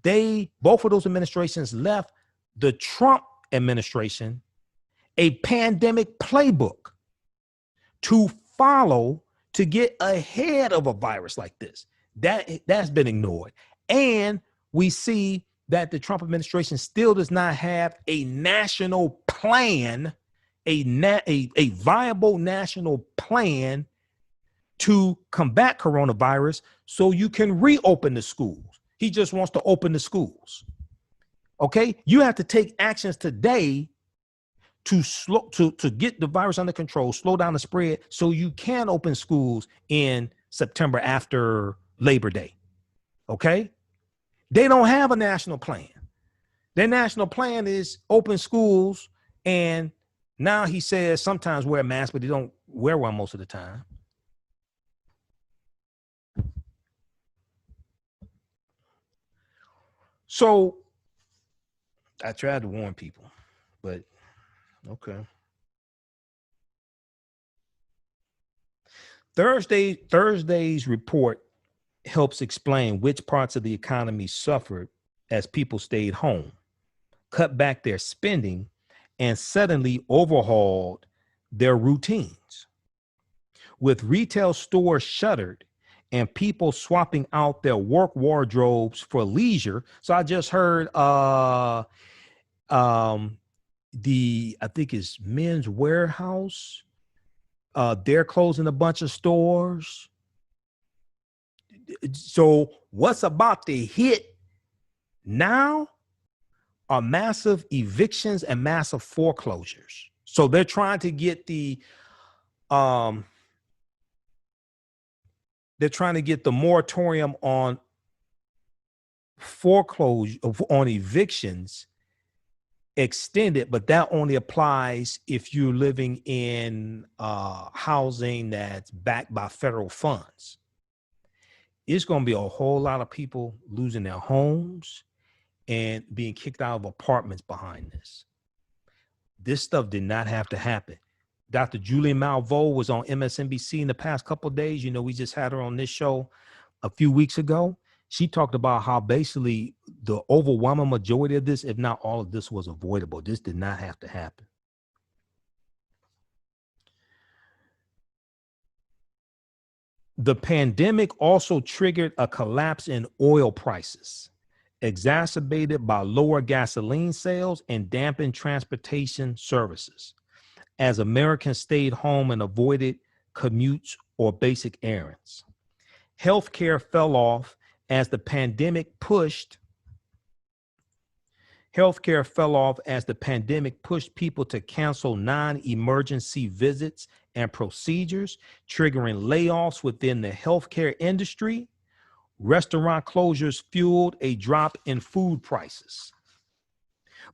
S1: both of those administrations left the Trump administration a pandemic playbook to follow to get ahead of a virus like this. That's been ignored. And we see that the Trump administration still does not have a national plan, a viable national plan to combat coronavirus so you can reopen the schools. He just wants to open the schools. Okay? You have to take actions today to get the virus under control, slow down the spread so you can open schools in September after Labor Day. Okay? They don't have a national plan. Their national plan is open schools, and now he says sometimes wear a mask, but they don't wear one most of the time. So I tried to warn people, but okay. Thursday's report helps explain which parts of the economy suffered as people stayed home, cut back their spending, and suddenly overhauled their routines. With retail stores shuttered and people swapping out their work wardrobes for leisure. So I just heard I think it's Men's Warehouse. They're closing a bunch of stores. So what's about to hit now are massive evictions and massive foreclosures. So they're trying to get the moratorium on foreclosure, on evictions extended, but that only applies if you're living in housing that's backed by federal funds. It's going to be a whole lot of people losing their homes and being kicked out of apartments behind this. This stuff did not have to happen. Dr. Julie Malveaux was on MSNBC in the past couple of days. You know, we just had her on this show a few weeks ago. She talked about how basically the overwhelming majority of this, if not all of this, was avoidable. This did not have to happen. The pandemic also triggered a collapse in oil prices, exacerbated by lower gasoline sales and dampened transportation services, as Americans stayed home and avoided commutes or basic errands. Healthcare fell off as the pandemic pushed people to cancel non-emergency visits and procedures, triggering layoffs within the healthcare industry. Restaurant closures fueled a drop in food prices.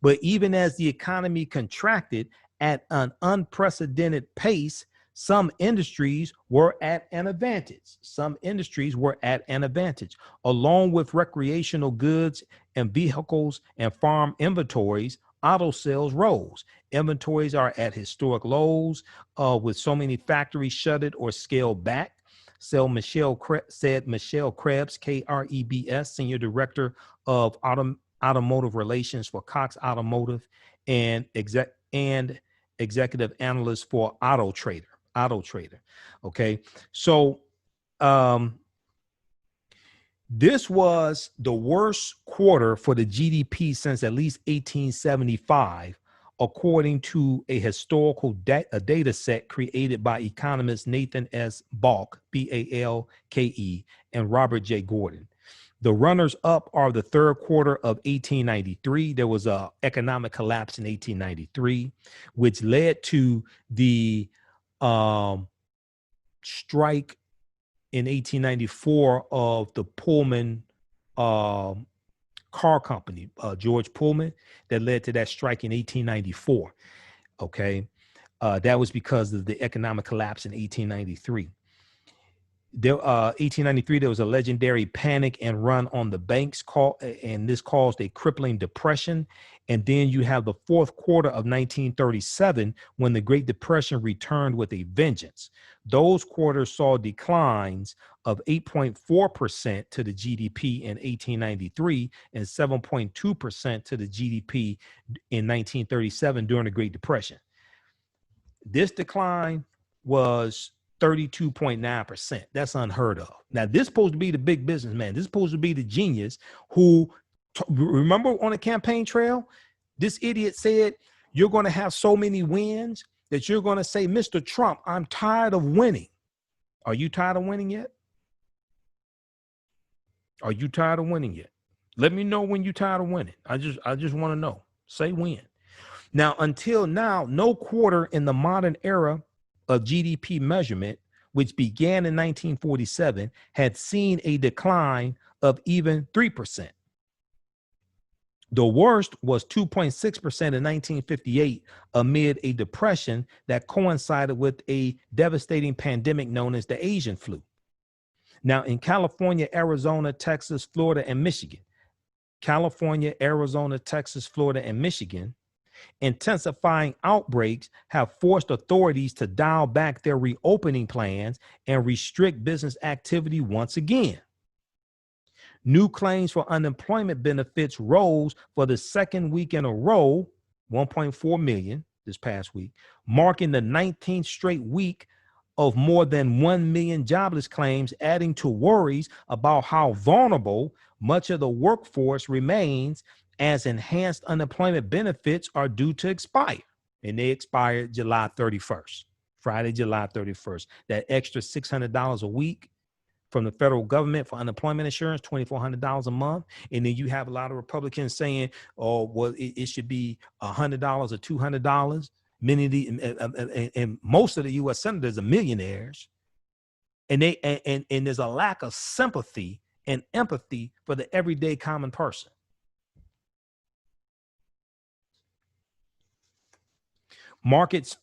S1: But even as the economy contracted at an unprecedented pace, some industries were at an advantage. Along with recreational goods and vehicles and farm inventories, auto sales rose. Inventories are at historic lows, with so many factories shuttered or scaled back. Said Michelle Krebs, Krebs, Senior Director of Automotive Relations for Cox Automotive and Executive Analyst for Auto Trader. Okay, so this was the worst quarter for the GDP since at least 1875, according to a historical data set created by economists Nathan S. Balke, Balke, and Robert J. Gordon. The runners up are the third quarter of 1893. There was an economic collapse in 1893, which led to the strike in 1894 of the Pullman car company, George Pullman, that led to that strike in 1894. Okay. That was because of the economic collapse in 1893. There, 1893, there was a legendary panic and run on the banks, and this caused a crippling depression. And then you have the fourth quarter of 1937, when the Great Depression returned with a vengeance. Those quarters saw declines of 8.4% to the GDP in 1893 and 7.2% to the GDP in 1937 during the Great Depression. This decline was 32.9%. That's unheard of. Now, this is supposed to be the big businessman. This is supposed to be the genius who, remember on the campaign trail, this idiot said, you're going to have so many wins that you're going to say, Mr. Trump, I'm tired of winning. Are you tired of winning yet? Are you tired of winning yet? Let me know when you're tired of winning. I just want to know. Say when. Now, until now, no quarter in the modern era of GDP measurement, which began in 1947, had seen a decline of even 3%. The worst was 2.6% in 1958 amid a depression that coincided with a devastating pandemic known as the Asian flu. Now, in California, Arizona, Texas, Florida, and Michigan, intensifying outbreaks have forced authorities to dial back their reopening plans and restrict business activity once again. New claims for unemployment benefits rose for the second week in a row, 1.4 million this past week, marking the 19th straight week of more than 1 million jobless claims, adding to worries about how vulnerable much of the workforce remains as enhanced unemployment benefits are due to expire. And they expired July 31st, Friday, July 31st. That extra $600 a week from the federal government for unemployment insurance, $2,400 a month. And then you have a lot of Republicans saying, oh, well, it should be $100 or $200. Many of the, and most of the U.S. senators are millionaires. And there's a lack of sympathy and empathy for the everyday common person. U.S.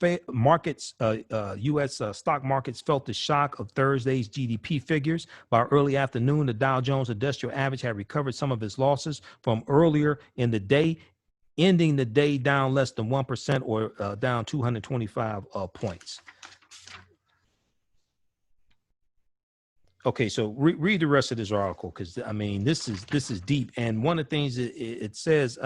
S1: Stock markets felt the shock of Thursday's GDP figures. By early afternoon, the Dow Jones Industrial Average had recovered some of its losses from earlier in the day, ending the day down less than 1% or down 225 points. Okay, so read the rest of this article, because I mean this is deep. And one of the things it says,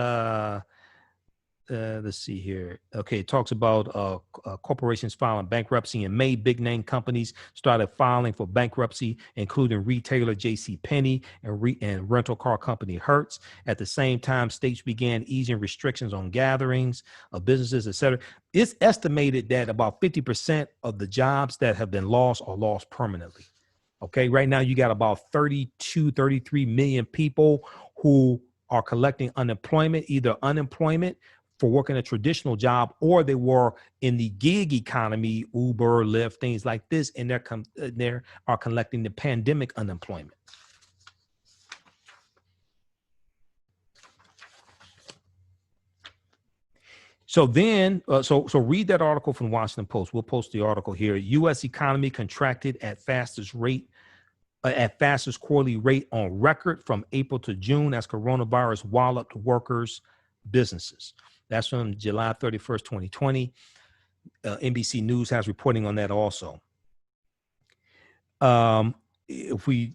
S1: let's see here. Okay, it talks about corporations filing bankruptcy. In May, big name companies started filing for bankruptcy, including retailer JCPenney and rental car company Hertz. At the same time, states began easing restrictions on gatherings of businesses, et cetera. It's estimated that about 50% of the jobs that have been lost are lost permanently. Okay, right now you got about 33 million people who are collecting unemployment, either unemployment for working a traditional job, or they were in the gig economy, Uber, Lyft, things like this, and they are collecting the pandemic unemployment. So then, so read that article from Washington Post. We'll post the article here. U.S. economy contracted at fastest quarterly rate on record from April to June as coronavirus walloped workers, businesses. That's from July 31st, 2020. NBC News has reporting on that also. If we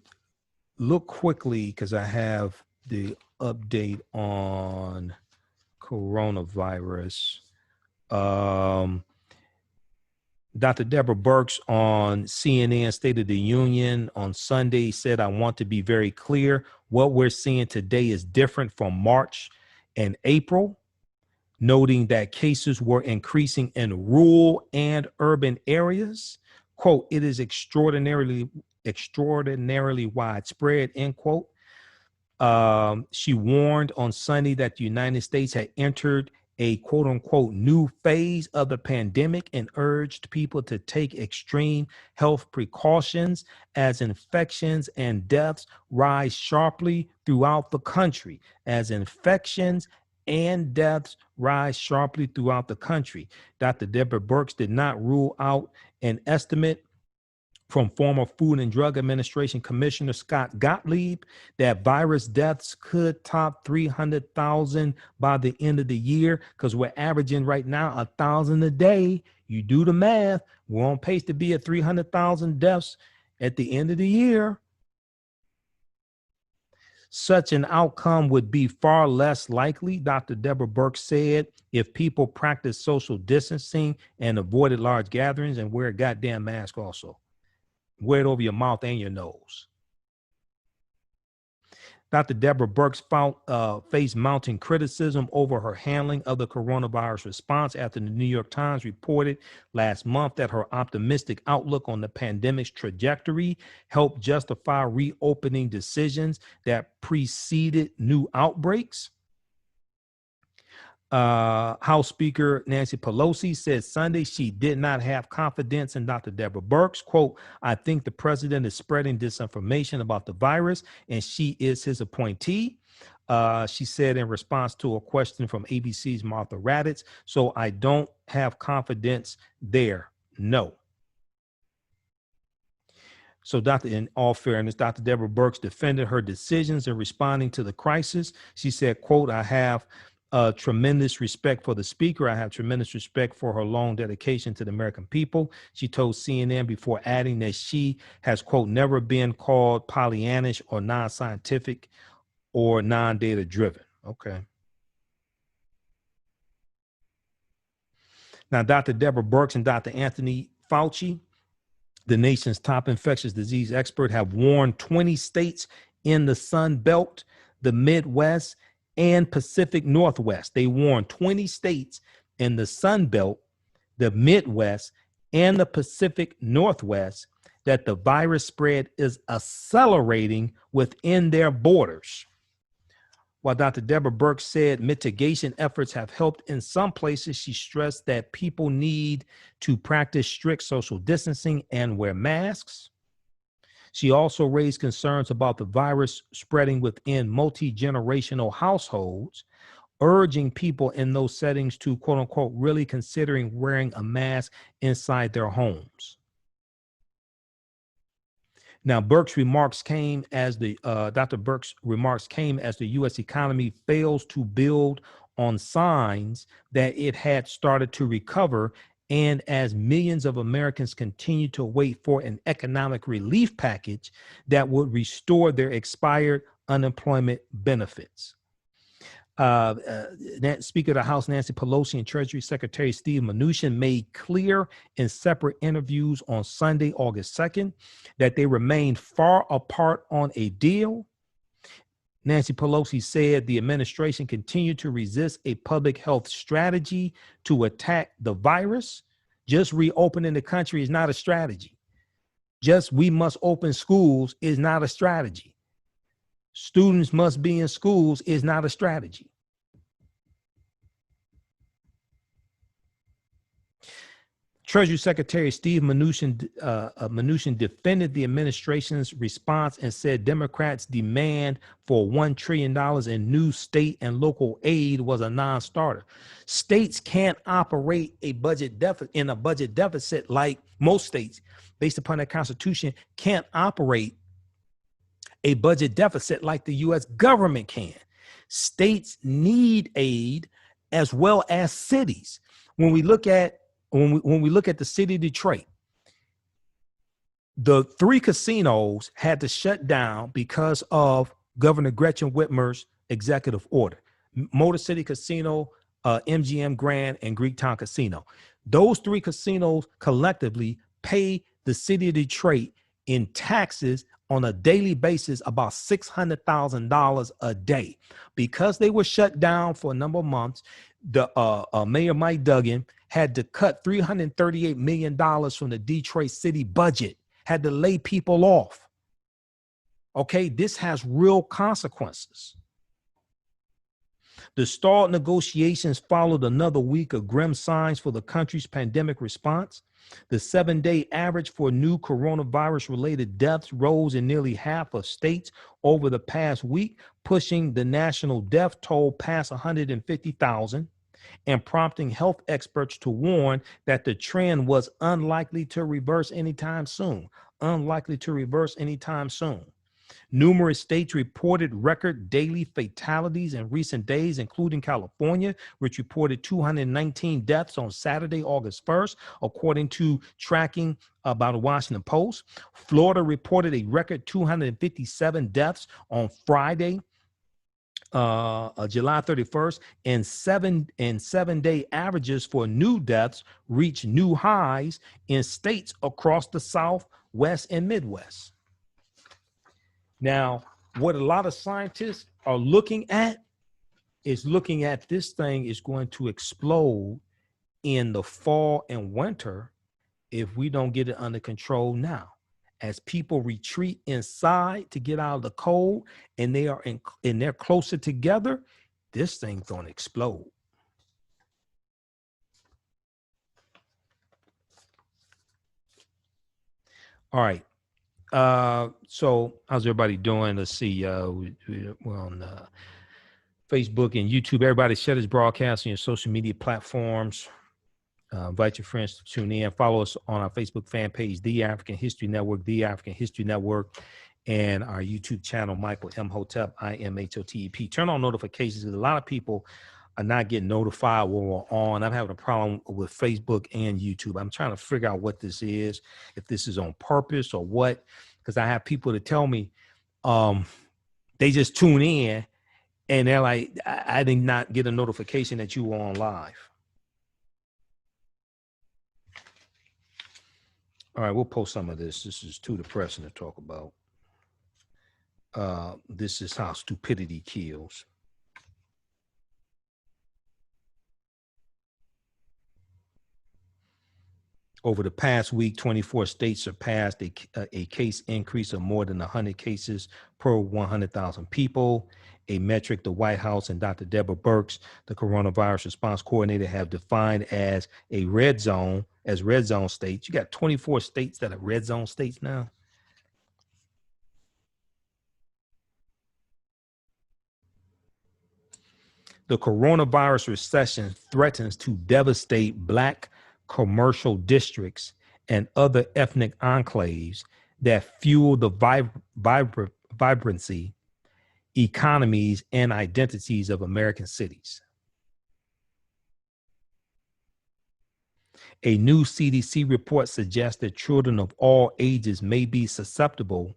S1: look quickly, because I have the update on coronavirus. Dr. Deborah Birx on CNN State of the Union on Sunday said, I want to be very clear. What we're seeing today is different from March and April, noting that cases were increasing in rural and urban areas. Quote, it is extraordinarily widespread, end quote. She warned on Sunday that the United States had entered a quote unquote new phase of the pandemic and urged people to take extreme health precautions as infections and deaths rise sharply throughout the country. Dr. Deborah Birx did not rule out an estimate from former Food and Drug Administration Commissioner Scott Gottlieb that virus deaths could top 300,000 by the end of the year, because we're averaging right now 1,000 a day. You do the math, we're on pace to be at 300,000 deaths at the end of the year. Such an outcome would be far less likely, Dr. Deborah Birx said, if people practiced social distancing and avoided large gatherings and wear a goddamn mask also. Wear it over your mouth and your nose. Dr. Deborah Birx faced mounting criticism over her handling of the coronavirus response after the New York Times reported last month that her optimistic outlook on the pandemic's trajectory helped justify reopening decisions that preceded new outbreaks. House Speaker Nancy Pelosi said Sunday she did not have confidence in Dr. Deborah Birx. Quote, I think the president is spreading disinformation about the virus and she is his appointee. She said in response to a question from ABC's Martha Raddatz, so I don't have confidence there. No. So in all fairness, Dr. Deborah Birx defended her decisions in responding to the crisis. She said, quote, I have tremendous respect for the speaker. I have tremendous respect for her long dedication to the American people. She told CNN before adding that she has, quote, never been called Pollyannish or non-scientific or non-data driven. Okay. Now, Dr. Deborah Birx and Dr. Anthony Fauci, the nation's top infectious disease expert, have warned 20 states in the Sun Belt, the Midwest, and Pacific Northwest. They warned 20 states in the Sun Belt, the Midwest, and the Pacific Northwest that the virus spread is accelerating within their borders. While Dr. Deborah Birx said mitigation efforts have helped in some places, she stressed that people need to practice strict social distancing and wear masks. She also raised concerns about the virus spreading within multi-generational households, urging people in those settings to, quote unquote, really considering wearing a mask inside their homes. Now, Dr. Birx's remarks came as the U.S. economy fails to build on signs that it had started to recover, and as millions of Americans continue to wait for an economic relief package that would restore their expired unemployment benefits. Speaker of the House Nancy Pelosi and Treasury Secretary Steve Mnuchin made clear in separate interviews on Sunday, August 2nd, that they remained far apart on a deal. Nancy Pelosi said the administration continued to resist a public health strategy to attack the virus. Just reopening the country is not a strategy. Just we must open schools is not a strategy. Students must be in schools is not a strategy. Treasury Secretary Steve Mnuchin defended the administration's response and said Democrats' demand for $1 trillion in new state and local aid was a non-starter. States can't operate a budget deficit like most states, based upon their constitution, can't operate a budget deficit like the U.S. government can. States need aid as well as cities. When we look at the city of Detroit, the 3 casinos had to shut down because of Governor Gretchen Whitmer's executive order. Motor City Casino, MGM Grand, and Greektown Casino. Those 3 casinos collectively pay the city of Detroit in taxes on a daily basis about $600,000 a day. Because they were shut down for a number of months, the Mayor Mike Duggan had to cut $338 million from the Detroit city budget, had to lay people off. Okay, this has real consequences. The stalled negotiations followed another week of grim signs for the country's pandemic response. The 7-day average for new coronavirus-related deaths rose in nearly half of states over the past week, pushing the national death toll past 150,000 and prompting health experts to warn that the trend was unlikely to reverse anytime soon. unlikely to reverse anytime soon. Numerous states reported record daily fatalities in recent days, including California, which reported 219 deaths on Saturday, August 1st, according to tracking by the Washington Post. Florida reported a record 257 deaths on Friday, July 31st, and seven-day averages for new deaths reached new highs in states across the South, West, and Midwest. Now, what a lot of scientists are looking at is looking at this thing is going to explode in the fall and winter if we don't get it under control now. As people retreat inside to get out of the cold and they're closer together, this thing's going to explode. All right. So how's everybody doing? Let's see. We're on Facebook and YouTube. Everybody share this broadcast on your social media platforms. Invite your friends to tune in. Follow us on our Facebook fan page, The African History Network, The African History Network, and our YouTube channel, Michael Imhotep, Imhotep. Turn on notifications because a lot of people are not getting notified when we're on. I'm having a problem with Facebook and YouTube. I'm trying to figure out what this is, if this is on purpose or what, because I have people that tell me they just tune in and they're like, I did not get a notification that you were on live. All right, we'll post some of this. This is too depressing to talk about. This is how stupidity kills. Over the past week, 24 states surpassed a case increase of more than 100 cases per 100,000 people, a metric the White House and Dr. Deborah Birx, the coronavirus response coordinator, have defined as a red zone, as red zone states. You got 24 states that are red zone states now. The coronavirus recession threatens to devastate Black commercial districts and other ethnic enclaves that fuel the vibrancy, economies, and identities of American cities. A new CDC report suggests that children of all ages may be susceptible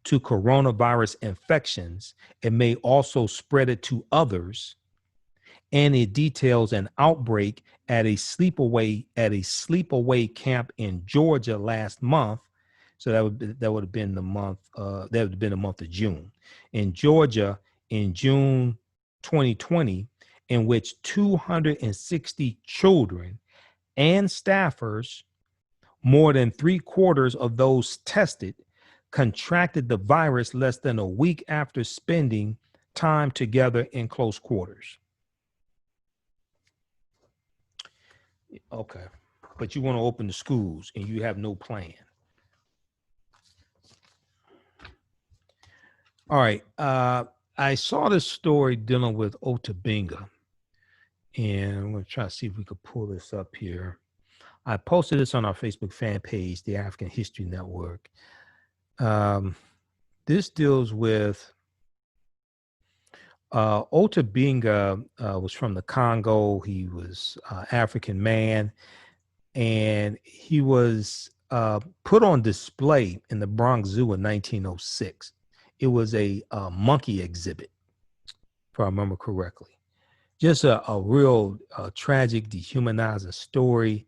S1: to coronavirus infections and may also spread it to others. And it details an outbreak at a sleepaway camp in Georgia last month. So that would have been the month of June. In Georgia in June 2020, in which 260 children and staffers, more than 3/4 of those tested, contracted the virus less than a week after spending time together in close quarters. Okay, but you want to open the schools and you have no plan. All right, I saw this story dealing with Ota Benga, and I'm going to try to see if we could pull this up here. I posted this on our Facebook fan page, the African History Network. This deals with Ota Benga was from the Congo. He was an African man, and he was put on display in the Bronx Zoo in 1906. It was a monkey exhibit, if I remember correctly. Just a real tragic, dehumanizing story.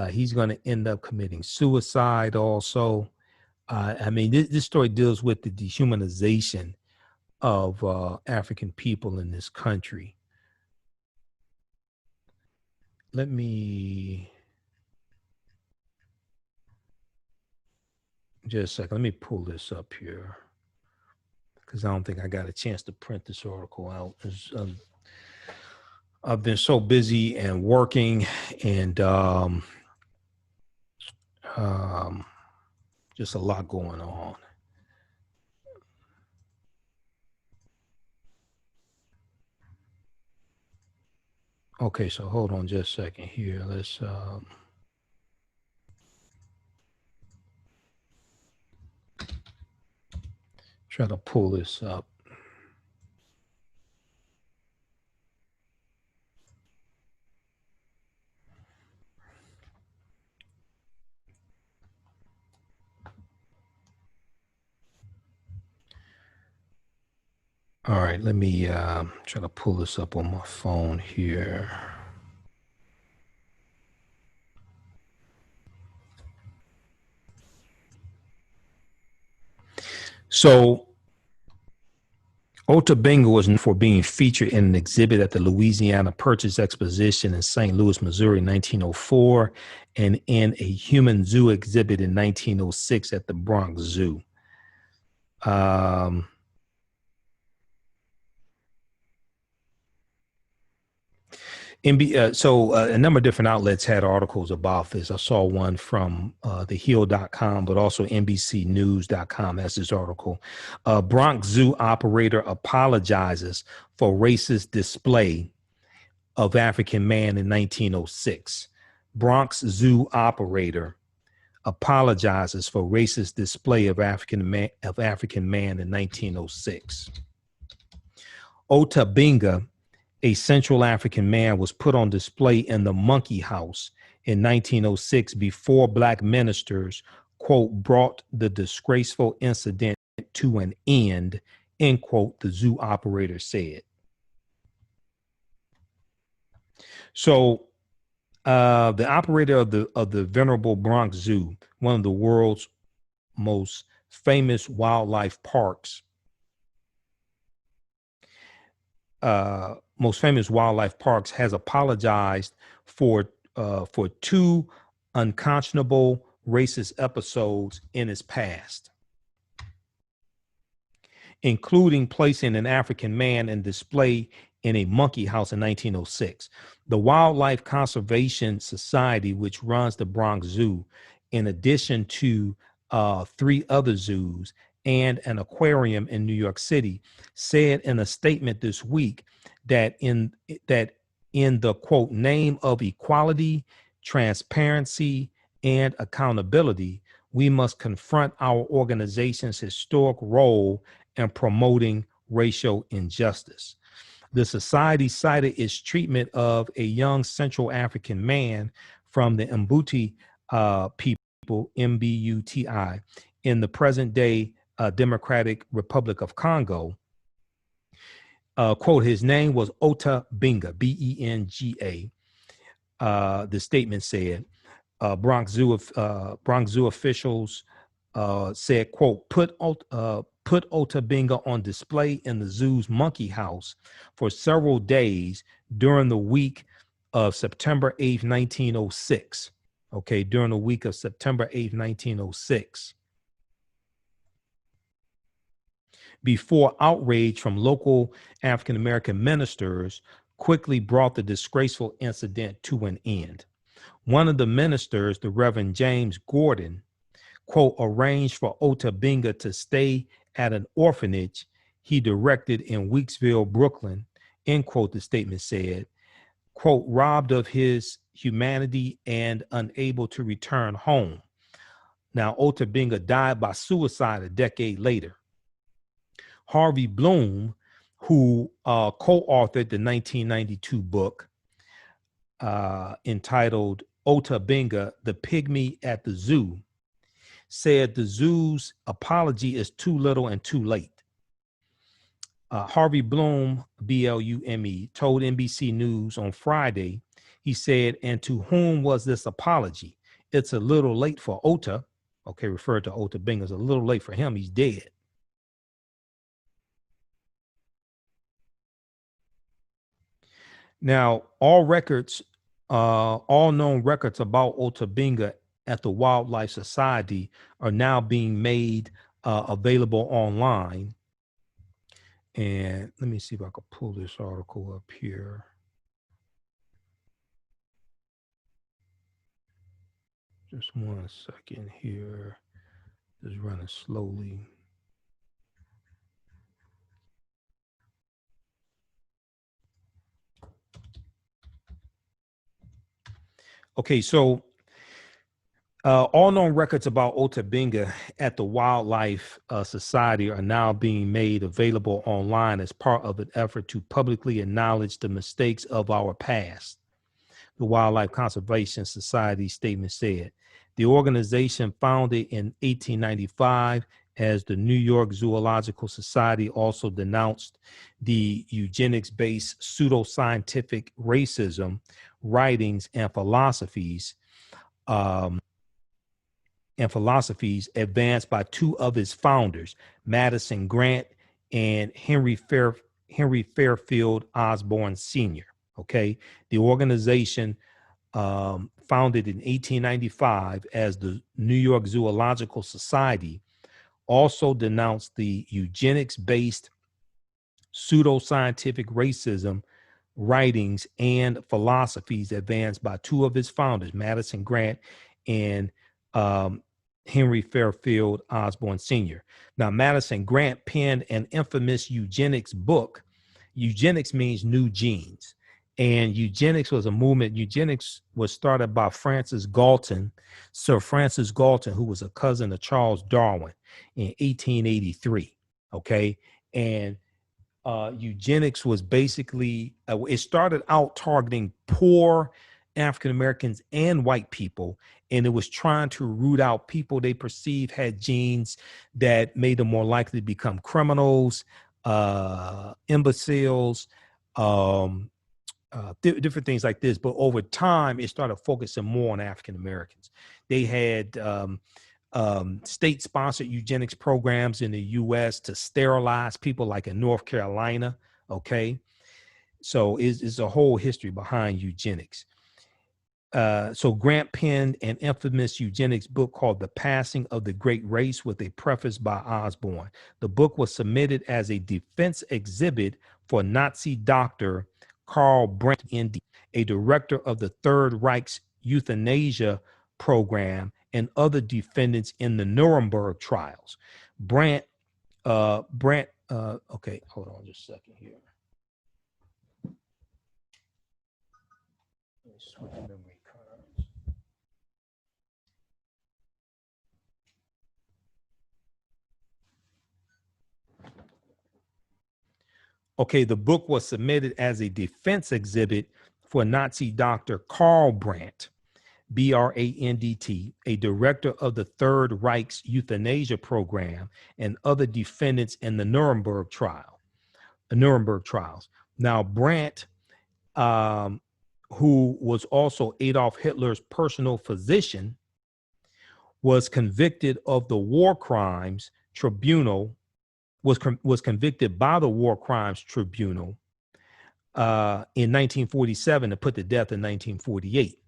S1: He's going to end up committing suicide also. I mean, this story deals with the dehumanization of African people in this country. Let me just a second. Let me pull this up here because I don't think I got a chance to print this article out. I've been so busy and working and just a lot going on. Okay, so hold on just a second here. Let's Try to pull this up. All right, let me try to pull this up on my phone here. So Ota Benga was known for being featured in an exhibit at the Louisiana Purchase Exposition in St. Louis, Missouri in 1904, and in a human zoo exhibit in 1906 at the Bronx Zoo. A number of different outlets had articles about this. I saw one from thehill.com, but also NBCnews.com has this article. Bronx Zoo operator apologizes for racist display of African man in 1906. Bronx Zoo operator apologizes for racist display of African man in 1906. Ota Benga, a Central African man, was put on display in the Monkey House in 1906 before Black ministers, quote, brought the disgraceful incident to an end, end quote, the zoo operator said. So the operator of the venerable Bronx Zoo, one of the world's most famous wildlife parks, has apologized for two unconscionable racist episodes in its past, including placing an African man in display in a monkey house in 1906. The Wildlife Conservation Society, which runs the Bronx Zoo, in addition to 3 other zoos and an aquarium in New York City, said in a statement this week that in the quote name of equality, transparency, and accountability, we must confront our organization's historic role in promoting racial injustice. The society cited its treatment of a young Central African man from the Mbuti people, MBUTI, in the present day Democratic Republic of Congo. Quote, his name was Ota Benga, Benga. The statement said, Bronx Zoo officials said, quote, put Ota Benga on display in the zoo's monkey house for several days during the week of September 8th, 1906. Okay, during the week of September 8th, 1906. Before outrage from local African-American ministers quickly brought the disgraceful incident to an end. One of the ministers, the Reverend James Gordon, quote, arranged for Ota Benga to stay at an orphanage he directed in Weeksville, Brooklyn, end quote, the statement said, quote, robbed of his humanity and unable to return home. Now, Ota Benga died by suicide a decade later. Harvey Bloom, who co-authored the 1992 book entitled Ota Benga, The Pygmy at the Zoo, said the zoo's apology is too little and too late. Harvey Bloom, Blume, told NBC News on Friday, he said, and to whom was this apology? It's a little late for Ota. Okay, referred to Ota Benga, it's a little late for him, he's dead. Now, all known records about Ota Benga at the Wildlife Society are now being made available online. And let me see if I can pull this article up here. Just 1 second here. Just running slowly. Okay, so All known records about Ota Benga at the Wildlife Society are now being made available online as part of an effort to publicly acknowledge the mistakes of our past. The Wildlife Conservation Society statement said. The organization, founded in 1895 as the New York Zoological Society, also denounced the eugenics-based pseudoscientific racism, writings, and philosophies advanced by two of its founders, Madison Grant and Henry Fairfield Osborne Sr. Okay, the organization founded in 1895 as the New York Zoological Society also denounced the eugenics-based pseudoscientific racism, writings, and philosophies advanced by two of its founders, Madison Grant and Henry Fairfield Osborne Sr. Now, Madison Grant penned an infamous eugenics book. Eugenics means new genes. And eugenics was a movement. Eugenics was started by Sir Francis Galton, who was a cousin of Charles Darwin in 1883. Okay. And eugenics was basically, it started out targeting poor African Americans and white people. And it was trying to root out people they perceived had genes that made them more likely to become criminals, imbeciles, different things like this. But over time, it started focusing more on African Americans. They had state-sponsored eugenics programs in the U.S. to sterilize people, like in North Carolina. Okay, so it's a whole history behind eugenics. So Grant penned an infamous eugenics book called The Passing of the Great Race, with a preface by Osborne. The book was submitted as a defense exhibit for Nazi doctor Karl Brandt, ND, a director of the Third Reich's euthanasia program, and other defendants in the Nuremberg trials. Okay, hold on just a second here. Let me switch memory cards. Okay, the book was submitted as a defense exhibit for Nazi doctor Karl Brandt, Brandt, a director of the Third Reich's euthanasia program, and other defendants in the Nuremberg trials. Now, Brandt, who was also Adolf Hitler's personal physician, was convicted of the war crimes tribunal, was convicted by the War Crimes Tribunal in 1947 and put to death in 1948.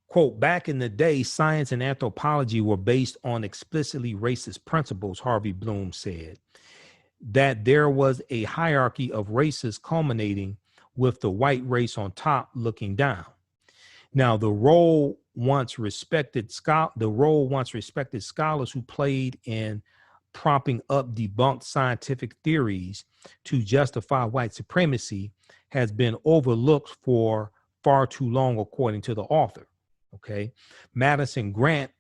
S1: Quote, back in the day, science and anthropology were based on explicitly racist principles, Harvey Bloom said, that there was a hierarchy of races culminating with the white race on top looking down. Now, the role once respected scholars who played in propping up debunked scientific theories to justify white supremacy has been overlooked for far too long, according to the author. Okay, Madison Grant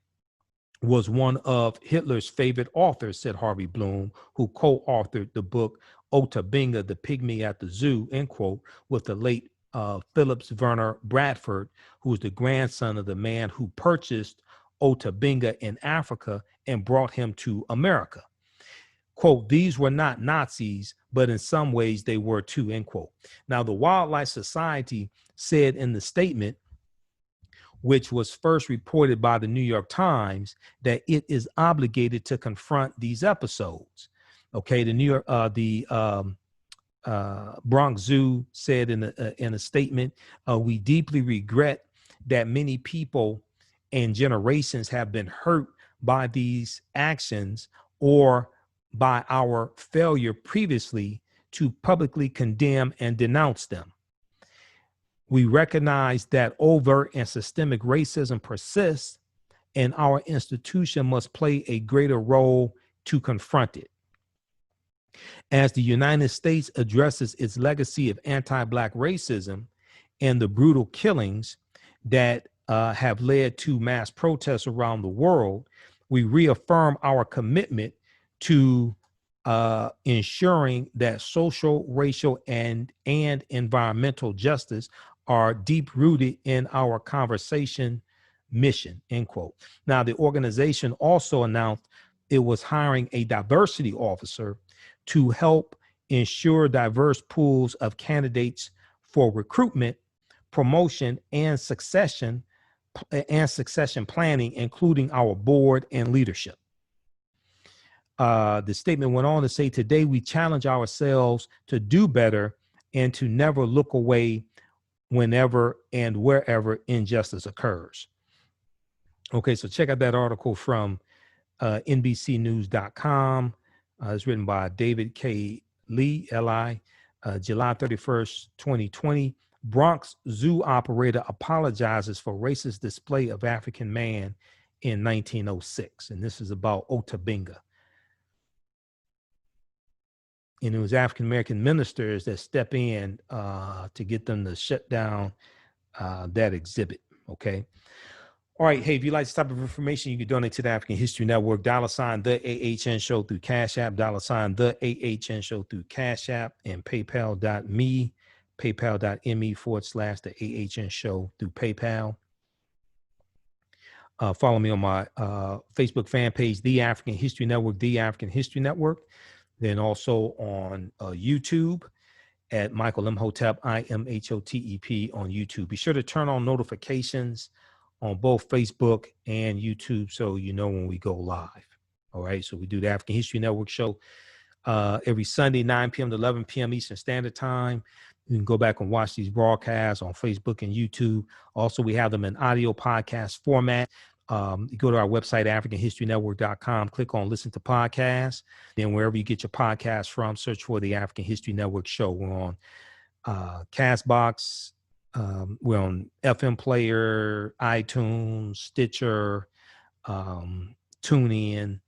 S1: was one of Hitler's favorite authors, said Harvey Bloom, who co-authored the book Ota Benga, the Pygmy at the Zoo, end quote, with the late Phillips Werner Bradford, who was the grandson of the man who purchased Ota Benga in Africa and brought him to America. Quote, these were not Nazis, but in some ways they were too, end quote. Now, the Wildlife Society said in the statement, which was first reported by the New York Times, that it is obligated to confront these episodes. Okay, the Bronx Zoo said in a statement, we deeply regret that many people and generations have been hurt by these actions or by our failure previously to publicly condemn and denounce them. We recognize that overt and systemic racism persists, and our institution must play a greater role to confront it. As the United States addresses its legacy of anti-Black racism and the brutal killings that have led to mass protests around the world, we reaffirm our commitment to ensuring that social, racial, and environmental justice are deep rooted in our conversation mission, end quote. Now, the organization also announced it was hiring a diversity officer to help ensure diverse pools of candidates for recruitment, promotion, and succession planning, including our board and leadership. The statement went on to say, today we challenge ourselves to do better and to never look away whenever and wherever injustice occurs. Okay, so check out that article from NBCnews.com. It's written by David K. Lee, L.I., July 31st, 2020. Bronx Zoo operator apologizes for racist display of African man in 1906. And this is about Ota Benga. And it was African-American ministers that step in to get them to shut down that exhibit, okay? All right, hey, if you like this type of information, you can donate to the African History Network, $, the AHN Show through Cash App, $, the AHN Show through Cash App, and paypal.me, paypal.me/the AHN Show through PayPal. Follow me on my Facebook fan page, The African History Network, The African History Network. Then also on YouTube at Michael Imhotep, IMHOTEP on YouTube. Be sure to turn on notifications on both Facebook and YouTube so you know when we go live. All right, so we do the African History Network show every Sunday, 9 p.m. to 11 p.m. Eastern Standard Time. You can go back and watch these broadcasts on Facebook and YouTube. Also, we have them in audio podcast format. You go to our website, AfricanHistoryNetwork.com, click on Listen to Podcasts. Then wherever you get your podcasts from, search for the African History Network show. We're on Castbox. We're on FM Player, iTunes, Stitcher, TuneIn,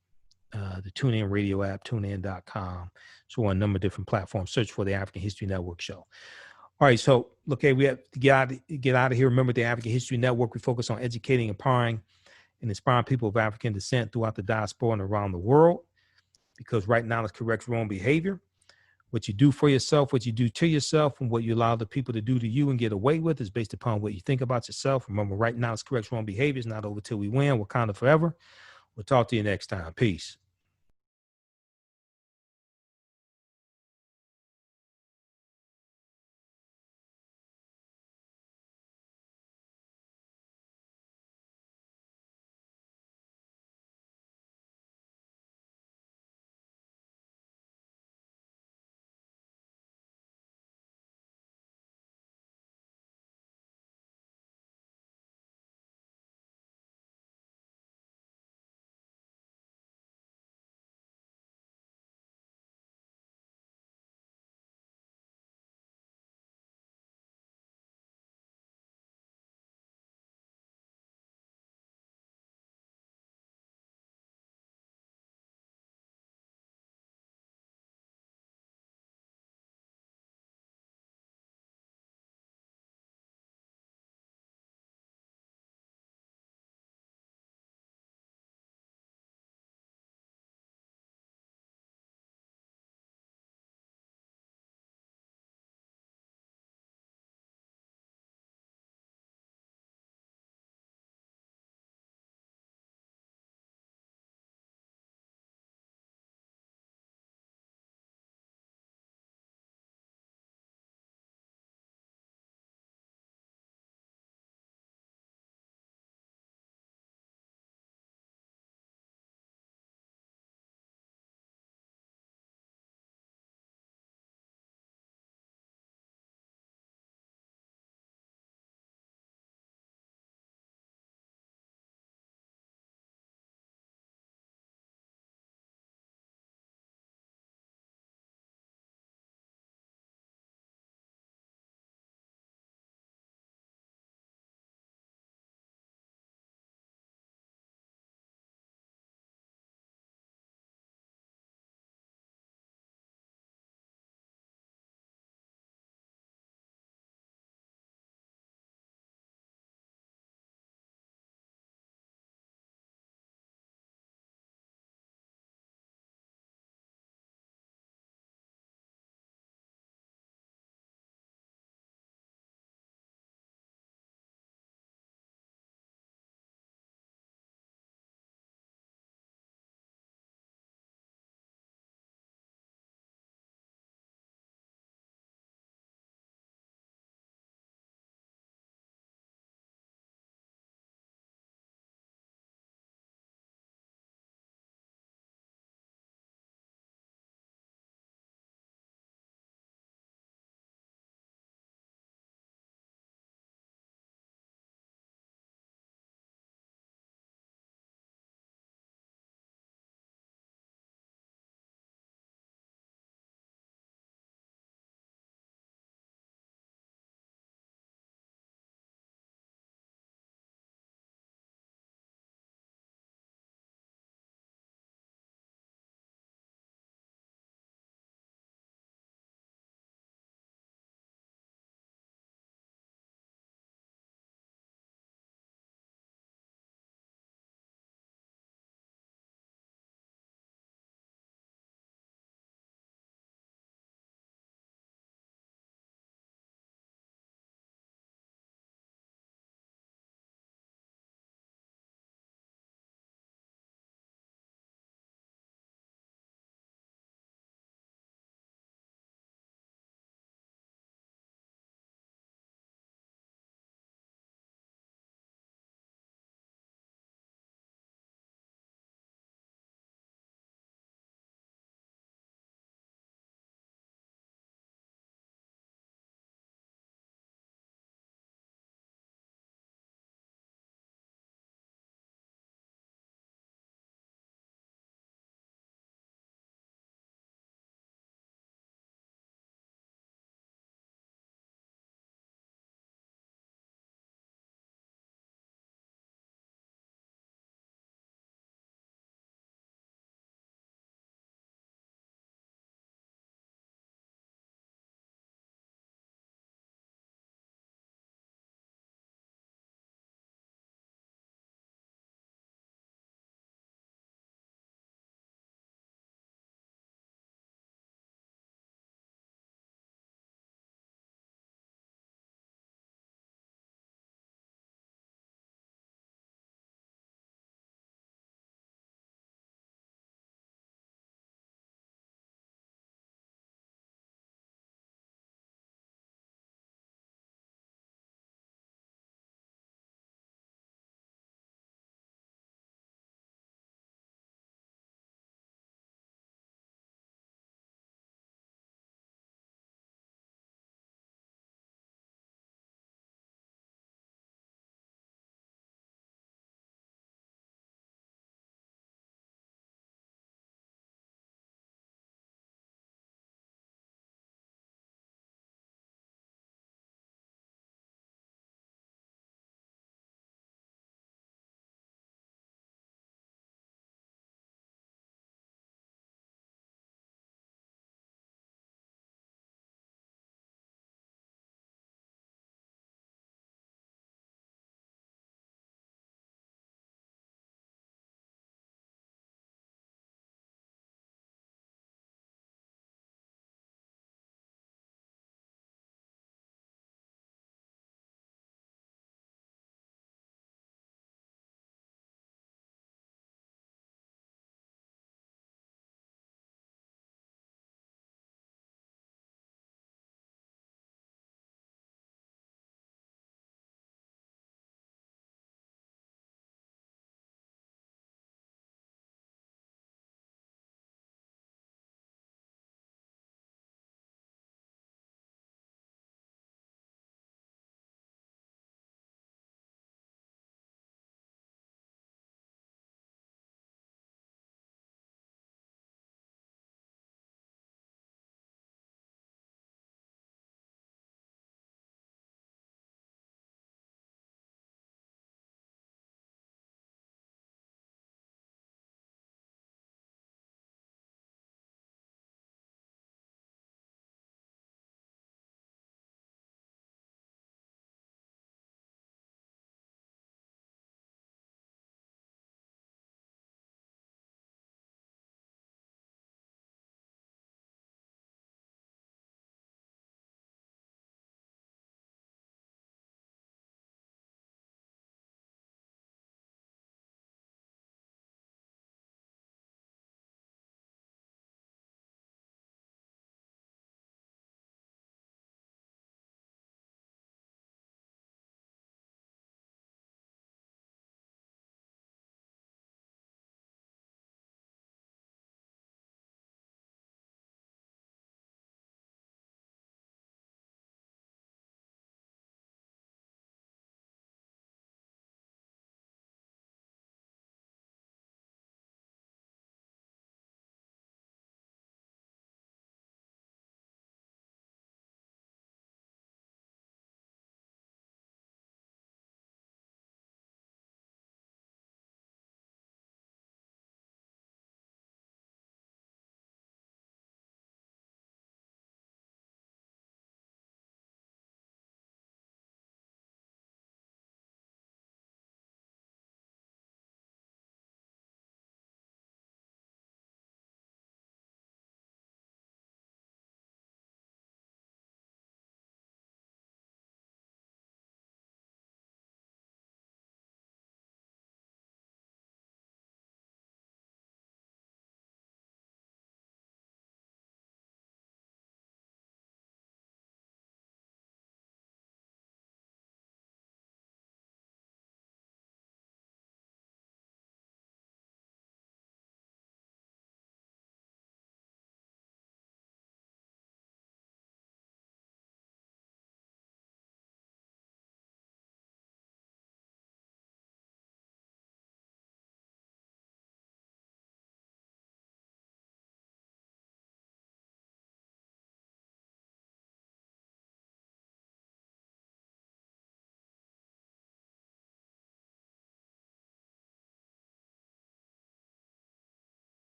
S1: the TuneIn radio app, TuneIn.com. So we're on a number of different platforms. Search for the African History Network show. All right, so, okay, we have to get out of here. Remember, the African History Network, we focus on educating, empowering, and inspiring people of African descent throughout the diaspora and around the world, because right now it's corrects wrong behavior. What you do for yourself, what you do to yourself, and what you allow the people to do to you and get away with is based upon what you think about yourself. Remember, right now it's corrects wrong behavior. It's not over till we win. Wakanda forever. We'll talk to you next time. Peace.